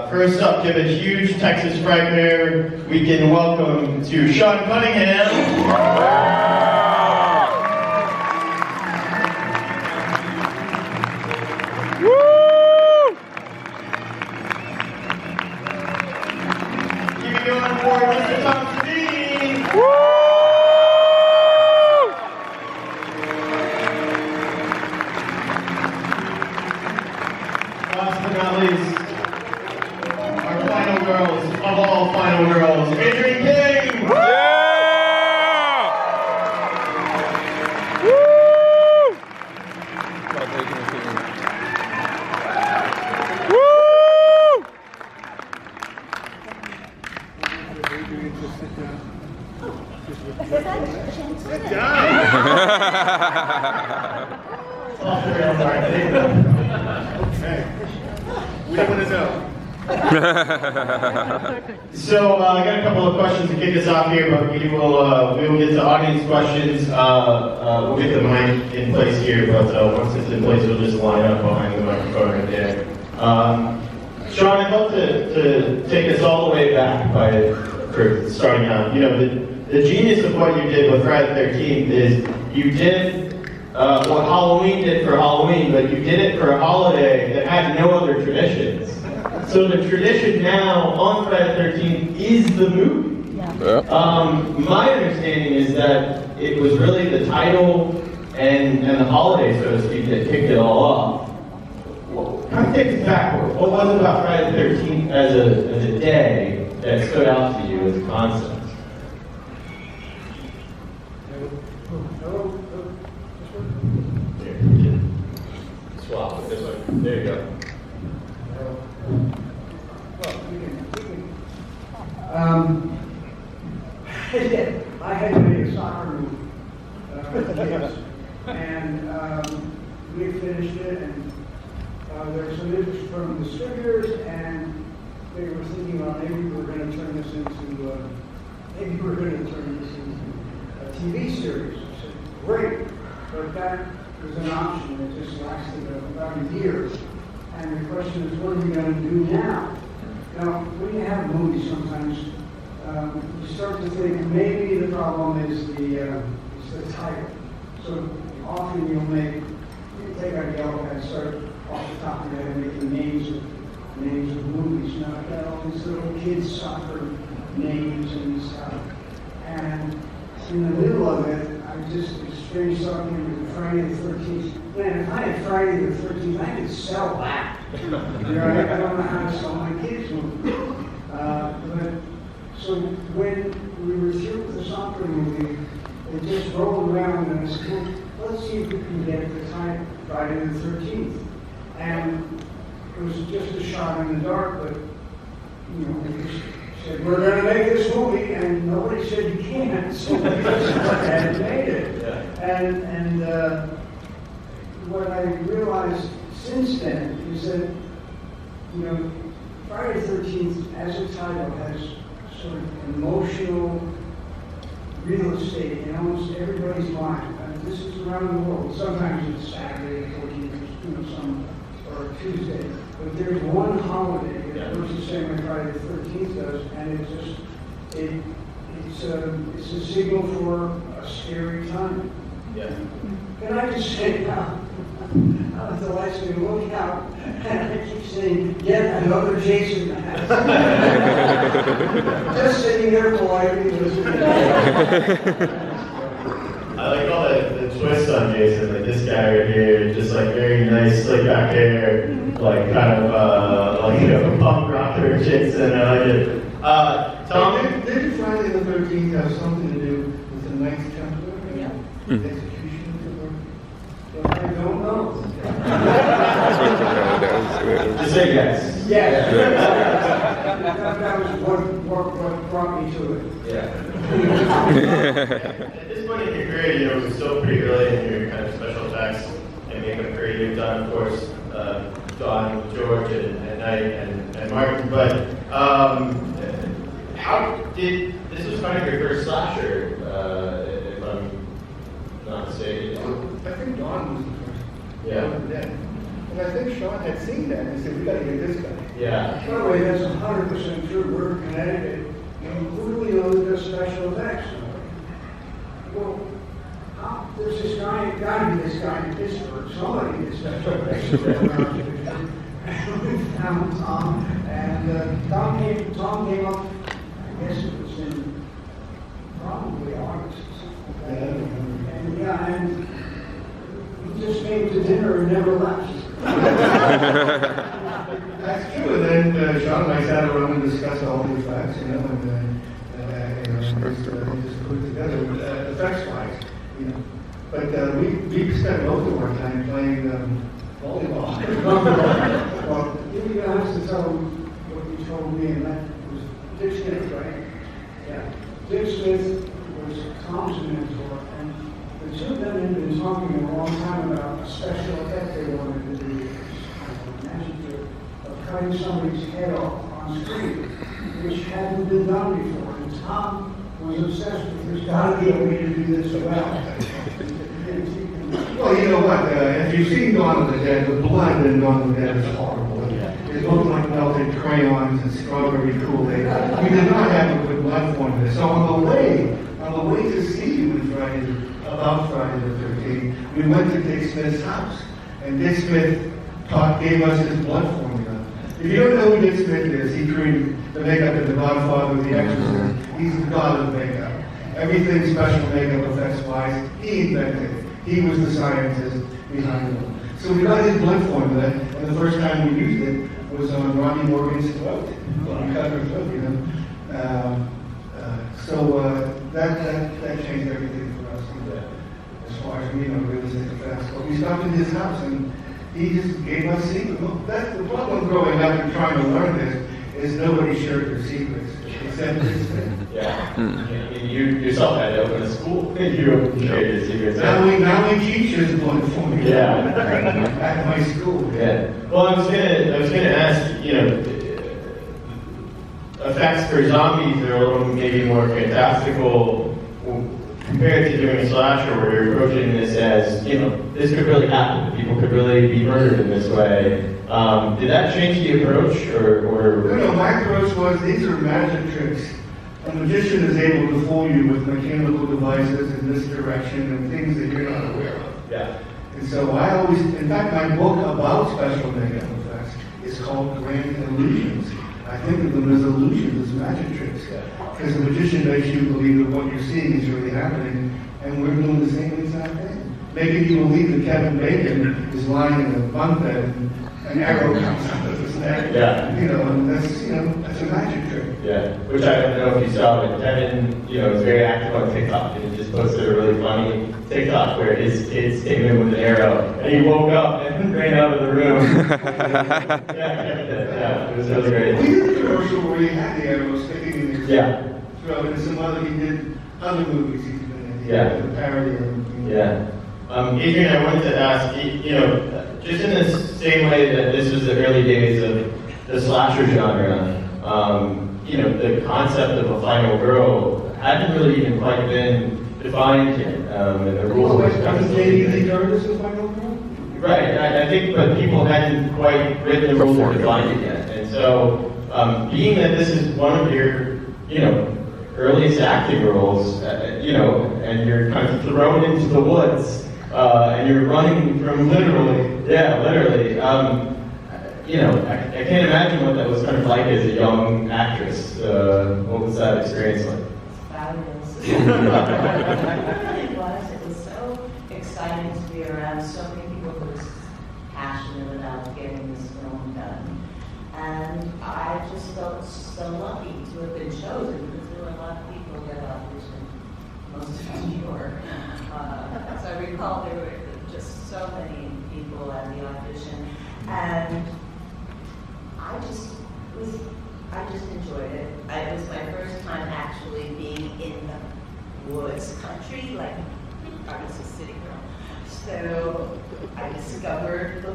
First up, give a huge Texas Frightmare. We can welcome to Sean Cunningham. So I got a couple of questions to kick us off here, but we will get to audience questions. We'll get the mic in place here, but once it's in place, we'll just line up behind the microphone right there. Sean, I'd love to take us all the way back for starting out. You know, the genius of what you did with Friday the 13th is you did what Halloween did for Halloween, but you did it for a holiday that had no other traditions. So the tradition now on Friday the 13th is the movie. Yeah. My understanding is that it was really the title and the holiday, so to speak, that kicked it all off. Well, kind of take us backward. What was it about Friday the 13th as a day that stood out to you as a concept? Swap it this way. There you go. I had made a soccer movie for the kids, and we finished it, and there was some interest from distributors, and they were thinking, well, maybe we're going to turn this into a TV series. I said, great, but that was an option that just lasted about a year. And the question is, what are we going to do now? Now, when you have movies, sometimes you start to think maybe the problem is the title. So often you take out a yellow pad, start off the top of your head making names of movies. You know, I've got all these little kids soccer names and stuff. And in the middle of it, I just experienced something with Friday the 13th. Man, if I had Friday the 13th, I could sell that. You know, I don't know how to sell my kids' movies. So when we were through with the soccer movie, it just rolled around and I said, well, let's see if we can get the title, Friday the 13th. And it was just a shot in the dark, but, you know, we just said, we're going to make this movie, and nobody said you can't, so we just went ahead and made it. Yeah. And what I realized since then is that, you know, Friday the 13th as a title has sort of emotional real estate in almost everybody's mind. This is around the world. Sometimes it's Saturday, 14th, you know, or Tuesday. But there's one holiday that works the same way Friday the 13th does, and it's a signal for a scary time. Yeah. Can I just say now, the last thing, look out, and I keep saying, get another Jason. Just sitting there politely listening. I like all the twists on Jason, like this guy right here, just like very nice, slick back hair, like kind of like a punk rocker Jason. I like it. Tom? Did Friday the 13th have something to do with the 9th chapter? Yeah. Execution of the I don't know. Just say yes. Yes. That was what brought me to it. Yeah. At this point in your career, you know, it was still pretty early in your kind of special effects and makeup career. You've done, of course, Don, George, and Knight, and Martin. But how did this was kind of your first slasher, if I'm not mistaken? I think Don was the first. Yeah. And I think Sean had seen that and said, we gotta get this guy. Yeah. By the way, that's 100% true. We're in Connecticut. And who do we know that does special effects? Well, there's this guy, gotta be this guy in Pittsburgh. Somebody did special effects. We found Tom, and Tom came up, I guess it was in probably August. And yeah, and he just came to dinner and never left. That's true. And then Sean and I sat around and discussed all the effects, you know, and just put it together effects-wise, you know. But we spent most of our time playing volleyball. Well, you have to tell them what you told me, and that was Dick Smith, right? Yeah. Dick Smith was Tom's mentor, and the two of them had been talking a long time about a special effect they wanted to do, of cutting somebody's head off on screen, which hadn't been done before. And Tom was obsessed with, there's got to be a way to do this well. Well, you know what? If you've seen Dawn of the Dead, the blood in Dawn of the Dead is horrible. It looked like melted crayons and strawberry Kool-Aid. We did not have a good blood formula. So on the way to see you about Friday the 13th, we went to Dick Smith's house, and Dick Smith gave us his blood formula. If you don't know who Dick Smith is, he created the makeup in The Godfather, The Exorcist. He's the god of makeup. Everything special makeup effects-wise, he invented it. He was the scientist behind it. So we got his blood formula, and the first time we used it was on Ronnie Morgan's throat. He cut her throat, you know. So that changed everything for us, as far as we know, realistic effects. But we stopped in his house, and he just gave us secrets. That's the problem growing up and trying to learn this, is nobody shared their secrets, except this thing. Yeah. You yourself had to open a school. You shared your secrets. Now we teach his blood formula. Yeah. At my school. Yeah. Well, I was gonna ask, you know, effects for zombies are a little maybe more fantastical compared to doing a slasher where you're approaching this as, you know, this could really happen. People could really be murdered in this way. Did that change the approach, or? No, my approach was, these are magic tricks. A magician is able to fool you with mechanical devices in this direction and things that you're not aware of. Yeah. And so I always, in fact, my book about special makeup effects is called Grand Illusions. I think of them as illusions, as magic tricks. Because the magician makes you believe that what you're seeing is really happening, and we're doing the same exact thing. Making you believe that Kevin Bacon is lying in a bunk bed and an arrow comes out of his neck. Yeah. You know, and that's, you know, that's a magic trick. Yeah, which I don't know if you saw, but Kevin, you know, is very active on TikTok, and he just posted a really funny TikTok where his kids came in with an arrow, and he woke up and ran out of the room. Yeah, it was really great. We did a commercial where he had the arrow sticking in his throat, and some other, he did other movies he's been in. Yeah. The parody of Yeah. Adrian, I wanted to ask, you know, just in the same way that this was the early days of the slasher genre, you know, the concept of a final girl hadn't really even quite been defined yet, and the rules were kind of right. I think, but people hadn't quite written the rules or defined it yet, and so being that this is one of your, you know, earliest acting roles, you know, and you're kind of thrown into the woods, and you're running from literally, you know, I can't imagine what that was kind of like as a young actress. What was that experience like? Fabulous. It was. It was so exciting to be around so many people who were passionate about getting this film done. And I just felt so lucky to have been chosen because there were a lot of people that auditioned, most of them New York. So I recall there were just so many people at the audition. And I just enjoyed it. It was my first time actually being in the woods country, like I was a city girl. So I discovered the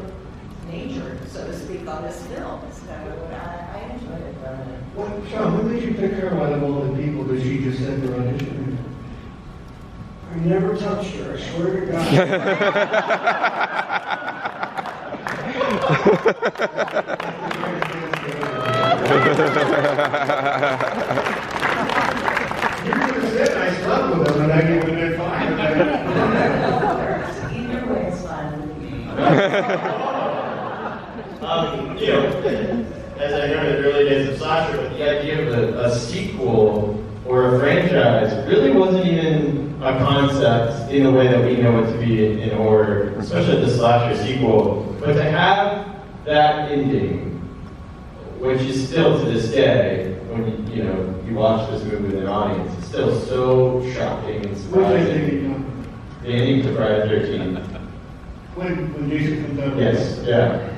nature, so to speak, on this film. So I enjoyed it. Sean, what made you pick her out of all the people that she just said their audition? never touched her, I swear to God. You could have said I slept with him and I gave him a 5. Either way, it's fine with me. You know, as I know in the early days of slasher, but the idea of a sequel or a franchise really wasn't even a concept in the way that we know it to be in horror, especially the slasher sequel. But to have that ending, which is still to this day, when you watch this movie with an audience, it's still so shocking and surprising. The ending to Friday the 13th. When Jason comes out. Yes, yeah.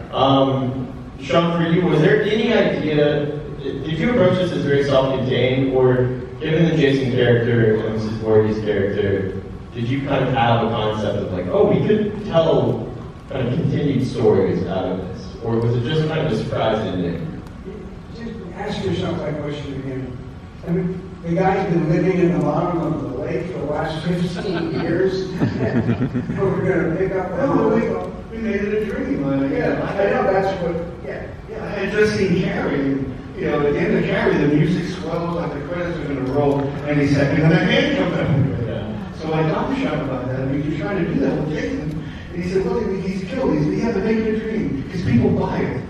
Sean, for you, was there any idea, did you approach this as very self-contained, or given the Jason character and Mrs. Voorhees character, did you kind of have a concept of like, oh, we could tell kind of continued stories out of this? Or was it just kind of a surprise ending? Just ask yourself that question again. I mean, the guy's been living in the bottom of the lake for the last 15 years. And we're going to pick up. We made it a dream. I know that's what. Yeah. I had just seen Carrie. At the end of Carrie, the music swells like the credits are going to roll any second, and the hand comes out. So I got the shot about that. We were trying to do that with Jason, and he said, "Look, he's killed. We have to make it a dream because people buy it.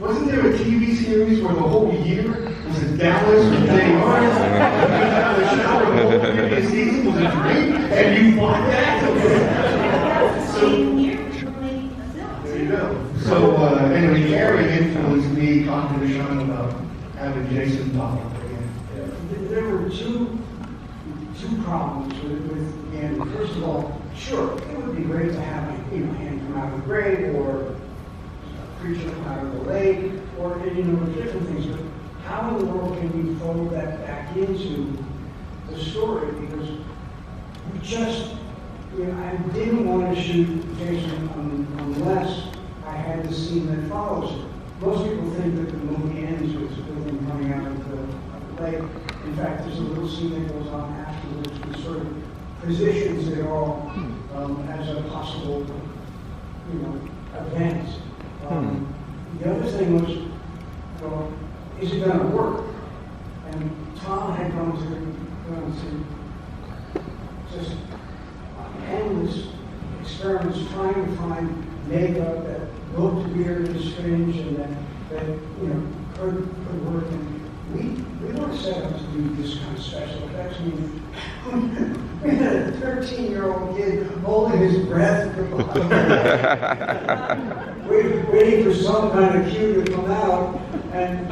Wasn't there a TV series where the whole year was in Dallas or Day Arts? The shower the whole previous season was a dream, and you bought that." There you go. So anyway, Carrie influenced me talking to Sean about having Jason pop up again. There were two problems with the ending. First of all, sure, it would be great to have a hand come out of the grave or a creature come out of the lake or different things. But how in the world can you fold that back into the story? Because we just, I didn't want to shoot Jason unless I had the scene that follows it. Most people think that the movie ends with him coming out of the lake. In fact, there's a little scene that goes on afterwards which sort of positions it all as a possible, event. The other thing was, well, is it going to work? And Tom had gone to just endless experiments trying to find makeup that looked weird and strange and that could work. And we weren't set up to do this kind of special effects. We had a 13-year-old kid holding his breath, waiting for some kind of cue to come out. And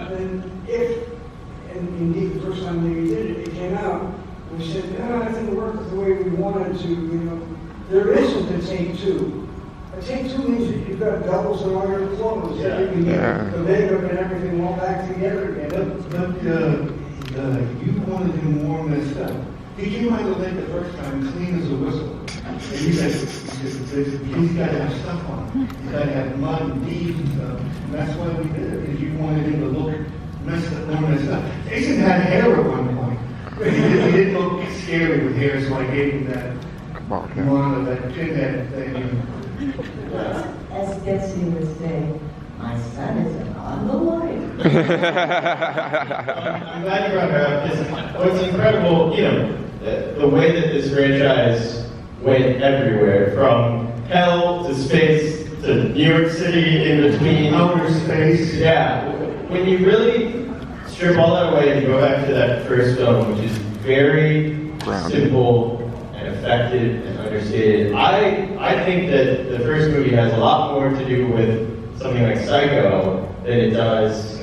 indeed the first time that we did it, it came out. We said, I think it worked the way we wanted to. There isn't a take two. A take two means that you've got doubles in all your clothes. You can get the makeup and everything all back together again. But you wanted him more messed up. He came out of the lake the first time clean as a whistle. And he said, he's got to have stuff on him. He's got to have mud and beads and stuff. And that's why we did it, because you wanted him to look messed up, more messed up. Jason had hair at one point. He didn't look scary with hair, so I gave him that pinhead thing. As Betsy would say, my son is on the line. I'm glad you brought her up, because what's incredible, the way that this franchise went everywhere, from hell to space to New York City in between. Outer space. Yeah. When you really strip all that away and go back to that first film, which is very simple and effective and understated, I think that the first movie has a lot more to do with something like Psycho than it does,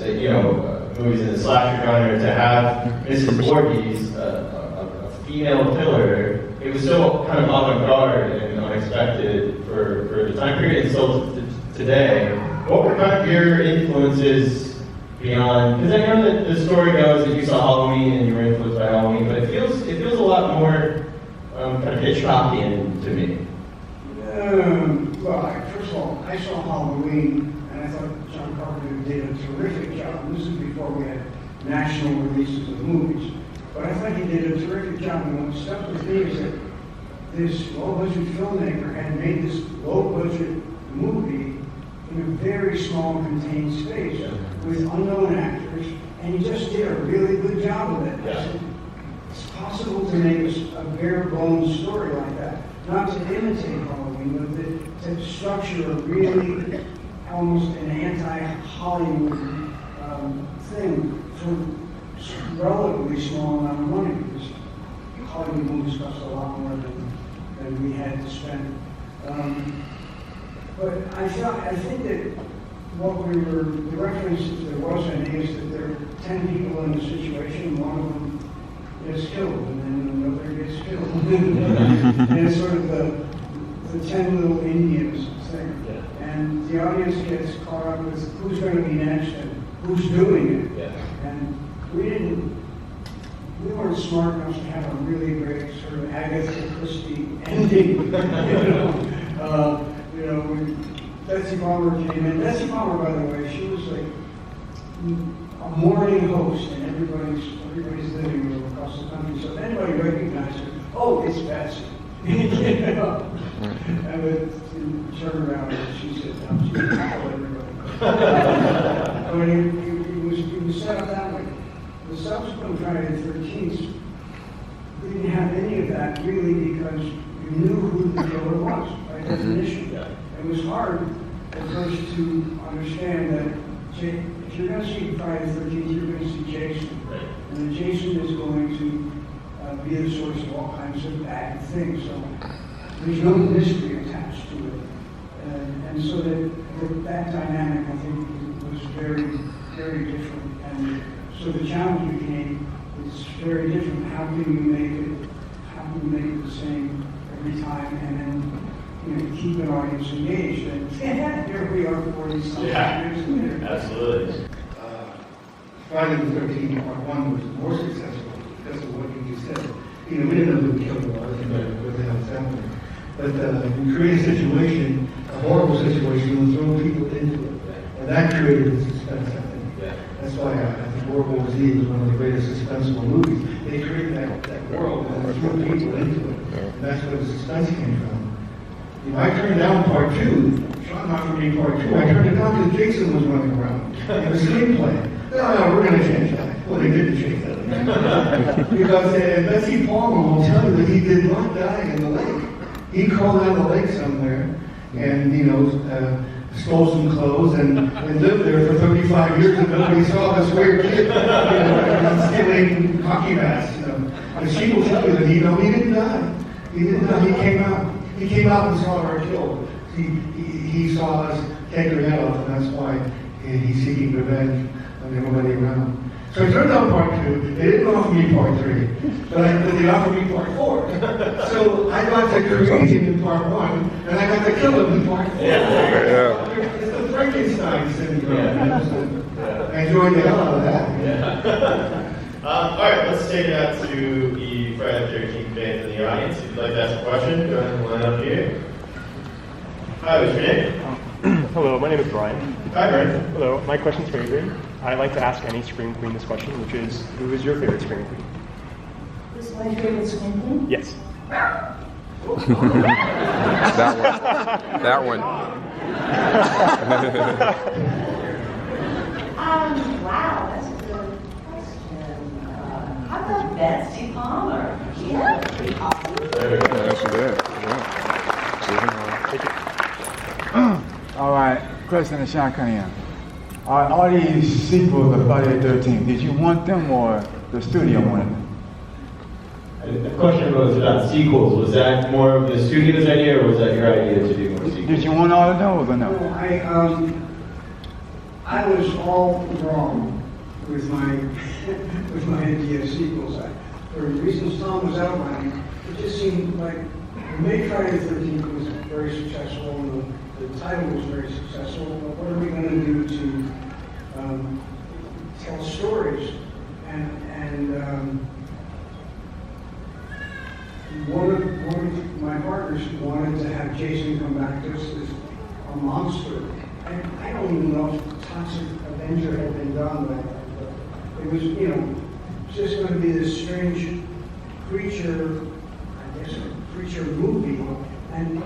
movies in the slasher genre. To have Mrs. Voorhees, a female killer, it was so kind of avant-garde and unexpected for the time period and still today. What were kind of your influences beyond? Because I know that the story goes that you saw Halloween and you were influenced by Halloween, but it feels a lot more kind of Hitchcockian to me. Well, first of all, I saw Halloween, and I thought John Carpenter did a terrific job. This is before we had national releases of movies. But I thought he did a terrific job, and what stuck with me is that this low-budget filmmaker had made this low-budget movie in a very small contained space with unknown actors, and he just did a really good job of it. I said, it's possible to make a bare-bones story like that, not to imitate Halloween, but to structure a really almost an anti-Hollywood thing for relatively small amount of money, because Hollywood movies cost a lot more than we had to spend. But I think that the reference that there was in is that there are 10 people in the situation, one of them gets killed, and then another gets killed. And it's sort of the 10 little Indians thing. Yeah. And the audience gets caught up with who's going to be next and who's doing it. Yeah. And we weren't smart enough to have a really great sort of Agatha Christie ending. Betsy Palmer came in. Betsy Palmer, by the way, she was like a morning host in everybody's living room across the country. So if anybody recognized her, oh, it's Betsy. And would turn around and she said, she would tell everybody. But it was set up that way. The subsequent Friday the 13th didn't have any of that really because you knew who the killer was by definition. It was hard at first to understand that if you're going to see Friday the 13th, you're going to see Jason. And then Jason is going to be the source of all kinds of bad things. So there's no mystery attached to it. And so that dynamic, I think, was very, very different. And so the challenge became, it's very different. How can you make it the same every time and then keep an audience engaged? And here we are 40-something years later. Absolutely. Friday the 13th, part 1 was more successful because of what you just said. We didn't know who the killer was, what the hell was happening. But we created a situation, a horrible situation, and throw people into it. And that created the suspense, I think. That's why I think World War Z was one of the greatest suspenseful movies. They created that world and threw people into it. And that's where the suspense came from. I turned down part 2. Sean offered me part 2. I turned it down because Jason was running around in the screenplay. No, we're going to change that. Well, they didn't change that. Because Betsy Palmer will tell you that he did not die in the lake. He crawled out of the lake somewhere and, stole some clothes and lived there for 35 years and nobody saw this weird kid, stealing hockey masks, And she will tell you that he didn't die. He didn't die. He came out and saw her killed. He saw us take her head off, and that's why he's seeking revenge on everybody around. So I turned down part 2. They didn't offer me part 3, but they offered me part 4. So I got to create him in part 1, and I got to kill him in part 4. It's the Frankenstein syndrome. I enjoyed the hell out of that. All right, let's take it out to the Friday the 13th fans in the audience. If you'd like to ask a question, go ahead and line up here. Hi, what's your name? Hello, my name is Brian. Hi, Brian. Hello, my question's for Adrian. I like to ask any Scream Queen this question, which is, who is your favorite Scream Queen? Who's my favorite Scream Queen? Yes. That one. Wow, that's a good question. How about Betsy Palmer? Yeah, pretty awesome. That's good. All right, question to Sean Cunningham. All these sequels of Friday the 13th, did you want them or the studio wanted them? The question was about sequels. Was that more of the studio's idea, or was that your idea to do more sequels? Did you want all of those or no? I was all wrong with my idea of sequels. For the reasons Tom was outlining, it just seemed like the May Friday the 13th was very successful, and the title was very successful. But what are we going to do to tell stories? And one of my partners wanted to have Jason come back just as a monster. And I don't even know if Toxic Avenger had been done by that, but it was, just going to be this strange creature, I guess, creature movie, and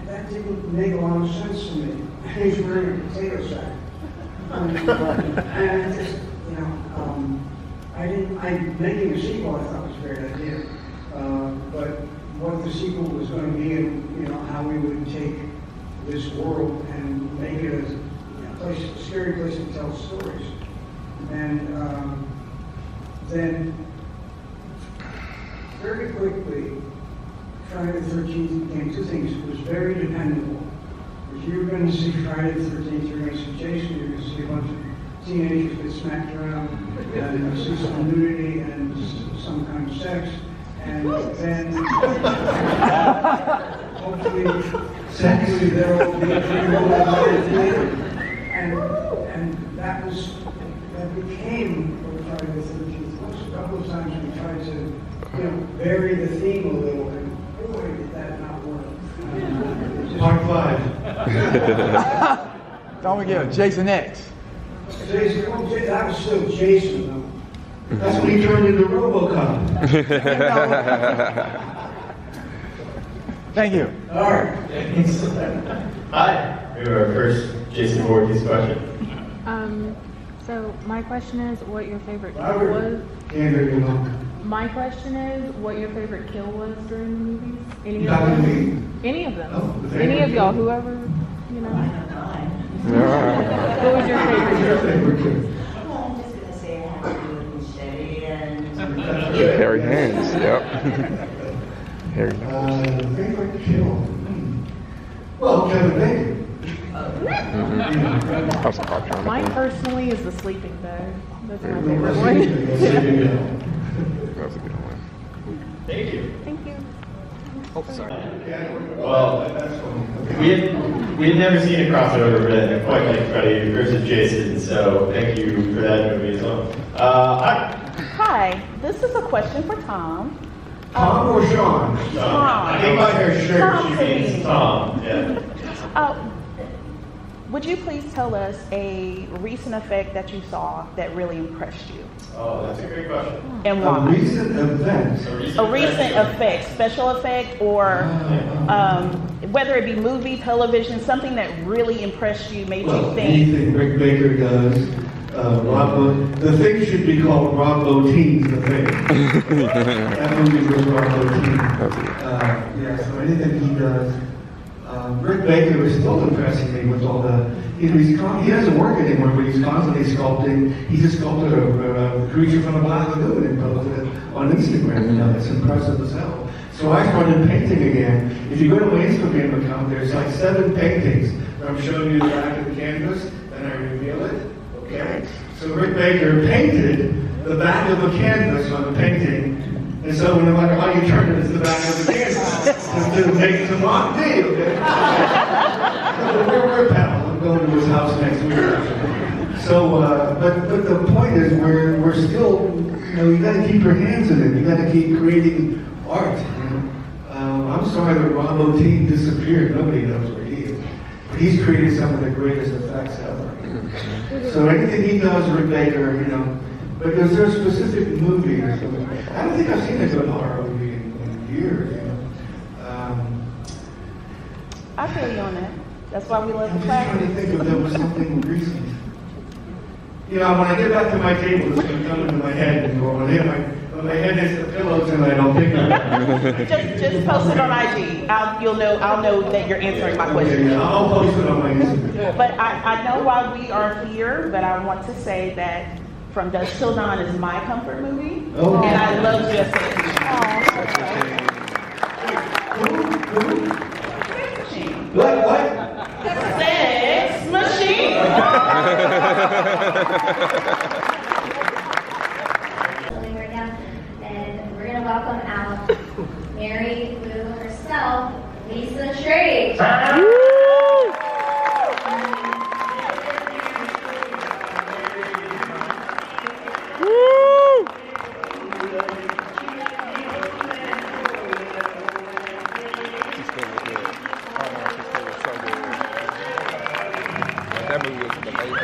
that didn't make a lot of sense to me. He's wearing a potato sack. And just, you know, making a sequel I thought was a great idea. But what the sequel was going to be and, you know, how we would take this world and make it a scary place to tell stories. And then very quickly, Friday the 13th became two things. It was very dependable. If you were going to see Friday the 13th, you were going to see Jason, you were going to see a bunch of teenagers get smacked around, and see some nudity and some kind of sex. And then, hopefully, sexually, they'll all be and that became what Friday the 13th was. A couple of times we tried to, you know, vary the theme a little, and boy, did that not work. Part 5. Don't forget Jason X. Jason, that was still Jason, though. That's when he turned into RoboCop. Thank you. All right. Hi. We have our first Jason Voorhees question. So my question is what your favorite kill Robert. was. Can't hear you, Mom. My question is what your favorite kill was during the movies. Any Not of me. them? Any of them? Oh, the Any of favorite y'all, kill. whoever, you know. What was your favorite kill? Well, I'm just gonna say it had to do with machete and. Hairy hands, yep. Hairy nose. Favorite kill? Well, Kevin Bacon. That's a hard one. Mine personally is the sleeping bag. That's my That's favorite one. That's a good one. Thank you. Thank you. Oh, sorry. Well, we had never seen a crossover event quite like Freddy versus Jason, so thank you for that movie as well. Hi. Hi, this is a question for Tom. Tom or Sean? Tom. I think by her shirt Tom she means Savini. Tom. Yeah. Would you please tell us a recent effect that you saw that really impressed you? Oh, that's a great question. And why? A recent event. A recent effect, special effect, or whether it be movie, television, something that really impressed you, made you think. Anything Rick Baker does. The thing should be called Rob Bottin's The Thing. That movie was Rob Bottin. Yeah, so anything he does. Rick Baker is still impressing me with all the, he doesn't work anymore, but he's constantly sculpting. He just sculpted a creature from the Black Lagoon and posted it on Instagram. You know, it's impressive as hell. So I started painting again. If you go to my Instagram account, there's like 7 paintings where I'm showing you the back of the canvas, then I reveal it. Okay? So Rick Baker painted the back of the canvas on the painting. And so no matter how you turn it, it's the back of the canvas. To make it to mock me, okay? So we're pals. I'm going to his house next week. So, but the point is, we're still, you know, you got to keep your hands in it. You got to keep creating art. You know? I'm sorry that Rob Bottin disappeared. Nobody knows where he is. But he's created some of the greatest effects ever. So anything he does, Rick Baker, you know. But is there a specific movie or something? I don't think I've seen a good horror movie in years. You know? I feel you on that. That's why we love I'm the just trying to think if there was something recent. You know, when I get back to my table, it's going to come into my head and go, when my head hits the pillows and I don't think about it. Just post it on IG. I'll know that you're answering my question. Yeah, I'll post it on my Instagram. But I know why we are here, but I want to say that From Dusk Till Dawn is my comfort movie, Oh. and I love Just Sex. What? Sex Machine. And we're gonna welcome out Mary Lou herself, Lisa Trade. That movie was in the late 80s.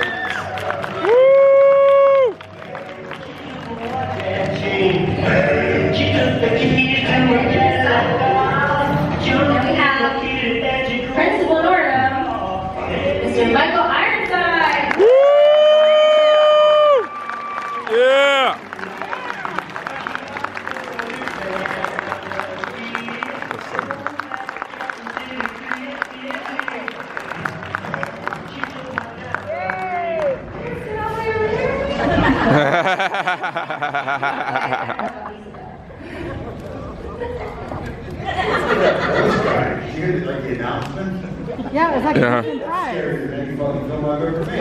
She took the keys to a Yeah. You hear like the announcement? Yeah, it's like Yeah. a different prize. Scarier than any fucking film I've ever made.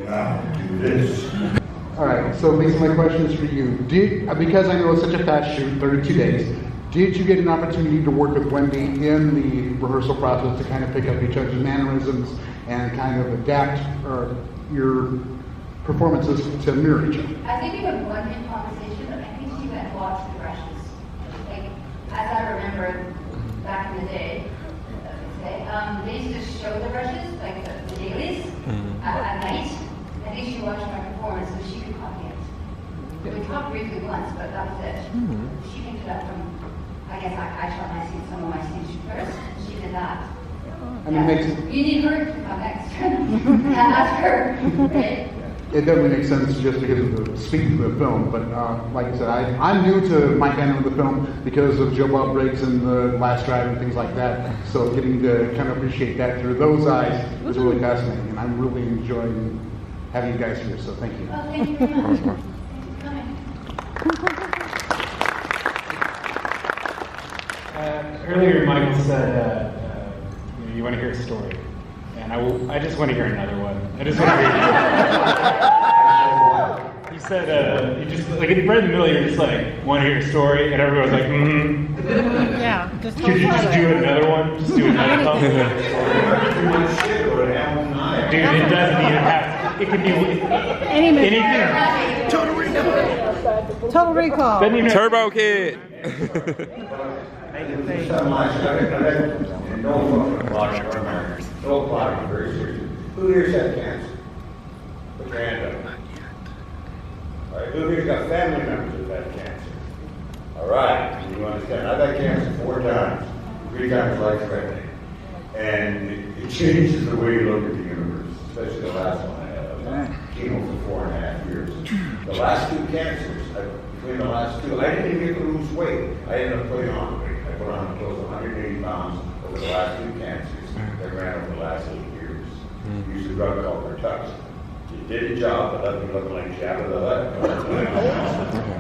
Now, do this. All right, so Lisa, my question is for you. Because I know it's such a fast shoot, 32 days, did you get an opportunity to work with Wendy in the rehearsal process to kind of pick up each other's mannerisms and kind of adapt your performances to mirror each other? I think we had one good conversation, but I think she went and watched the brushes. Like, as I remember back in the day, they used to show the brushes, like the dailies, at night. I think she watched my performance, so she could copy it. We talked briefly once, but that was it. She picked it up from, I guess I shot my scene, some of my scenes first. She did that. I mean, it makes You need her to come next. That's her, right? It definitely makes sense just because of the speaking of the film, but like I said, I'm new to my canon of the film because of Joe Bob Briggs and The Last Drive and things like that. So getting to kind of appreciate that through those eyes is really fascinating, and I'm really enjoying having you guys here. So thank you. Well, thank you very much. Thank you for coming. Earlier, Michael said you want to hear a story, and I just want to hear another one. I just want to hear. He said you just like right in the middle, you're just like want to hear a story, and everyone was like, Yeah. Just Could you just do another one? Just do another one. Dude, it doesn't even have. It can be anything. Total recall. Turbo Kid. No fucking plotting, no plotting, very serious. Who here's had cancer? Put your hand up. All right, who here's got family members who've had cancer? All right, you understand. I've had cancer 4 times, 3 times life-threatening. And it changes the way you look at the universe, especially the last one I had. I was on chemo for 4.5 years. The last 2 cancers, between the last 2, I didn't even get to lose weight. I ended up putting on weight. I put on close to 180 pounds over the last 2 cancers that ran over the last 8 years. Used a drug called Pertuxin. It did a job, but left me looking like Jabba the Hutt.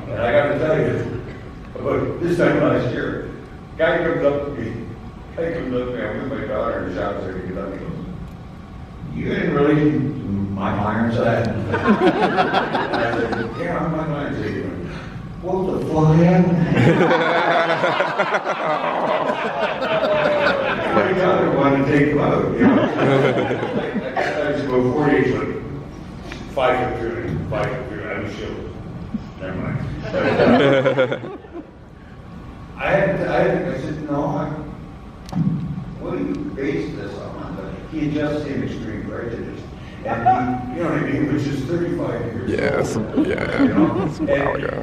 And I got to tell you, about this time last year, guy comes up to me, I'm with my daughter in the shop, so he comes up and goes, "You in relation to Mike Ironside?" And I said, "Yeah, I'm Mike Ironside." What the fuck happened? My daughter wanted to take him out, you know. I was about 48 foot, 5 foot 2, I was sure. Never mind. I said, no, what do you base this on? He had just seen Extreme Prejudice. And he, you know what I mean, which is 35 years old. Yeah, you know? that's a while ago.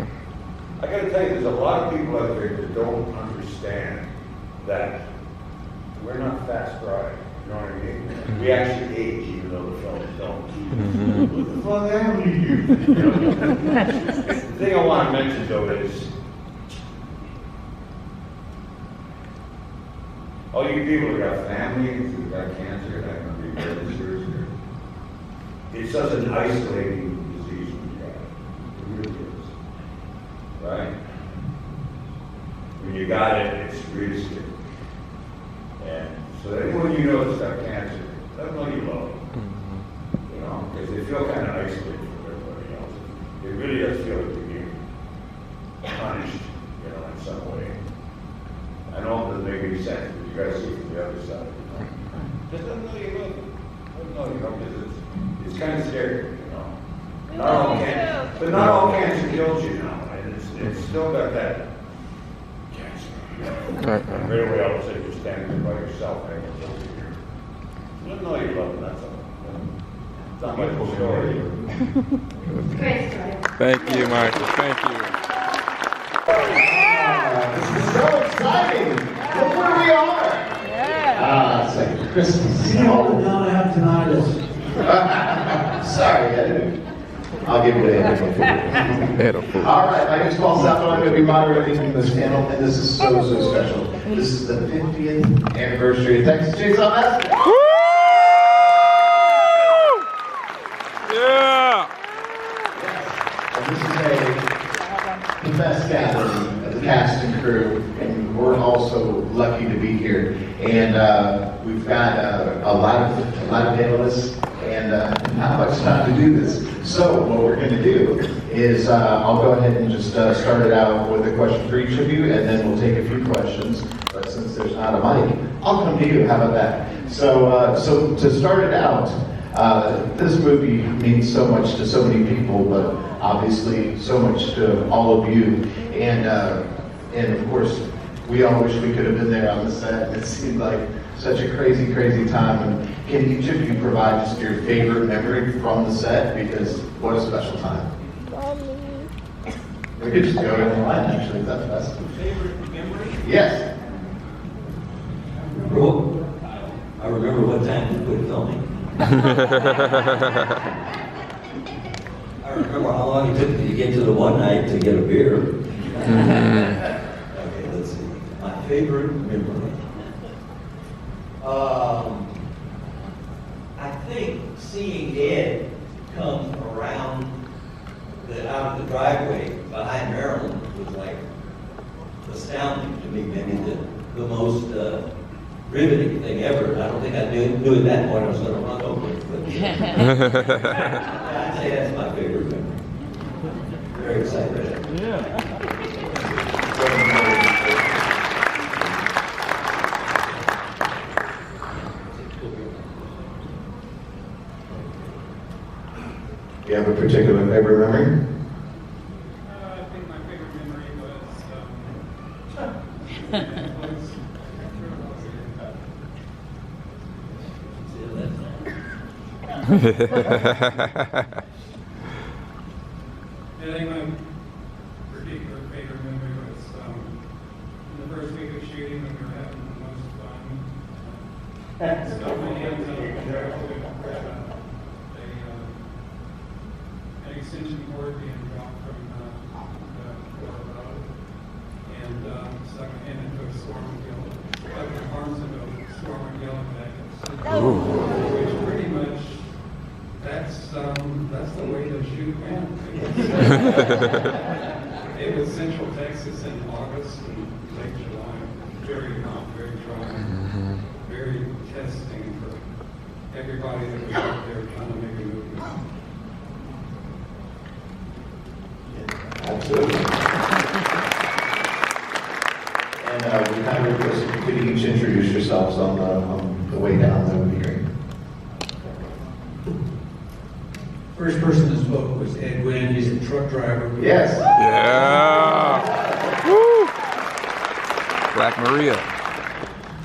I gotta tell you, there's a lot of people out there that don't understand that we're not fast growing. You know what I mean? We actually age even though the films don't. What the fuck happened to you? You know? The thing I want to mention though is, all you people who got families, who got cancer, that can be very serious. It's such an isolating disease when you got it. It really is. Right? When you got it, it's really scary. And so anyone you know that's got cancer, let them know you love them. You know, because they feel kind of isolated from everybody else. It really does feel like they're being punished, you know, in some way. I know it doesn't make any sense, but you guys see it from the other side. You know? Just let them know you love them. Let them know, you know, because it's kind of scary, you know. Not all cancer, but not all cancer kills you now. It's still got that cancer. Right away, all of a sudden, you're standing there by yourself, and it's over here. Let them know you love them, that's all. It's not much of a story. Great story. Thank you, Michael. Thank you. This is so exciting! Look where we are! Yeah! It's like Christmas. See all the down I have tonight is. Sorry, Ed. I'll give you the Ed. All right, my name is Paul Sappho. I'm going to be moderating this panel, and this is so special. This is the 50th anniversary of Texas Chainsaw Massacre. Yeah! And this is the best gathering of the cast and crew, and we're also lucky to be here. And we've got a lot of panelists, and not much time to do this. So what we're going to do is I'll go ahead and just start it out with a question for each of you, and then we'll take a few questions. But since there's not a mic, I'll come to you. How about that? So to start it out, this movie means so much to so many people, but obviously so much to all of you. And of course, we all wish we could have been there on the set. It seemed like such a crazy, crazy time. And can each of you provide just your favorite memory from the set? Because what a special time. We could just go in the line, actually, if that's best. Favorite memory? Yes. I remember what time to quit filming. I remember how long it took me to get to the one night to get a beer. Okay, let's see. My favorite memory. I think seeing Ed come around out of the driveway behind Maryland was like astounding to me. Maybe the most riveting thing ever. I don't think I knew at that point I was going to run over it. But I'd say that's my favorite memory. Very excited. Yeah. Do you have a particular favorite memory? I think my favorite memory I think my particular favorite memory was in the first week of shooting when we were having the most fun. So many of them an extension cord being dropped from the floor above and stuck my hand into a storm and yelling, stuck my arms into a storm and yelling back. Which pretty much that's the way the shoot went. It was Central Texas in August and late July. Very hot, very dry, very testing for everybody that was out there trying to make a movie. Absolutely. And we kind of request if you could each introduce yourselves on the way down, that would be great. First person that spoke was Ed Gwynn. He's a truck driver. Yes. Yeah. Woo. Black Maria.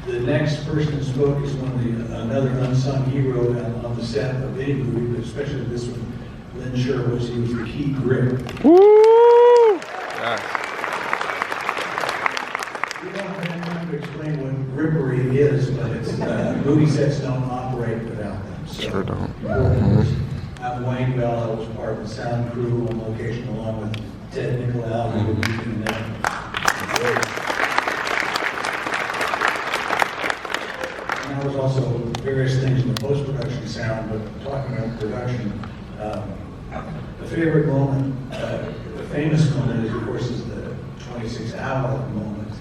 The next person that spoke is another unsung hero on the set of any movie, but especially this one. Lynn Sher he was the key grip. Woo! Yes. We don't have time to explain what grippery is, but it's movie sets don't operate without them. So, sure don't. I'm Wayne Bell. I was part of the sound crew on location along with Ted Nicolau, who will be doing that. And I was also various things in the post-production sound, but talking about production, the favorite moment, the famous moment, is of course is the 26-hour moment.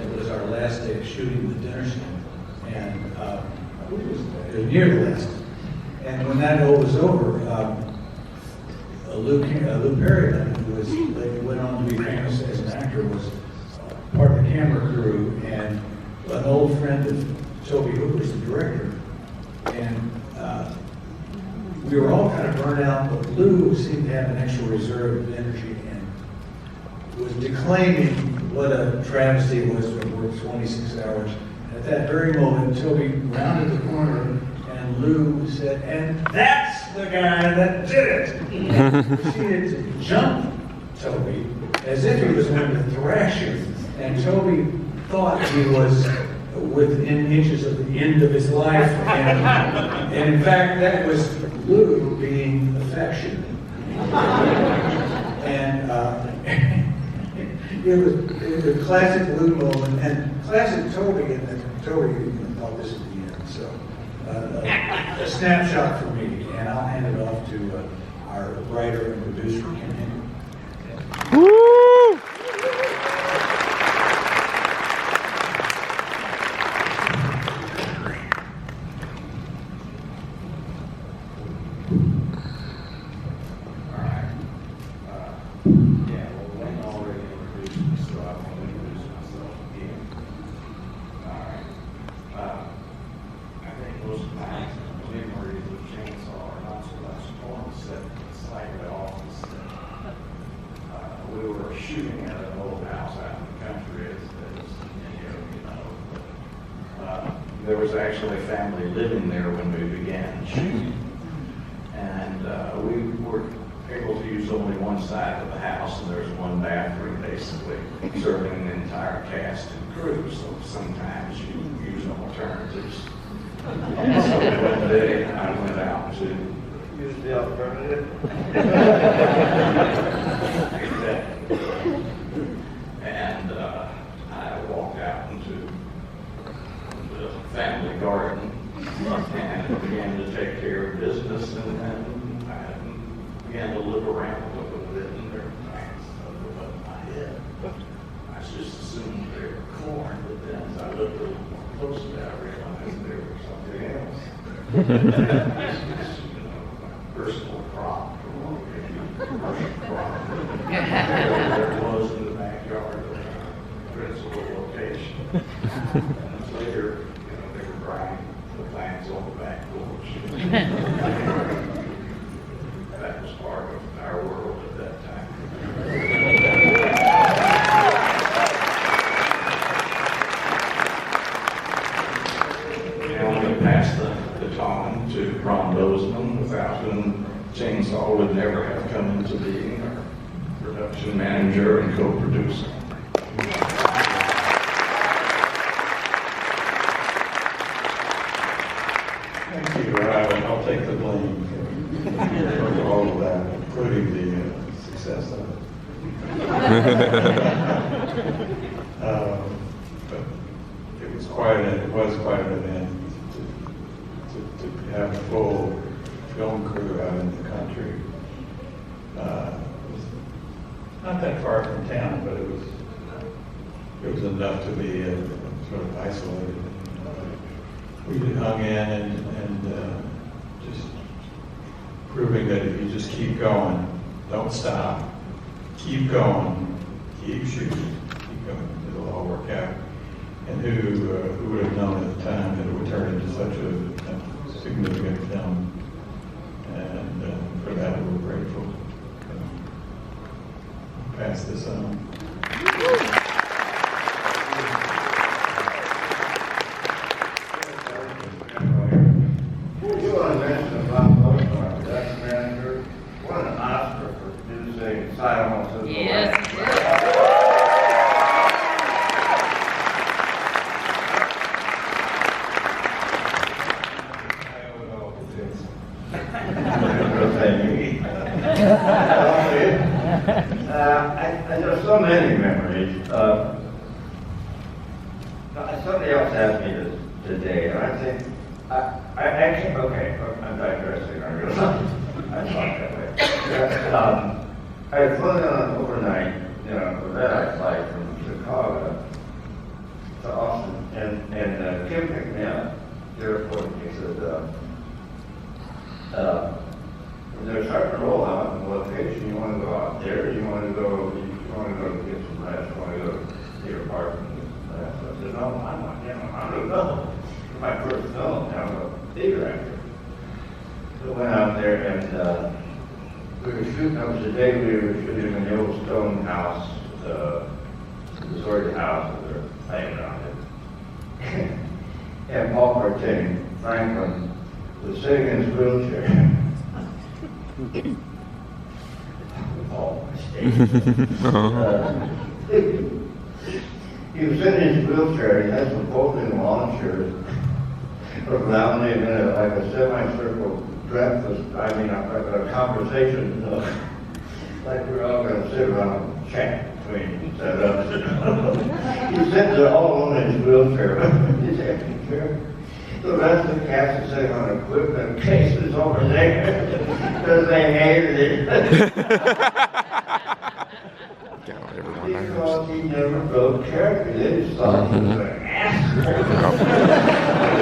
It was our last day of shooting the dinner scene, and I believe it was near the last. And when that all was over, Lou Perryman, who went on to be famous as an actor, was part of the camera crew and an old friend of Toby Hooper's, the director. And we were all kind of burned out, but Lou seemed to have an extra reserve of energy and was declaiming what a travesty it was to work 26 hours. At that very moment, Toby rounded the corner and Lou said, "And that's the guy that did it!" And proceeded to jump Toby as if he was going to thrash him. And Toby thought he was within inches of the end of his life. And in fact, that was Lou being affectionate. And it was a classic Lou moment, and classic Toby, and Toby, oh, this is the end, so a snapshot for me, and I'll hand it off to our writer and producer, Kim Henry. Woo! There was actually a family living there when we began shooting. And we were able to use only one side of the house, and there's one bathroom basically serving the entire cast and crew. So sometimes you use alternatives. And so one day I went out to use the alternative. And I walked out into the family garden and began to take care of business, and then I began to look around a little bit, and there were plants above my head. I just assumed they were corn, but then as I looked a little more closely, I realized they were something else. This was, my personal crop, or maybe commercial crop. There it was in the backyard of the principal location. And later, they were drying the plants on the back porch. That was part of our world at that time. And we passed the baton to Ron Bozeman, without whom Chainsaw would never have come into being, our production manager and co-producer. Thank you. I'll take the blame for all of that, including the success of it. But it was quite an event to have a full film crew out in the country. It was not that far from town, but it was enough to be sort of isolated. We hung in and just proving that if you just keep going, don't stop, keep going, keep shooting, keep going, it'll all work out. And who would have known at the time that it would turn into such a significant film? And for that, we're grateful. Pass this on. You want to mention about Bozeman, our production manager, won an Oscar for producing Silence of the Lambs. There's so many memories. Somebody else asked me this today, and I think, I actually, okay, I'm digressing, I realize. I thought that way. I had flown on overnight, the red-eye flight from Chicago to Austin, and Kim picked me up at the airport, and he said, they're starting to roll out on the location. You want to go out there? You want to go get some rest? You want to go to your apartment? So I said, no, I'm not. I'm going to go. It's my first film. I'm a theater actor. So I went out there and we were shooting. That was the day we were shooting in the old stone house, the resort house with their thing around it. And Paul Partain, Franklin, was sitting in his wheelchair. Oh, he was sitting in his wheelchair. He had some folding lawn chairs around him in like a semicircle breakfast, a conversation, like we're all going to sit around and chat between setups. He sits there all alone in his wheelchair. His empty chair. The rest of the cast is sitting on equipment cases over there because they hated it. Because he never wrote character. They just thought he was an asshole.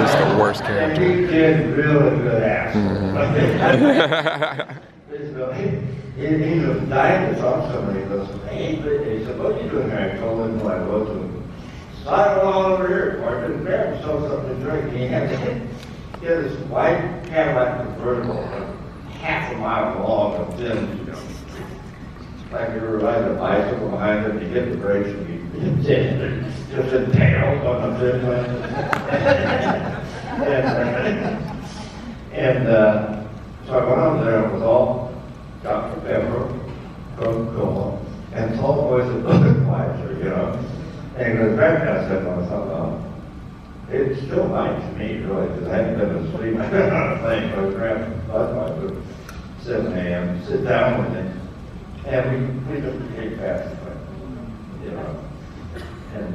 It's the worst character. And he did really good asshole. He was dying to talk to somebody. He goes, hey, he said, what are you doing here? I told him who I was. And slide along over here. Or I didn't grab himself something to drink. He had this white Cadillac convertible, half a mile long of thin, like you were riding a bicycle behind him, you hit the brakes and you just impaled on the thin one. So I went over there and it was all Dr. Pepper, Coca-Cola, and tall boys and Budweiser, you know. And he goes back and I said to myself, it's still nice to me, really, because I hadn't been asleep. I got on a plane, I was grabbing Budweiser, 7 a.m., sit down with him. And we just became fast friends, you know. And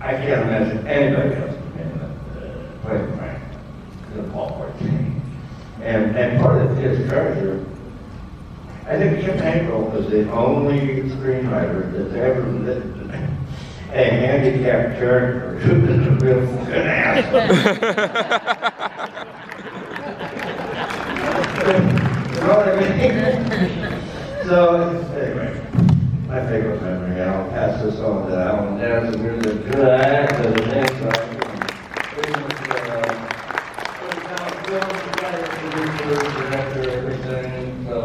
I can't imagine anybody else playing Frank in a ballpark team. And part of his character, I think Kim Hankel was the only screenwriter that's ever written a handicapped character who was a real good ass. You know what I mean? So, anyway, my favorite memory, and I'll pass this on to Alan Dance, and here's a good actor, the next one. Director, everything, so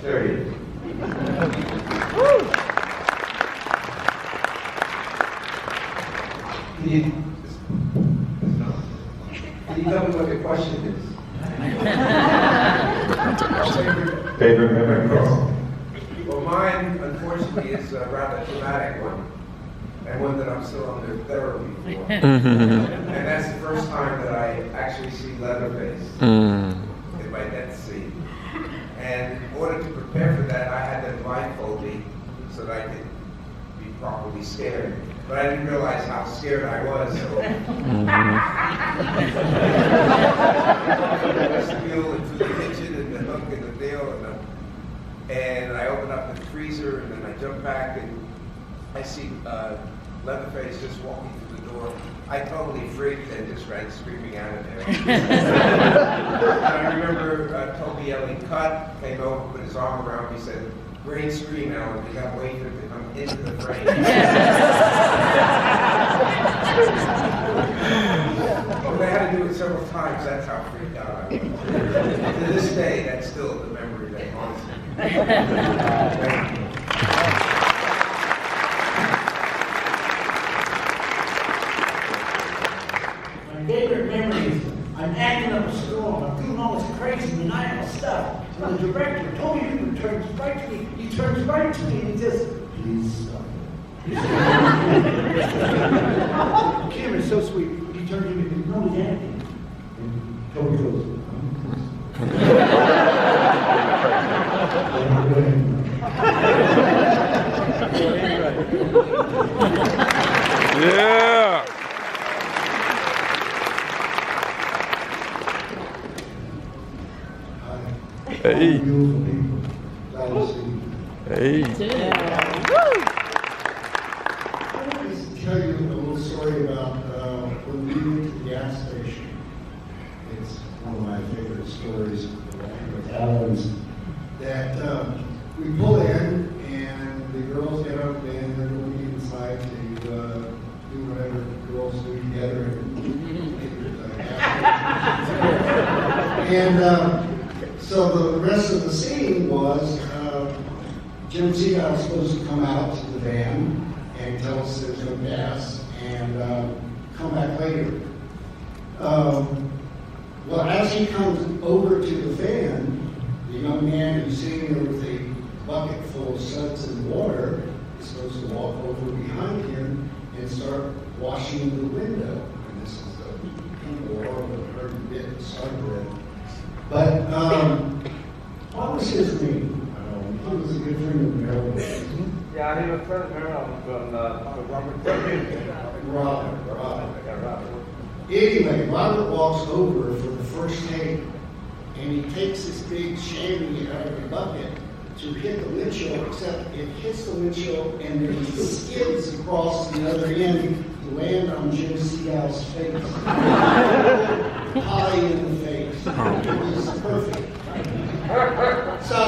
there he is. Can you tell me what your question is? Favorite memory? Well, mine, unfortunately, is a rather traumatic one, and one that I'm still under therapy for. And that's the first time that I actually see Leatherface in my death scene. And in order to prepare for that, I had them blindfold me so that I could be properly scared. But I didn't realize how scared I was, so the vestibule and through the kitchen and the hook and the nail and I opened up the freezer and then I jumped back and I see Leatherface just walking through the door. I totally freaked and just ran screaming out of there. I remember Toby Ellie cut, came over, put his arm around me, said, "Great scream, Alan. We got to wait for it to come into the frame." But I had to do it several times. That's how freaked out I was. To this day, that's still the memory that haunts me. Thank you. My favorite memory is I'm acting up a storm. I'm doing all this crazy maniacal stuff. And the director told me he turns right to me. He turns right to me and he just, please stop. Cameron's so sweet. He turned to me and he knows acting. And Toby goes, yeah. Hey. Hey. I'll just tell you a little story about when we went to the gas station. It's one of my favorite stories with Alan's. That we pull in and the girls get up and they're going inside to do whatever girls do together. And so the rest of the scene was Jim Seagull was supposed to come out to the van and tell us there's no gas and come back later. Well, as he comes over to the van, the young man who's sitting there with a bucket full of suds and water is supposed to walk over behind him and start washing the window. And this is the people all heard get started with. But what was his name? He was a good friend of Maryland. Yeah, he was friend of Maryland from Robert. Anyway, Robert walks over for the first take, and he takes this big chamois out of the bucket to hit the windshield, except it hits the windshield and then he skids across the other end to land on Jim Seagal's face. High in the face. It was perfect. So,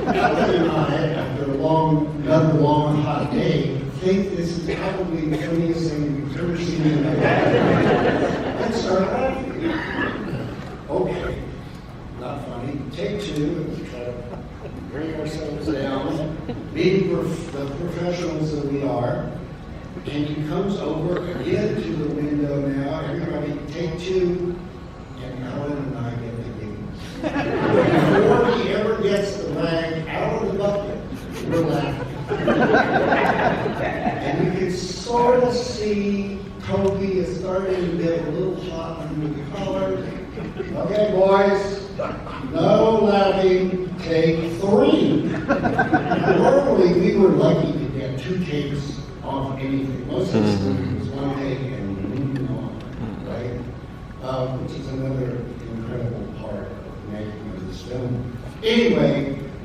Ellen and I, after another long, hot day, think this is probably the funniest thing we've ever seen in our life. Let's start laughing. Okay, not funny. Take two, and try to bring ourselves down, being the professionals that we are. And he comes over again to the window now. Everybody, take two, and Ellen and I get the giggles. Before he ever gets the bag out of the bucket, we're laughing. And you can sort of see Toby is starting to get a little hot under the collar. Okay, boys, no laughing, take three. Normally, we were lucky to get 2 takes off anything. Most of the stuff was 1 take and moving on, right? Which is another incredible part of the making of this film. Anyway,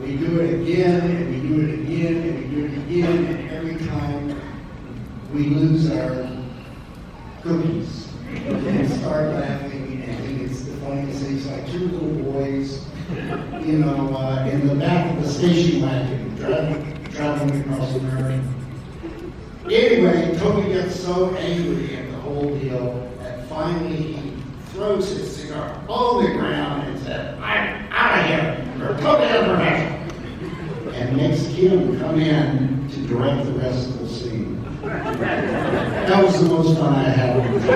we do it again, and we do it again, and we do it again, and every time we lose our cookies and start laughing, and think it's the funniest thing. It's like 2 little boys, in the back of the station wagon, driving across America. Anyway, Toby gets so angry at the whole deal that finally he throws his cigar on the ground and says, "I'm out of here, you're totally unprofessional," and makes Kim come in to direct the rest of the scene. That was the most fun I had with him.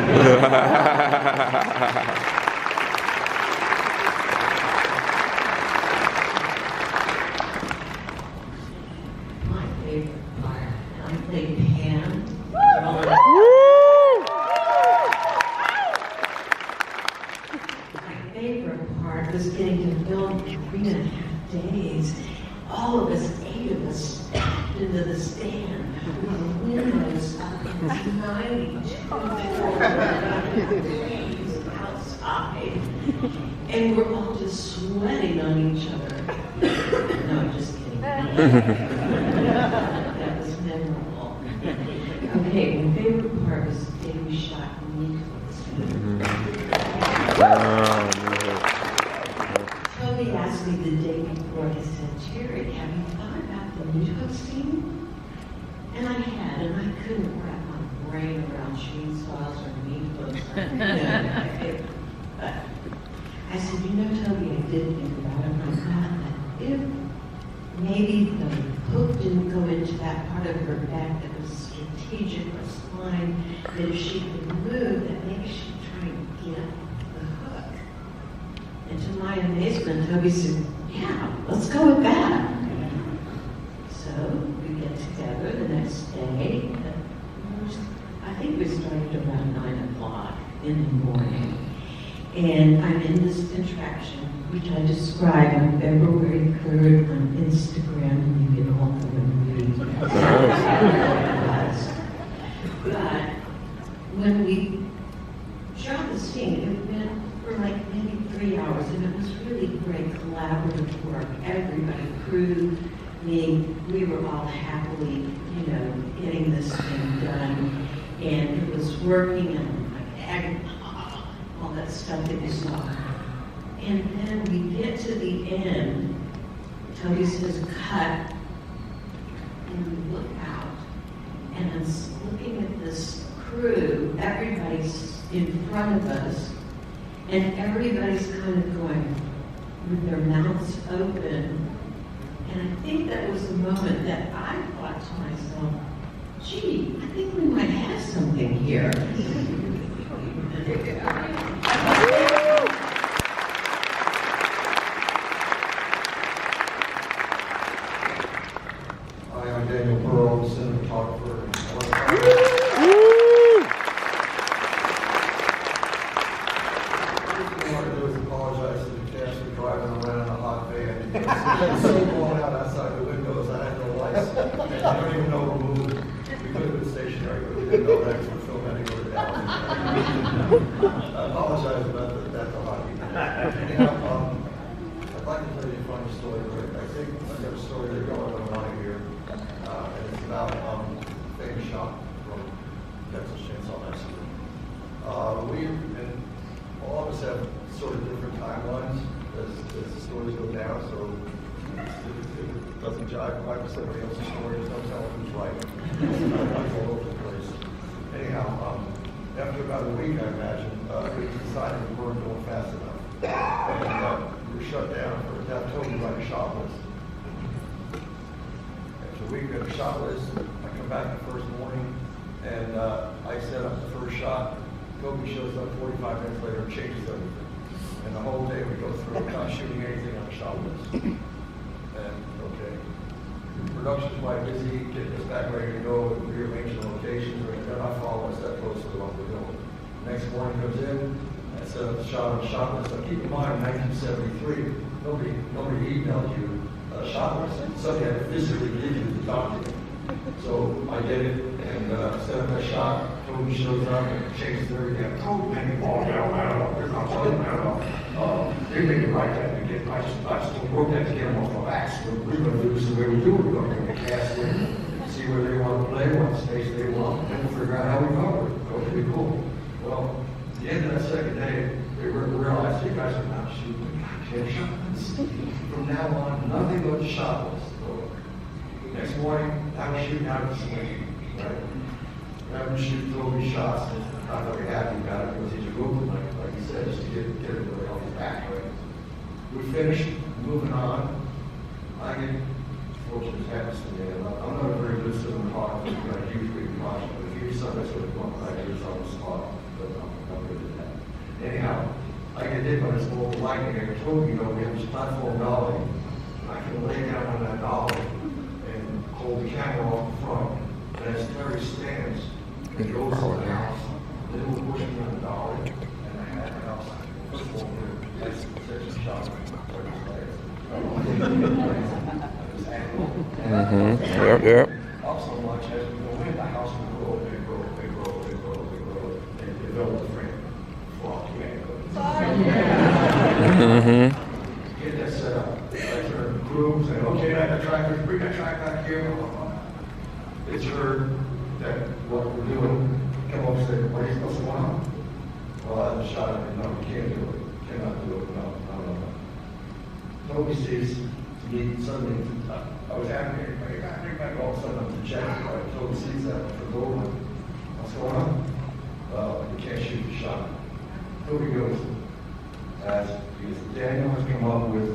My favorite part, I played Pam. My favorite part was getting to film 3.5 days. All of us, 8 of us, packed into the stand with the windows up and 92 degrees outside. And we're all just sweating on each other. No, I'm just kidding. That was memorable. Okay, my favorite part was the day we shot Neve. Toby asked me the day before, he said, "Jerry, have you thought about the nude scene?" And I had, and I couldn't wrap my brain around chainsaws or meat hooks. But I said, "You know, Toby, I did think about it, and I thought that if maybe the hook didn't go into that part of her back that was strategic or spine, that if she could move, that maybe she'd try and get the hook." And to my amazement, Toby said, "Yeah, let's go with that." So we get together the next day. I think we started around 9 o'clock in the morning. And I'm in this contraction, which I describe on February 3rd on Instagram, and you can all go and read. But when we shot the scene, it went for like maybe 3 hours, and it was really great collaborative work. Everybody, crew, me, we were all happily, getting this thing done. And it was working and all that stuff that you saw. And then we get to the end, Toby says, "Cut," and we look out, and I'm looking at this crew, everybody's in front of us, and everybody's kind of going with their mouths open. And I think that was the moment that I thought to myself, "Gee, I think we might have something here." Hi, I'm Daniel Pearl, cinematographer. It's so blown out outside the windows, I had no lights. And I don't even know we're moving. We could have been stationary, but we didn't know that because we're filming anywhere down. I apologize about that to hockey. Anyhow, I'd like to tell you a funny story. I think I've got a story they're going on here. And it's about famous shot from Texas Chainsaw Massacre. We and all of us have sort of different timelines as the stories go down, so if it doesn't jive quite with somebody else's story, don't tell them who's right. It's all over the place. Anyhow, after about a week, I imagine, we decided we weren't going fast enough. And we were shut down for that totally right shot list. After a week, we had a shot list. I come back the first morning, and I set up the first shot. Kobe shows up 45 minutes later and changes everything. And the whole day we go through not shooting anything on the shot list. And okay, production's quite busy, getting us back ready to go, rearranging the locations, and they're not following us that close to what we're doing. Next morning comes in, I set up the shot on the shot list. Now keep in mind, 1973, nobody emailed you a shot list. Somebody had to physically give you the document. So I did it and set up that shot. Toby shows up and changes everything. I told him, oh, no, there's not talking about it. They make it like that again. I just worked that together off the backs. We're going to do this the way we do it. We're going to cast in, see where they want to play, what space they want, and we'll figure out how we cover it. It'll be cool. Well, at the end of that second day, they realized you guys are not shooting goddamn shots. From now on, nothing but shot list. Next morning, I was shooting out of the swing, right? I was shooting Toby shots, and I'm not very happy about it because he's a movement, like he said, just to get everybody off his back, right? We finished, moving on. I get fortunate happens to me. I'm not a very good cinematographer, but I usually watch it. But if you something that's what I do is on the spot, but I'm good at that. Anyhow, I get hit by this local lightning, and I told you, we have this platform dolly, and I can lay down on that dolly and hold the camera off the front, and as Terry stands, it goes to the house, then we'll push me on the dolly, and I had the house. First of all, that's such a shot. Yep. Also, watch as we go in, the house will grow, and grow, and develop the frame. Get that set up. I turn grooves and okay, I got trackers, bring that track back here. It's heard that what we're doing, come up and say, what's going on? Well, I just shot it, no, we can't do it. Cannot do it, no. Toby sees me suddenly, I was happy, I got to bring back all of a sudden I'm dejected, right? Toby sees that, turns over, what's going on? We can't shoot the shot. Toby goes, because Daniel has come up with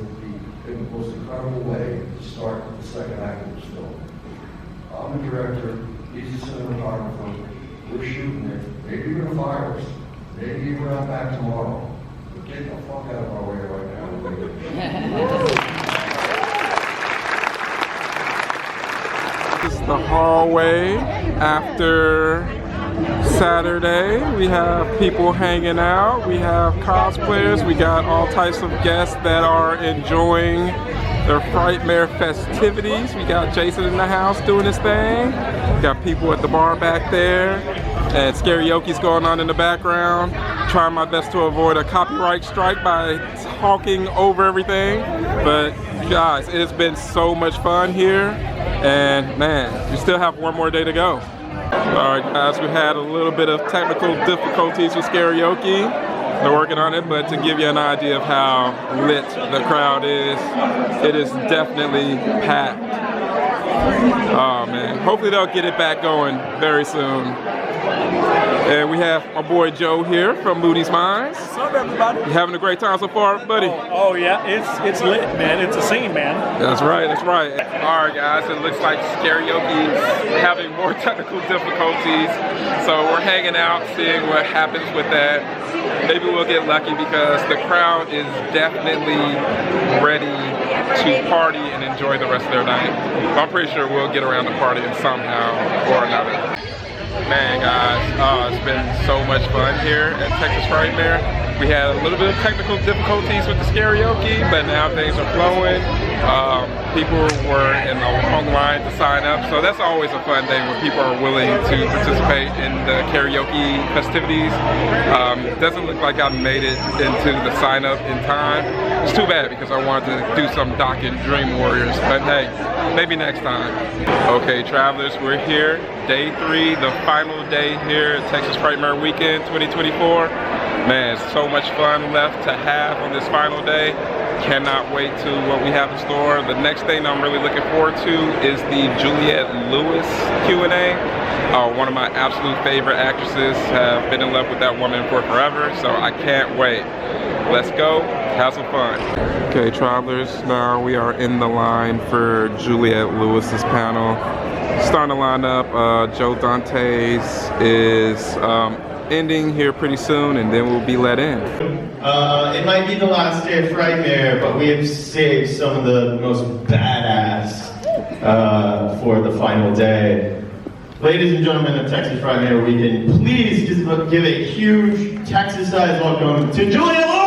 the most incredible way to start the second act of this film. I'm the director, he's the cinematographer, we're shooting it, maybe you're gonna fire us, maybe you're not back tomorrow, but get the fuck out of our way right now. This is the hallway after Saturday. We have people hanging out, we have cosplayers, we got all types of guests that are enjoying their Frightmare festivities. We got Jason in the house doing his thing, we got people at the bar back there, and karaoke's going on in the background. Trying my best to avoid a copyright strike by talking over everything, but guys, it has been so much fun here, and man, we still have one more day to go. Alright guys, we had a little bit of technical difficulties with karaoke. They're working on it, but to give you an idea of how lit the crowd is, it is definitely packed. Oh man, hopefully they'll get it back going very soon. And we have my boy Joe here from Moodys Mind. What's up, everybody? You having a great time so far, buddy? Oh yeah, it's lit, man. It's a scene, man. That's right, that's right. All right, guys, it looks like karaoke is having more technical difficulties. So we're hanging out, seeing what happens with that. Maybe we'll get lucky because the crowd is definitely ready to party and enjoy the rest of their night. But I'm pretty sure we'll get around to partying somehow or another. Man, guys, it's been so much fun here at Texas Frightmare. We had a little bit of technical difficulties with the karaoke, but now things are flowing. People were in the long line to sign up, so that's always a fun day when people are willing to participate in the karaoke festivities. Doesn't look like I made it into the sign up in time. It's too bad because I wanted to do some Doc and Dream Warriors, but hey, maybe next time. Okay, travelers, we're here. Day 3, the final day here at Texas Frightmare Weekend 2024. Man, so much fun left to have on this final day. Cannot wait to what we have in store. The next thing I'm really looking forward to is the Juliette Lewis Q&A. One of my absolute favorite actresses. Have been in love with that woman for forever, so I can't wait. Let's go, have some fun. Okay, travelers, now we are in the line for Juliette Lewis's panel. Starting to line up. Joe Dante's is ending here pretty soon, and then we'll be let in. It might be the last day of Frightmare, but we have saved some of the most badass for the final day. Ladies and gentlemen of Texas Frightmare Weekend, please just give a huge Texas-sized welcome to Juliette Lewis!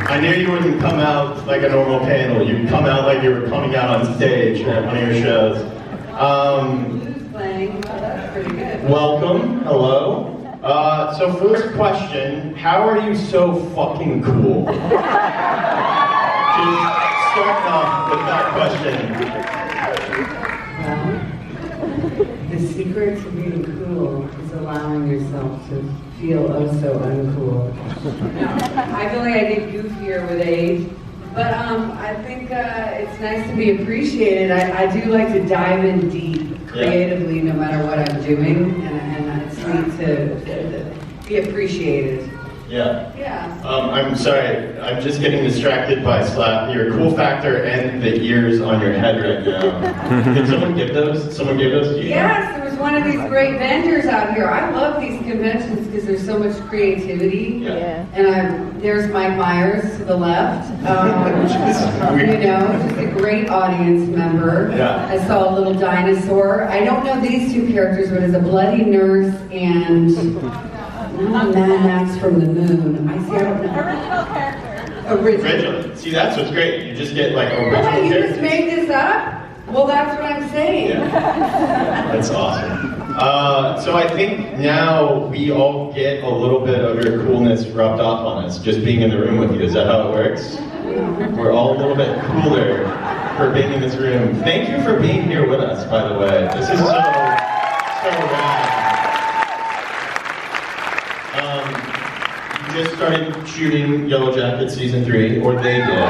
I knew you wouldn't come out like a normal panel. You'd come out like you were coming out on stage at one of your shows. Welcome. Hello. So first question, how are you so fucking cool? Just starting off with that Well, the secret to being cool is allowing yourself to feel oh so uncool. I feel like I get goofier with age, but I think it's nice to be appreciated. I do like to dive in deep creatively no matter what I'm doing, and it's neat to be appreciated. Yeah. Yeah. I'm sorry, I'm just getting distracted by your cool factor and the ears on your head right now. Did someone give those? Someone gave those to you? Yes, there was one of these great vendors out here. I love these conventions because there's so much creativity. Yeah. And there's Mike Myers to the left. You know, just a great audience member. Yeah. I saw a little dinosaur. I don't know these two characters, but it's a bloody nurse and Mad Max from the moon. I don't know. Original. See, that's what's great. You just get like original What, you characters. just made this up? Well, that's what I'm saying. That's awesome. So I think now we all get a little bit of your coolness rubbed off on us, just being in the room with you. Is that how it works? We're all a little bit cooler for being in this room. Thank you for being here with us, by the way. This is so rad. You just started shooting Yellow Jacket Season 3, or they did.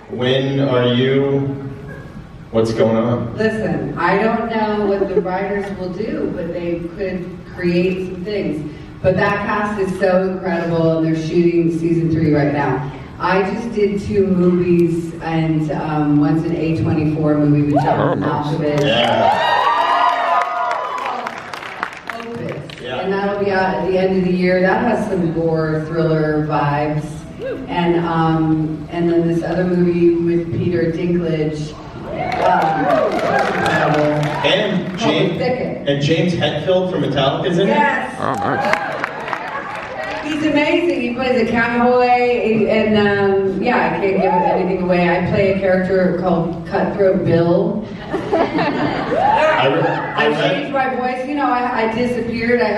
When are you? What's going on? Listen, I don't know what the writers will do, but they could create some things. But that cast is so incredible, and they're shooting Season 3 right now. I just did 2 movies, and one's an A24 movie with John Malkovich. And that'll be out at the end of the year. That has some gore, thriller vibes. And then this other movie with Peter Dinklage. And James Hetfield from Metallica's in it? Yes. Oh, nice. He's amazing. He plays a cowboy, and I can't give anything away. I play a character called Cutthroat Bill. I changed my voice. You know, I disappeared. I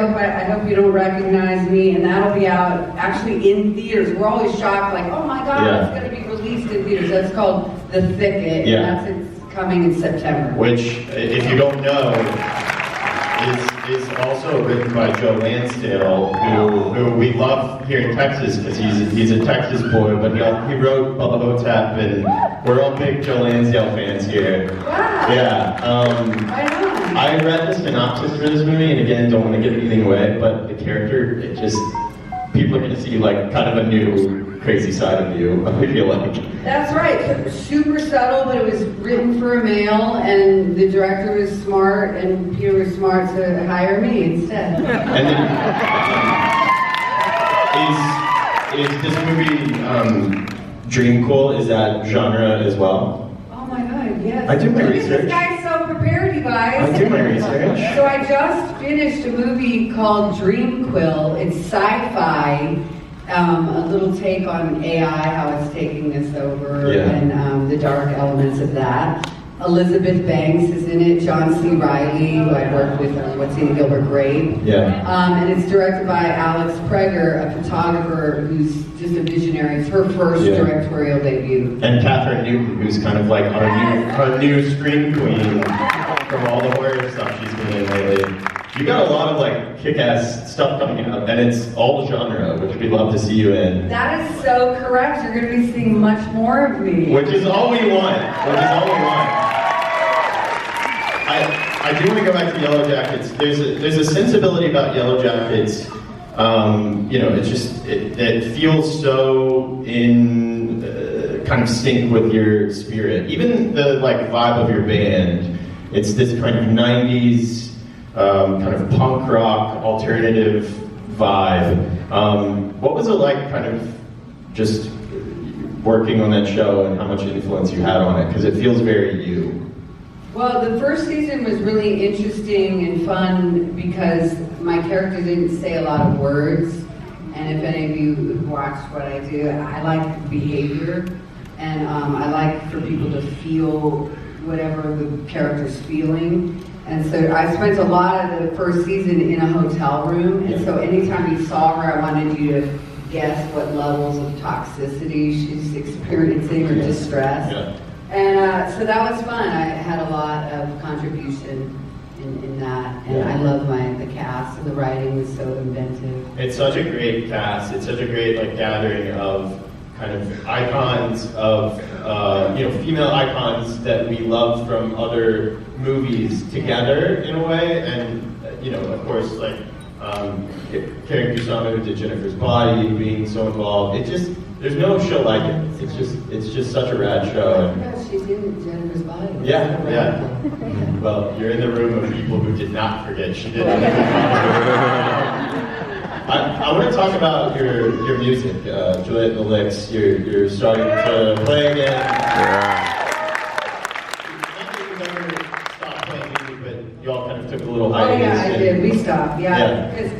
hope you don't recognize me. And that'll be out actually in theaters. We're always shocked, like, oh my God, it's going to be released in theaters. That's called The Thicket. Yeah. And it's coming in September. Which, if you don't know, is also written by Joe Lansdale, who we love here in Texas because he's a Texas boy, but he wrote Bubba Hotep, and we're all big Joe Lansdale fans here. Wow. Yeah. I read the synopsis for this movie, and again, don't want to give anything away, but the character, people are going to see like kind of a new crazy side of you, I feel like. That's right. Super subtle, but it was written for a male, and the director was smart, and Peter was smart to hire me instead. And then, is this movie dream cool? Is that genre as well? Oh my God, yes. I do my Look at research. This guy's so prepared, you guys. I do my research. So I just finished a movie called Dream Quill. It's sci-fi, a little take on AI, how it's taking us over, and the dark elements of that. Elizabeth Banks is in it, John C. Reilly, who I worked with on What's in Gilbert Grape. And it's directed by Alex Prager, a photographer who's just a visionary. It's her first directorial debut. And Catherine Newton, who's kind of like our new screen queen from all the horror stuff she's been in lately. You got a lot of like kick-ass stuff coming out, and it's all genre, which we'd love to see you in. That is so correct. You're going to be seeing much more of me. Which is all we want. I do want to go back to Yellow Jackets. There's a sensibility about Yellow Jackets. You know, it feels so in kind of sync with your spirit. Even the like vibe of your band. It's this kind of 90s kind of punk rock alternative vibe. What was it like, kind of just working on that show, and how much influence you had on it? Because it feels very you. Well, the first season was really interesting and fun because my character didn't say a lot of words. And if any of you watched what I do, I like behavior. And I like for people to feel whatever the character's feeling. And so I spent a lot of the first season in a hotel room. And so anytime you saw her, I wanted you to guess what levels of toxicity she's experiencing or distress. And so that was fun. I had a lot of contribution in that, and I love the cast, and the writing was so inventive. It's such a great cast. It's such a great like gathering of kind of icons of you know, female icons that we love from other movies together in a way, and you know, of course, like Karen Kusama, who did Jennifer's Body, being so involved. It just, there's no show like it. It's just such a rad show. Yeah, she's in Jennifer's Body. Yeah. Well, you're in the room of people who did not forget she did. I want to talk about your music, Juliette Lewis. You're starting to play again. You all kind of took a little hiatus. Oh yeah, I did. We stopped. Yeah, because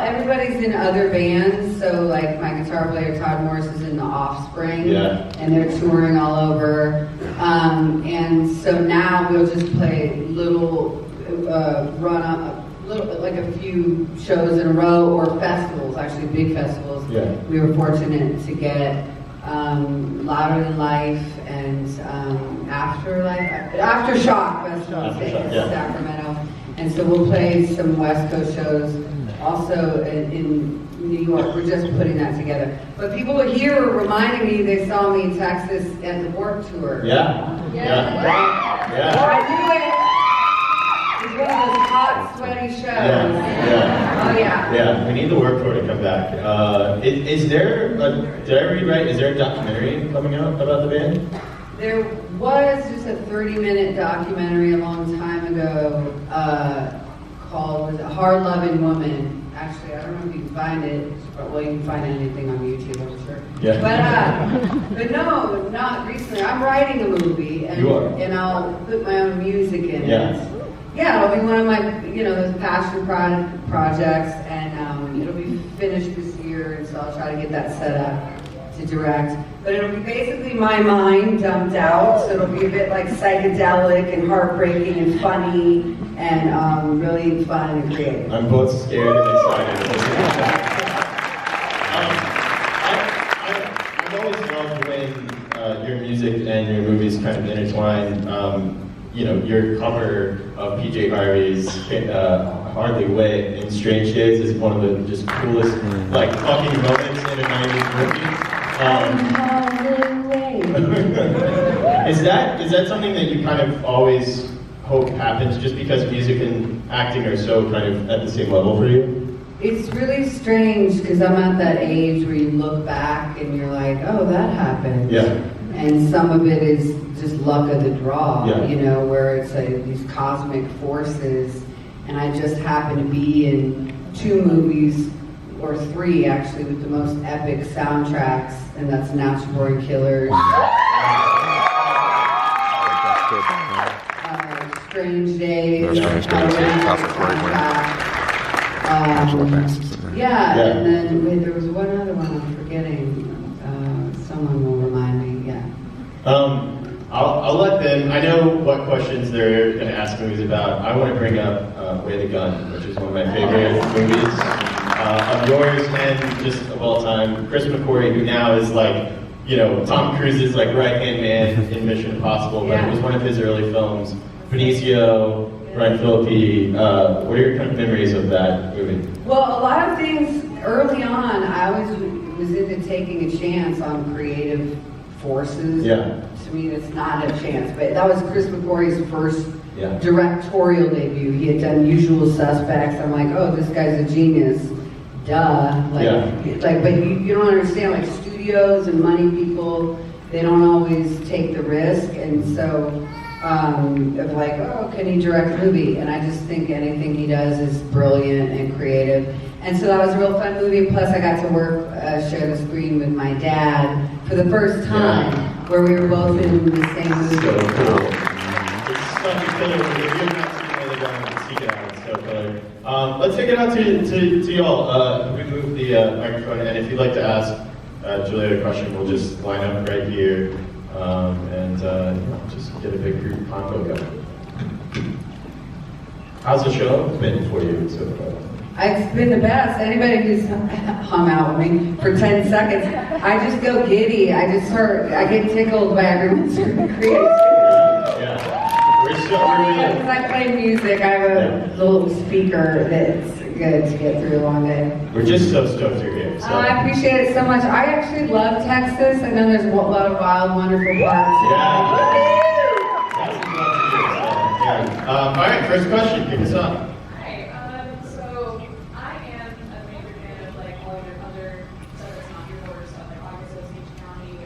everybody's in other bands. So like my guitar player Todd Morris is in The Offspring, and they're touring all over. And so now we'll just play little like a few shows in a row, or festivals, actually big festivals. We were fortunate to get Louder Than Life and Aftershock Festival in Sacramento. And so we'll play some West Coast shows. Also in New York, we're just putting that together. But people here were reminding me they saw me in Texas at the Warped Tour. Yeah. I knew it. It's one of those hot, sweaty shows. Oh yeah. Yeah, we need the Warped Tour to come back. Is there, did I read right, is there a documentary coming out about the band? There was just a 30-minute documentary a long time ago called Hard Loving Woman. Actually, I don't know if you can find it. Well, you can find anything on YouTube, I'm sure. But no, not recently. I'm writing a movie, and I'll put my own music in it. Yeah, it'll be one of my, those passion projects, and it'll be finished this year, and so I'll try to get that set up to direct. But it'll be basically my mind dumped out, so it'll be a bit like psychedelic and heartbreaking and funny and really fun and creative. I'm both scared and excited. I've always loved when your music and your movies kind of intertwine. Your cover of PJ Harvey's Hardly Wait in Strange Days is one of the just coolest, fucking moments in a 90s movie. Is that something that you kind of always hope happens, just because music and acting are so kind of at the same level for you? It's really strange because I'm at that age where you look back and you're like, oh, that happened. Yeah. And some of it is just luck of the draw, Yeah. you know, where it's like these cosmic forces. And I just happen to be in 2 movies, or 3 actually, with the most epic soundtracks, and that's Natural Born Killers. Strange Days. Yeah, and then wait, there was one other one I'm forgetting. Someone will remind me. Yeah. I'll let them. I know what questions they're going to ask movies about. I want to bring up Way the Gun, which is one of my favorite movies of yours and just of all time. Chris McQuarrie, who now is like, you know, Tom Cruise's like right-hand man in Mission Impossible, but it was one of his early films. Benicio, Brian Philippi, what are your kind of memories of that movie? Well, a lot of things early on, I always was into taking a chance on creative forces. Yeah. To me, that's not a chance, but that was Chris McQuarrie's first directorial debut. He had done Usual Suspects. I'm like, oh, this guy's a genius. Duh. But you don't understand, like studios and money people, they don't always take the risk, and so of like, oh, can he direct a movie? And I just think anything he does is brilliant and creative. And so that was a real fun movie. Plus, I got to work, share the screen with my dad for the first time, where we were both in the same movie. So cool. It's such a killer movie. If you have not seen Way the Gun, seek it out. It's so killer. Let's take it out to y'all. We move the microphone, and if you'd like to ask Juliette a question, we'll just line up right here and just get a big group combo going. How's the show been for you so far? It's been the best. Anybody who's hung out with me for 10 seconds, I just go giddy. I get tickled by everyone's creativity. Yeah. Because I play music, I have a little speaker that's good to get through a long day. We're just so stoked you're here. So. I appreciate it so much. I actually love Texas. I know there's a lot of wild, wonderful parts. All right, first question. Kick us off.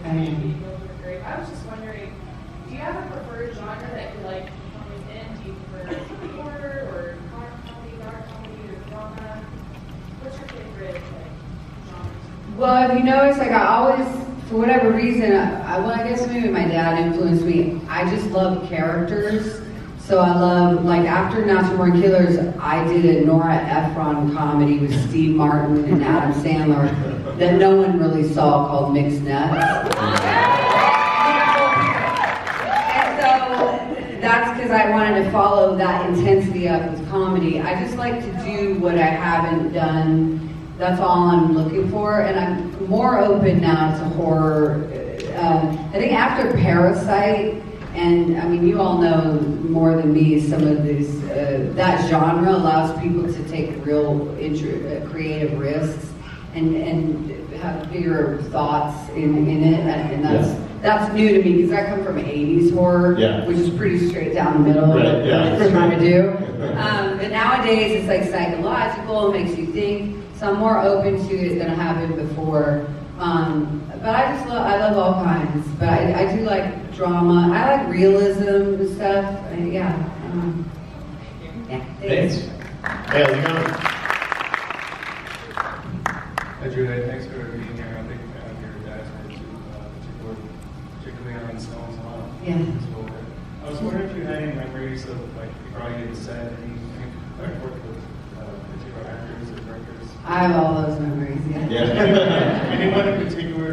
I was just wondering, do you have a preferred genre that you like coming in? Do you prefer horror or comedy, dark comedy, or drama? What's your favorite genre? Well, if you notice, like I always, for whatever reason, I guess maybe my dad influenced me. I just love characters. So I love, like after Natural Born Killers, I did a Nora Ephron comedy with Steve Martin and Adam Sandler that no one really saw called Mixed Nuts. And so that's because I wanted to follow that intensity up with comedy. I just like to do what I haven't done. That's all I'm looking for. And I'm more open now to horror. I think after Parasite, and I mean, you all know more than me, some of these, that genre allows people to take real creative risks and have bigger thoughts in it, and that's new to me because I come from 80s horror, which is pretty straight down the middle of what we're trying to do. But nowadays it's like psychological, it makes you think, so I'm more open to it than I have been before. But I love all kinds, but I do like drama. I like realism and stuff. Thanks. Hey, how's it going? Hi, Juliette. Thanks for being here. I think your dad's work too, particularly on Snow Salon. Yeah. I was wondering if you had any memories of, like, you probably didn't set any worked with particular actors or directors. I have all those memories, Anyone in particular,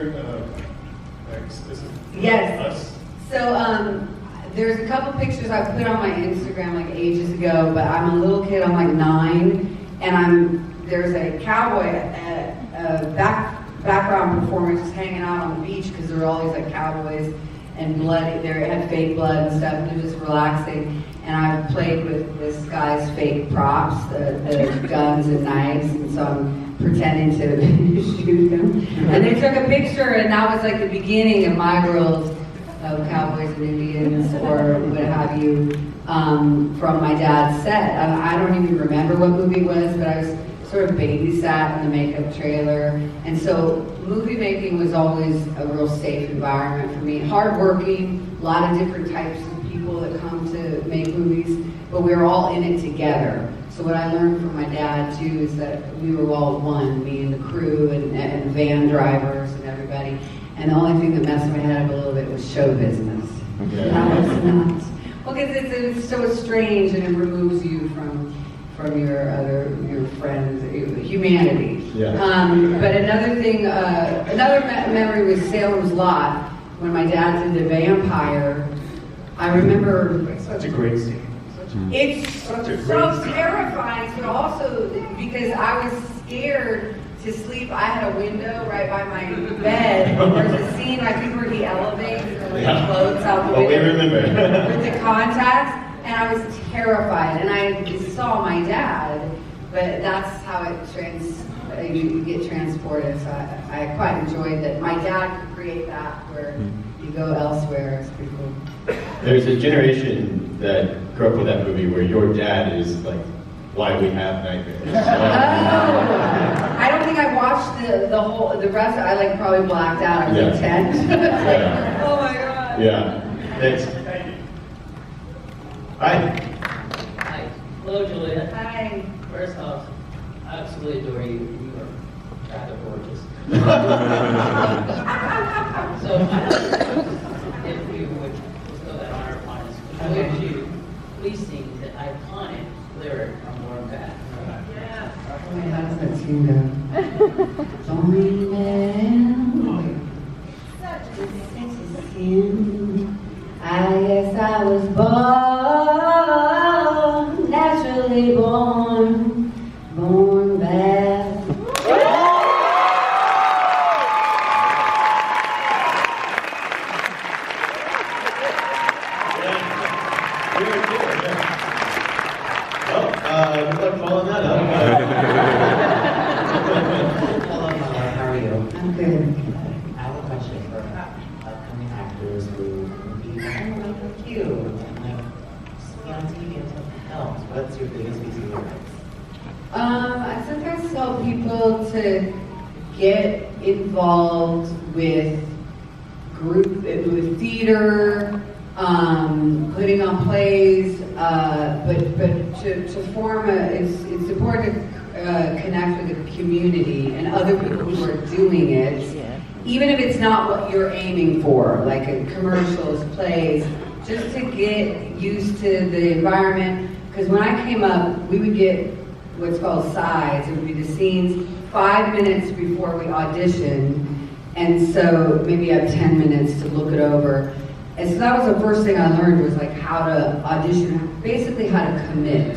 like, specific? Yes. Us? So there's a couple pictures I put on my Instagram like ages ago, but I'm a little kid, I'm like 9, and there's a cowboy background performance just hanging out on the beach because there were all these like cowboys and blood, they had fake blood and stuff, and they're just relaxing. And I played with this guy's fake props, the guns and knives, and so I'm pretending to shoot them. And they took a picture, and that was like the beginning of my world of cowboys and Indians, or what have you, from my dad's set. I don't even remember what movie it was, but I was sort of babysat in the makeup trailer. And so movie making was always a real safe environment for me. Hardworking, a lot of different types of people that come to make movies, but we were all in it together. So what I learned from my dad too is that we were all one, me and the crew and van drivers and everybody. And the only thing that messed my head up a little bit was show business. Okay. That was not. Well, because it's so strange and it removes you from your friends, humanity. Yeah. But another thing, another memory was Salem's Lot. When my dad did The Vampire, I remember. It's such a great scene. It's Such a so great scene. terrifying, but also because I was scared to sleep. I had a window right by my bed. There's a scene, I think, where he elevates and floats out the Oh, we window remember. with the contacts, and I was terrified. And I just saw my dad, but that's how you get transported. So I quite enjoyed that. My dad could create that where you go elsewhere. It's pretty cool. There's a generation that grew up with that movie where your dad is like why we have nightmares. I don't think I watched the rest. I like probably blacked out. I was like 10. Yeah. Oh my god. Yeah. Thanks. Hi. Hi. Hello, Juliette. Hi. First off, I absolutely adore you. You are rather gorgeous. So, if you would bestow that honor upon us, would you please sing the iconic lyric from Warm Bath? Yeah. How does that tune go? Join them. I guess I was born, naturally born bad. Good luck following that up. Hello, Mama. How are you? I'm good. I have a question for upcoming actors who would be like you and like just be on TV and stuff helps. What's your biggest piece of advice? I sometimes tell people to get involved with with theater, putting on plays, but to form it's important to connect with the community and other people who are doing it, even if it's not what you're aiming for, like in commercials, plays, just to get used to the environment. Because when I came up, we would get what's called sides. It would be the scenes 5 minutes before we auditioned, and so maybe you have 10 minutes to look it over. And so that was the first thing I learned, was like how to audition, basically how to commit.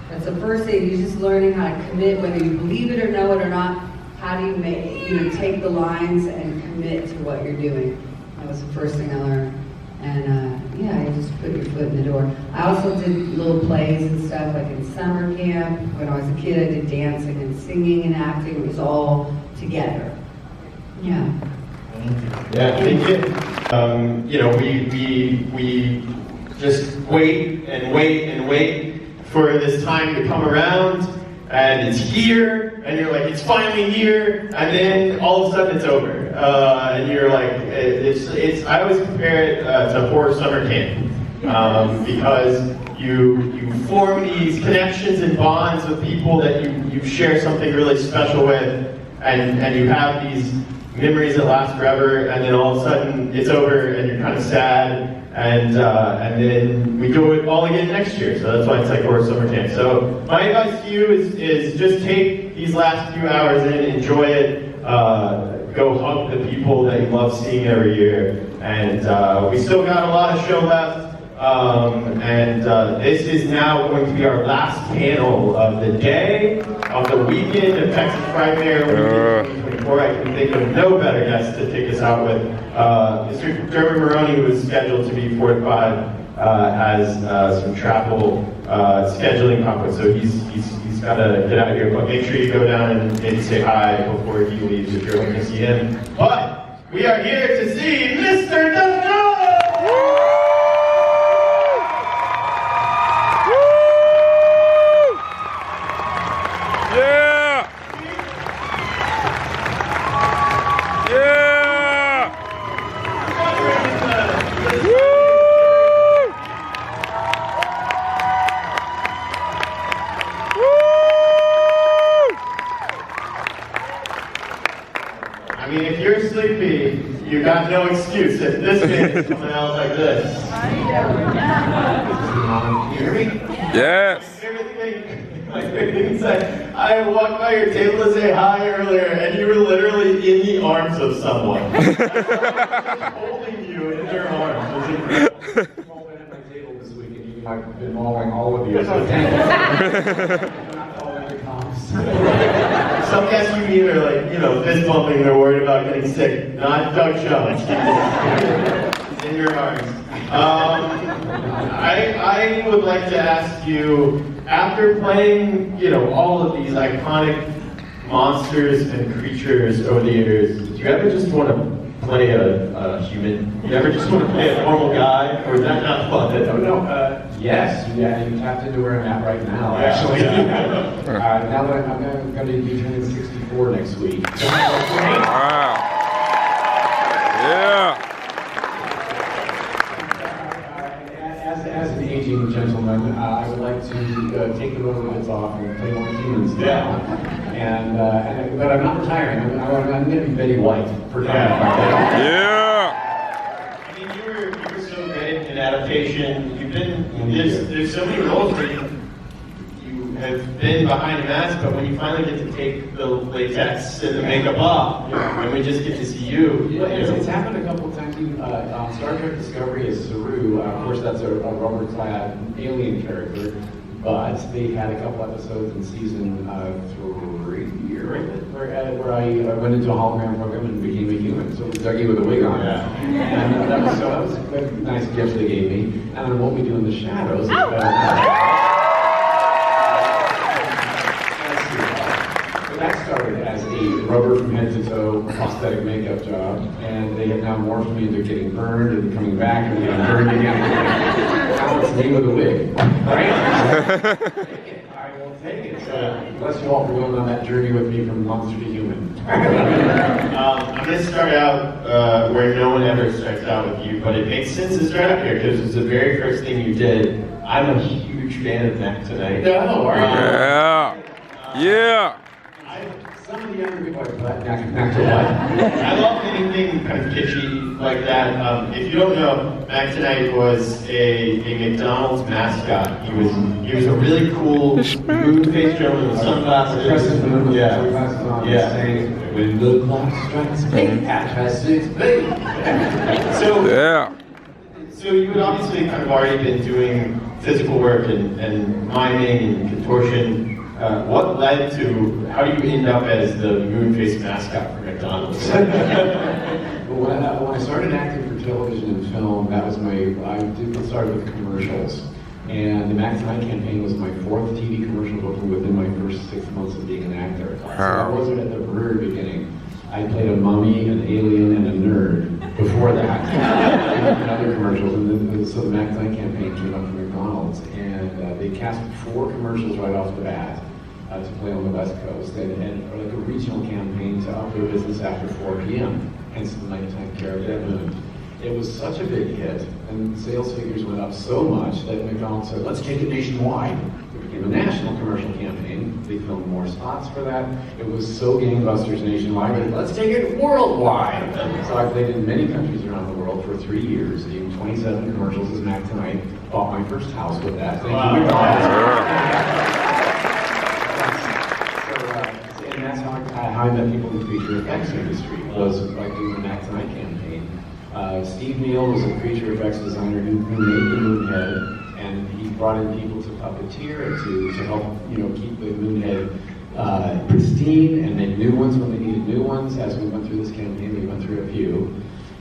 That's the first thing. You're just learning how to commit, whether you believe it or know it or not. How do you take the lines and commit to what you're doing? That was the first thing I learned. And you just put your foot in the door. I also did little plays and stuff, like in summer camp. When I was a kid, I did dancing and singing and acting. It was all together. Yeah. Yeah, thank you. We just wait and wait and wait for this time to come around, and it's here, and you're like, it's finally here, and then all of a sudden it's over, and you're like, I always compare it to horror summer camp, because you form these connections and bonds with people that you share something really special with, and you have these memories that last forever, and then all of a sudden it's over, and you're kind of sad, and then we do it all again next year. So that's why it's like horror summer camp. So my advice to you is just take these last few hours in, enjoy it, go hug the people that you love seeing every year, and we still got a lot of show left. This is now going to be our last panel of the day, of the weekend of Texas Frightmare 2024. I can think of no better guest to take us out with. Mr. Jeremy Maroney, who was scheduled to be 45, has some travel scheduling conflicts, so he's got to get out of here. But make sure you go down and maybe say hi before he leaves if you're hoping to see him. But we are here to see Mr. Dunno! Yeah! sleepy, you got no excuse. If this man is coming out like this. Can you hear me? Yes. My favorite thing is that I walked by your table to say hi earlier, and you were literally in the arms of someone. Holding you in their arms. It was incredible. I've been mauling all of you. So Some guests you meet are like, fist bumping, they're worried about getting sick. Not Doug Jones. He's in your arms. I would like to ask you, after playing, all of these iconic monsters and creatures over the years, do you ever just want to play a human? You ever just want to play a normal guy, or is that not fun? Yes, you tapped into where I'm at right now, actually. Now that I'm going to be turning 64 next week. Wow. Yeah. As an aging gentleman, I would like to take the rubber bits off and play more humans now. But I'm not retiring. I'm going to be Betty White for time. Yeah. I mean, you were so great in adaptation. You've been there's so many roles where you have been behind a mask, but when you finally get to take the latex and the makeup off, and we just get to see you. It's happened a couple of times. On Star Trek Discovery as Saru, of course that's a rubber-clad alien character, but they had a couple episodes in season 3 where I went into a hologram program and became a human. So it was Dougie with a wig on. And that was a nice gift they gave me. And then what we do in the shadows is that started as a rubber from head to toe prosthetic makeup job, and they have now morphed me into getting burned and coming back and getting burned again. Now it's me with a wig, right? I will take it. Bless you all for going on that journey with me from monster to human. I'm going to start out where no one ever starts out with you, but it makes sense to start out here because it's the very first thing you did. I'm a huge fan of Mac tonight. No, are you? Yeah. Some of the younger people are like, I love anything kind of kitschy like that. If you don't know, Mac tonight was a McDonald's mascot. He was a really cool moon-faced gentleman with sunglasses. Saying, when the clock strikes 6, baby. So you had obviously kind of already been doing physical work and miming and contortion. What led to, how do you end up as the moon-faced mascot for McDonald's? When I started acting for television and film, I started with commercials. And the Mac Tonight campaign was my 4th TV commercial booking within my first 6 months of being an actor. So I wasn't at the very beginning. I played a mummy, an alien, and a nerd before that in other commercials. And so the Mac Tonight campaign came up from McDonald's. And they cast 4 commercials right off the bat to play on the West Coast. And like a regional campaign to up their business after 4 p.m. Hence the nighttime character at noon. It was such a big hit, and sales figures went up so much that McDonald's said, let's take it nationwide. It became a national commercial campaign. They filmed more spots for that. It was so gangbusters nationwide that let's take it worldwide. So I played in many countries around the world for 3 years, doing 27 commercials as Mac Tonight. Bought my first house with that. Thank you, McDonald's. And that's how I met people in the feature effects industry, was by doing the Mac Tonight campaign. Steve Neal was a creature effects designer who made the Moonhead, and he brought in people to puppeteer it to help keep the Moonhead pristine and make new ones when they needed new ones. As we went through this campaign, we went through a few,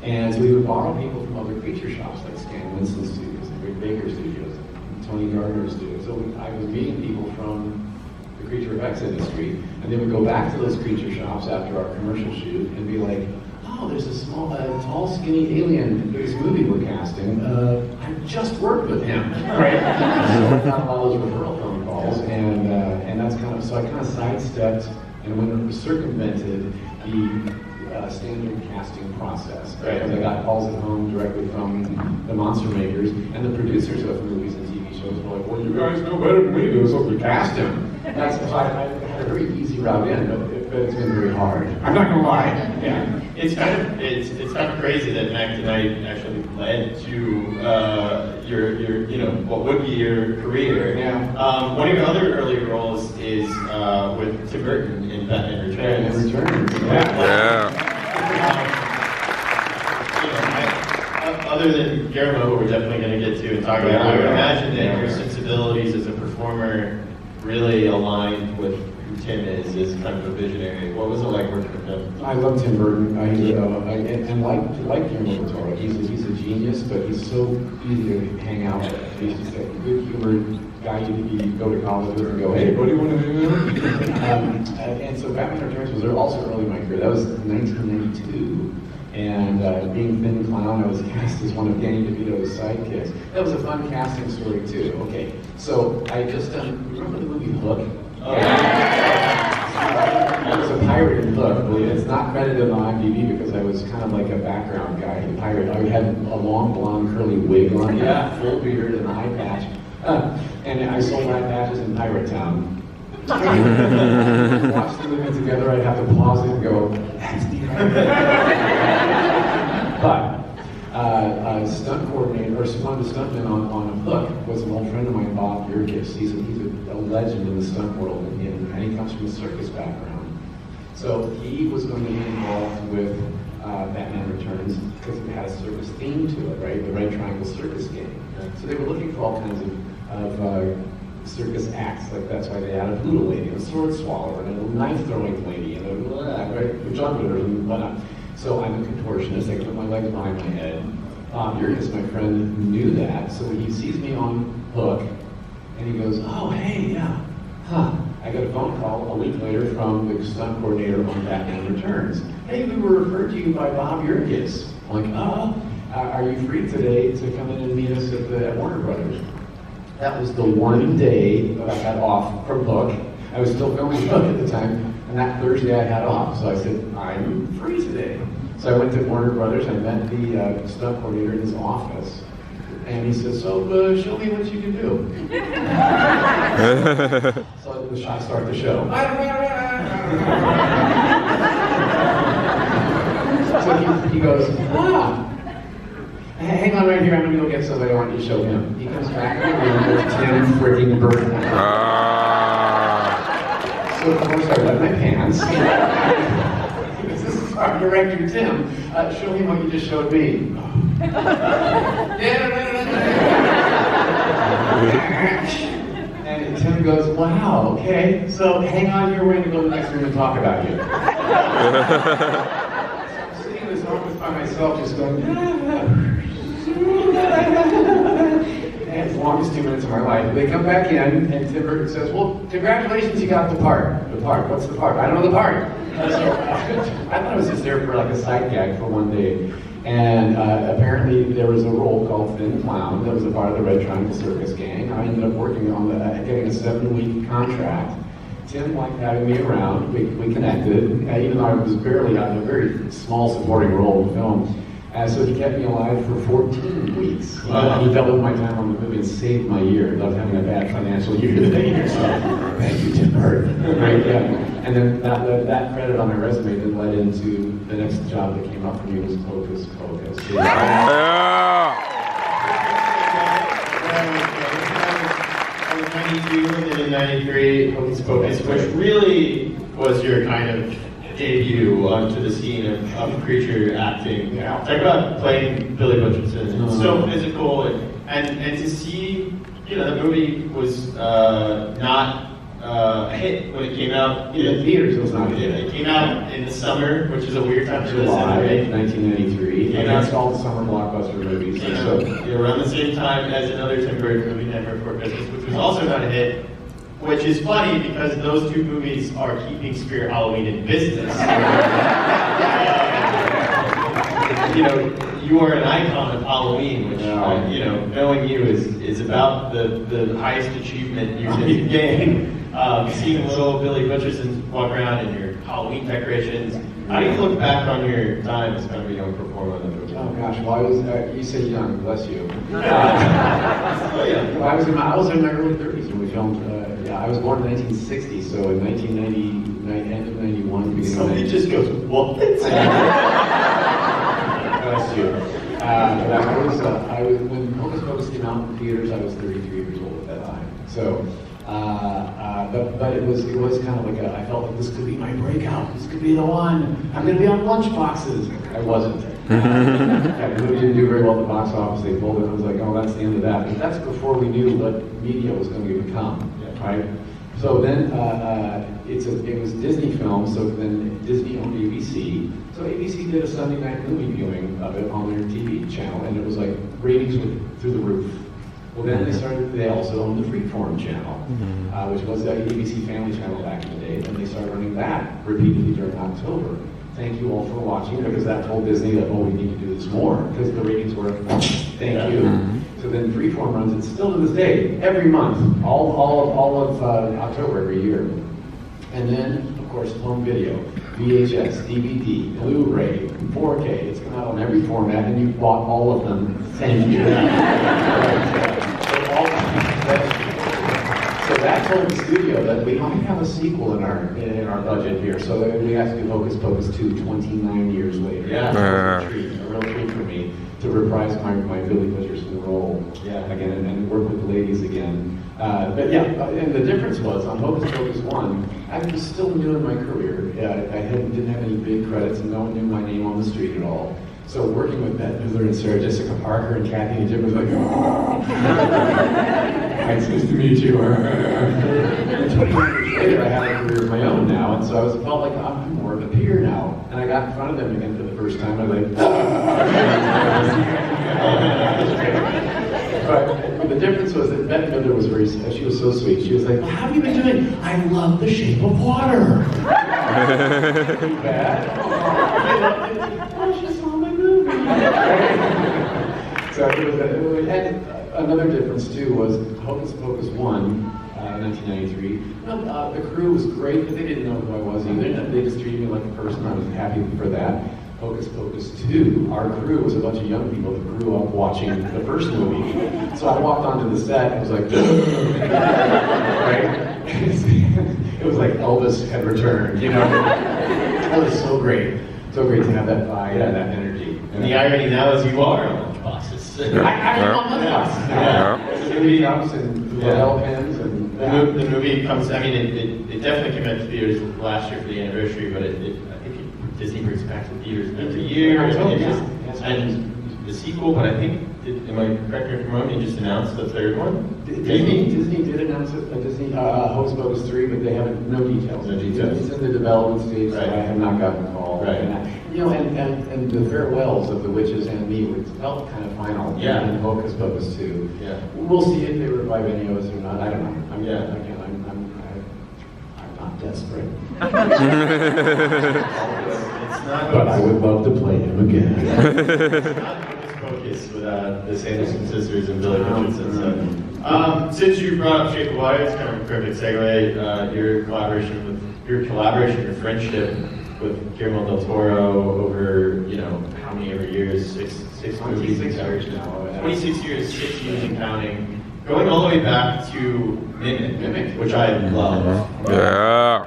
and so we would borrow people from other creature shops like Stan Winston Studios and Rick Baker Studios and Tony Gardner Studios. So I was meeting people from the creature effects industry, and they would go back to those creature shops after our commercial shoot and be like, oh, there's a small, tall, skinny alien in this movie we're casting. I just worked with him, right? So I got all those referral phone calls, and that's so I kind of sidestepped and circumvented the standard casting process. Right? Because I got calls at home directly from the monster makers and the producers of movies and TV shows were like, well, you guys know better than we do, so we cast him. So I had a very easy route in, but it's been very hard. I'm not gonna lie. Yeah. It's kind of crazy that Mac tonight actually led to your what would be your career. Yeah. One of your other early roles is with Tim Burton in Batman Returns. Yeah. Other than Guillermo, who we're definitely going to get to and talk about, I would imagine that your sensibilities as a performer really aligned with who Tim is kind of a visionary. What was it like working with him? I love Tim Burton. And like Guillermo del Toro, he's a genius, but he's so easy to hang out with. He's just a good humored guy you go to college with and go, hey, what do you want to do? And so Batman Returns was also early in my career. That was 1992. And being Thin Clown, I was cast as one of Danny DeVito's sidekicks. That was a fun casting story too. Okay, so I just remember the movie Hook? I was a pirate in Hook. It's not credited on IMDb because I was kind of like a background guy. The pirate, I had a long blonde curly wig on, full beard and an eye patch, and I sold eye patches in Pirate Town. Watch the movie together, I'd have to pause it and go, that's the But stunt coordinator, or one of the stuntmen on Hook was an old friend of mine, Bob Yurgis. He's a legend in the stunt world, and he comes from a circus background. So he was going to be involved with Batman Returns because it had a circus theme to it, right? The Red Triangle Circus Gang. So they were looking for all kinds of circus acts, like that's why they had a poodle lady, and a sword swallower, and a knife throwing lady, and a juggler, and whatnot. So I'm a contortionist, I put my legs behind my head. Yurgis, my friend, knew that, so he sees me on Hook, and he goes, oh, hey, yeah, I got a phone call a week later from the stunt coordinator on Batman Returns. Hey, we were referred to you by Bob Yurgis. I'm like, are you free today to come in and meet us at Warner Brothers? That was the one day that I had off from Hook. I was still filming Hook at the time, and that Thursday I had off. So I said, I'm free today. So I went to Warner Brothers, I met the stunt coordinator in his office, and he said, so show me what you can do. So I start the show. So he goes, hang on right here, I'm gonna go get somebody, I want you to show him. He comes back in the room with Tim freaking Burton. So of course I wet my pants. This is our director, Tim. Show me what you just showed me. And Tim goes, wow, okay. So hang on here, we're gonna go to the next room and talk about you. So I'm sitting in this office by myself, just going, and it's the longest 2 minutes of my life. They come back in, and Tim Burton says, well, congratulations, you got the part. The part, what's the part? I don't know the part. So I thought I was just there for like a side gag for one day. And apparently there was a role called Thin Clown that was a part of the Red Triangle Circus Gang. I ended up working on getting a 7-week contract. Tim liked having me around. We connected, even though I was barely out in a very small supporting role in the film. So he kept me alive for 14 weeks. He doubled my time on the movie and saved my year. I loved having a bad financial year that year. So thank you, Tim Burton. Right, yeah. And then that credit on my resume then led into the next job that came up for me was Hocus Pocus. Yeah. 92 and then in 93, Hocus Pocus, which really was your kind of debut onto the scene of creature acting. Talk about playing Billy Butcherson. It's so physical, and to see, the movie was not a hit when it came out. In theaters, it was not a hit. It came out in the summer, which is a weird time to July listen. 1993. Against all the summer blockbuster movies. So around the same time as another Tim Burton movie, Nightmare Before Christmas, which was also not a hit. Which is funny because those two movies are keeping Spirit Halloween in business. You are an icon of Halloween, which knowing you is about the highest achievement you can gain. seeing little Billy Butcherson walk around in your Halloween decorations. How do you look back on your time as kind of a young performer on the movie? Oh gosh, well I was, you say young, bless you. Yeah. I was in my early 30s when we filmed, I was born in 1960, so in 1990, end of 91, beginning Somebody just goes, what? Bless you. I was, when Hocus Pocus came out in theaters, I was 33 years old at that time. So, but it was kind of like I felt like this could be my breakout. This could be the one. I'm going to be on lunchboxes. I wasn't. The movie didn't do very well at the box office. They pulled it. I was like, oh, that's the end of that. But that's before we knew what media was going to become, right? So then it was Disney film. So then Disney owned ABC. So ABC did a Sunday night movie viewing of it on their TV channel, and it was like ratings were through the roof. Well, then they also owned the Freeform channel, which was the ABC Family channel back in the day, and they started running that repeatedly during October. Thank you all for watching, because that told Disney that, oh, we need to do this more, because the ratings were, thank you. So then Freeform runs it still to this day, every month, all of October every year. And then, of course, home video, VHS, DVD, Blu-ray, 4K, it's come out on every format, and you've bought all of them. Thank you. So that told the studio that we might have a sequel in our budget here. So we have to do Hocus Pocus 2 29 years later. Yeah. A real treat for me to reprise my Billy Butcherson role again and work with the ladies again. But yeah, and the difference was on Hocus Pocus 1, I was still new in my career. I didn't have any big credits, and no one knew my name on the street at all. So working with Bette Midler and Sarah Jessica Parker and Kathy and Jim was like, it's nice to meet you. And 20 years later, I have a career of my own now, and so I felt like I'm more of a peer now. And I got in front of them again for the first time. I was like, But the difference was that Bette Midler was she was so sweet. She was like, well, how have you been doing? I love The Shape of Water. Too bad. Oh, she saw my movie. So and another difference too was Hocus Pocus 1, 1993. The crew was great, but they didn't know who I was either. They just treated me like a person. I was happy for that. Hocus Pocus 2, our crew was a bunch of young people that grew up watching the first movie. So I walked onto the set and was like, right? It was like Elvis had returned, you know? That was so great. So great to have that vibe and that energy. And the irony now is you are on lunchboxes. I am on lunchboxes now. The movie comes and L pens and the movie comes. I mean, it definitely came out to theaters last year for the anniversary, but I think Disney brings it back to theaters every year. And the sequel, but I think, am I correct me if I'm wrong? They just announced the third one. Disney did announce it. Disney Hocus Pocus 3, but they haven't no details. No details. It's in the development stage, so I have not gotten a call. Right. And the farewells of the witches and me felt kind of final. Yeah. In Hocus Pocus 2. Yeah. We'll see if they revive any of us or not. I don't know. I'm not desperate. But I would love to play him again. It's not Hocus Pocus without the Sanderson sisters and Billy Richardson. So, since you brought up Shape of Water, it's kind of a perfect segue. Your collaboration, your friendship with Guillermo del Toro over, how many ever years? Six movies. 26 years now. 26 years, 6 years and counting. Going all the way back to Mimic, which I love. Yeah.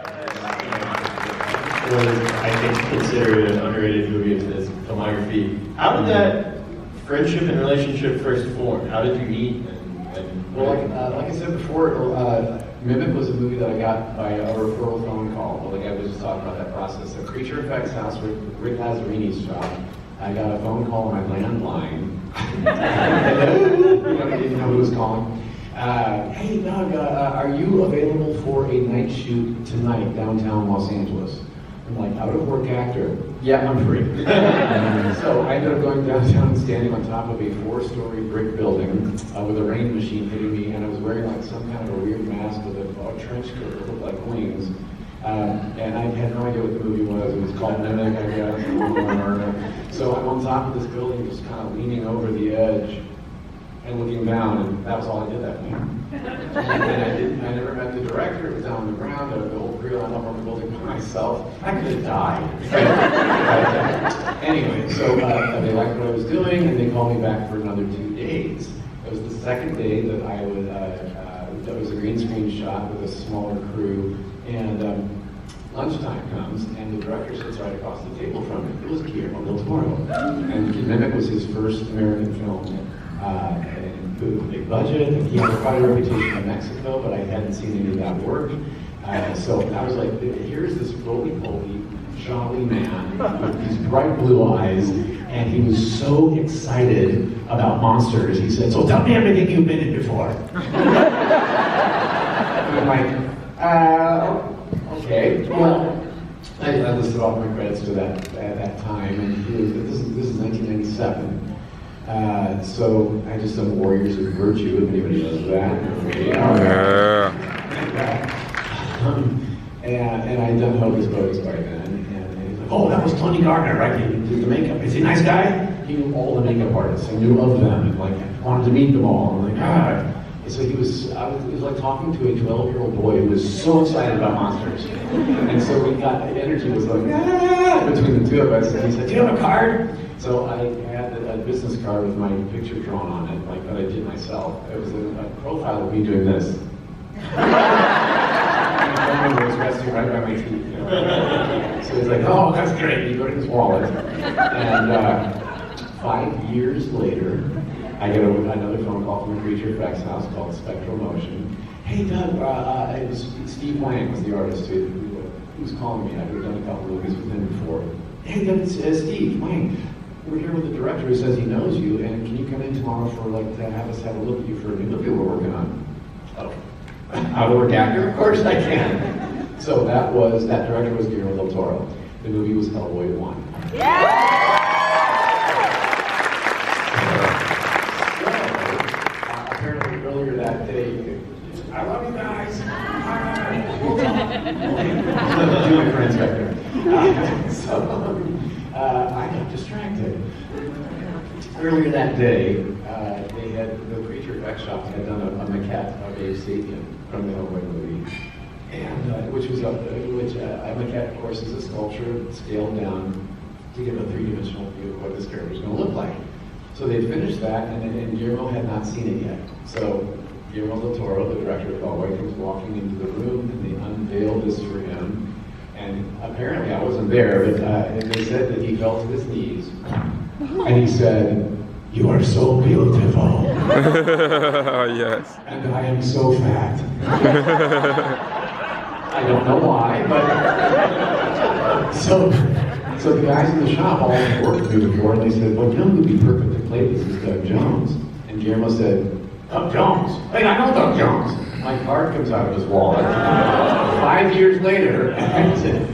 Was, I think, considered an underrated movie of his filmography. How did that friendship and relationship first form? How did you meet? Well, like I said before, Mimic was a movie that I got by a referral phone call. Well, like I was just talking about that process. At Creature Effects House, Rick Lazarini's shop, I got a phone call on my landline. I didn't know who was calling. Hey, Doug, are you available for a night shoot tonight downtown Los Angeles? I'm like, out of work actor. Yeah, I'm free. So I ended up going downtown and standing on top of a 4-story brick building with a rain machine hitting me, and I was wearing like some kind of a weird mask with a trench coat that looked like wings. And I had no idea what the movie was. It was called Mimic, I guess. So I'm on top of this building, just kind of leaning over the edge. and looking down, and that was all I did that week. And I never met the director. It was down on the ground. The whole crew, I'm up on the building by myself. I could have died. But, anyway, so they liked what I was doing, and they called me back for another 2 days. It was the second day that I would, that was a green screen shot with a smaller crew, and lunchtime comes, and the director sits right across the table from me. It was Guillermo del Toro, and Mimic was his first American film. And with a big budget, and he had quite a reputation in Mexico, but I hadn't seen any of that work. So I was like, here's this roly-poly, jolly man with these bright blue eyes, and he was so excited about monsters. He said, so tell me everything you've been in before. And I'm like, okay. Well, I listed off my credits to that time, and this is 1997. So I just done Warriors of Virtue, if anybody knows that. Yeah. And I'd done Hocus Pocus by then. And he's like, oh, that was Tony Gardner, right? He did the makeup. Is he a nice guy? He knew all the makeup artists. I knew of them. And like, I wanted to meet them all. I'm like, God. And so it was like talking to a 12-year-old boy who was so excited about monsters. And so we got, the energy was like, between the two of us. And he said, do you have a card? So I had a business card with my picture drawn on it, like that I did myself. It was a profile of me doing this. And the was resting right by my feet. You know? So he's like, oh, that's great. He put it in his wallet. And 5 years later, I get another phone call from a Creature Effects house called Spectral Motion. Hey, Doug, it was Steve Wang was the artist who was calling me. I've done a couple movies with him before. Hey, Doug, it's Steve Wang. We're here with the director who says he knows you, and can you come in tomorrow for to have us have a look at you for a new movie we're working on? Oh, out of work actor? Of course I can. So that director was Guillermo del Toro. The movie was Hellboy 1. Yeah! So, apparently earlier that day, I love you guys. Julie for inspector. I got distracted. Earlier that day, the Creature Effects shop had done a maquette of Abe Sapien from the Hellboy movie, and which a maquette, of course, is a sculpture scaled down to give a three-dimensional view of what this character is going to look like. So they finished that, and Guillermo had not seen it yet. So Guillermo del Toro, the director of Hellboy, comes walking into the room, and they unveiled this for him. And apparently I wasn't there, but they said that he fell to his knees. And he said, "You are so beautiful." Yes. And I am so fat. I don't know why, but so the guys in the shop all worked with me before, and they said, "Well, you know who would be perfect to play this is Doug Jones." And Guillermo said, "Doug Jones? Hey, I know Doug Jones." My card comes out of his wallet. 5 years later,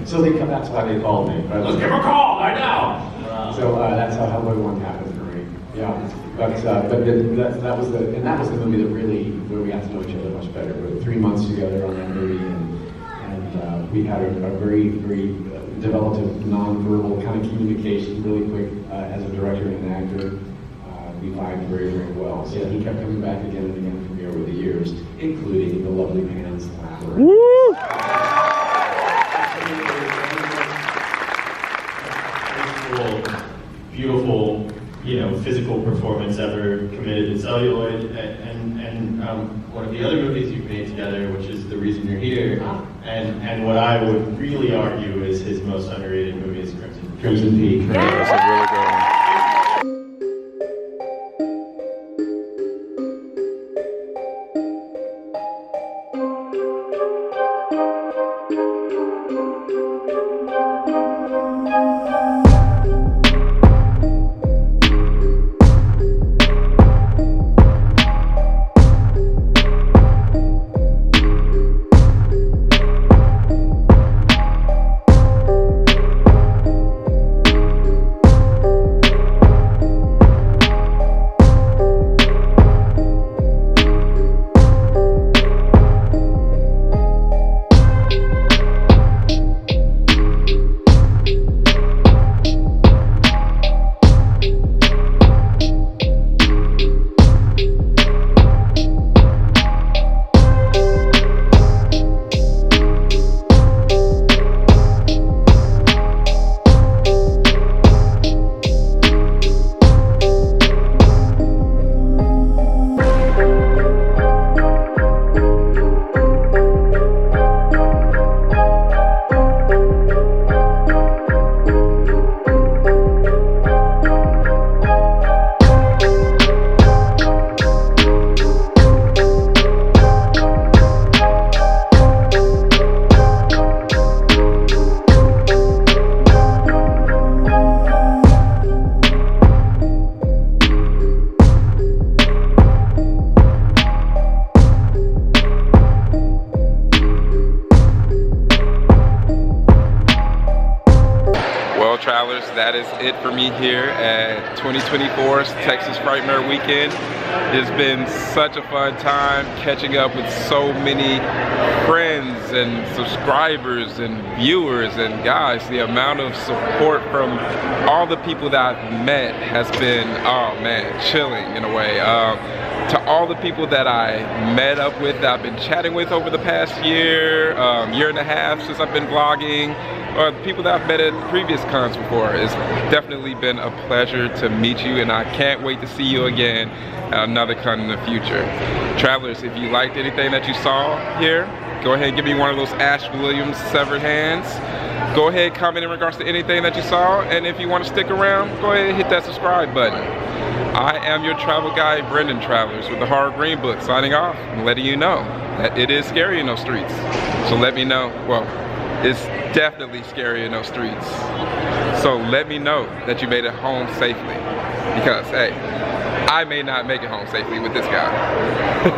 so that's why they called me. Right? Let's give him a call right now. Wow. So that's how Hellboy 1 happened for me. Yeah, but that was the movie that really where we got to know each other much better. We were 3 months together on that movie, and we had a very developed a non-verbal kind of communication really quick as a director and an actor. We vibed very, very well. So he kept coming back again and again for me over the years, including the lovely Pan's Labyrinth. Woo! Beautiful, physical performance ever committed in celluloid, and one of the other movies you've made together, which is The Reason You're Here, and what I would really argue is his most underrated movie is Crimson Peak. Yeah, that's a really good one. travelers, that is it for me here at 2024's Texas Frightmare Weekend. It's been such a fun time catching up with so many friends and subscribers and viewers, and guys, the amount of support from all the people that I've met has been, oh man, chilling in a way. To all the people that I met up with, that I've been chatting with over the past year, year and a half since I've been vlogging, or the people that I've met at previous cons before, it's definitely been a pleasure to meet you, and I can't wait to see you again at another con in the future. Travelers, if you liked anything that you saw here, go ahead and give me one of those Ash Williams severed hands. Go ahead, comment in regards to anything that you saw, and if you want to stick around, go ahead and hit that subscribe button. I am your travel guide, Brendan, Travelers, with the Horror Green Book, signing off and letting you know that it is scary in those streets. So let me know, well, it's definitely scary in those streets. So let me know that you made it home safely. Because, hey, I may not make it home safely with this guy.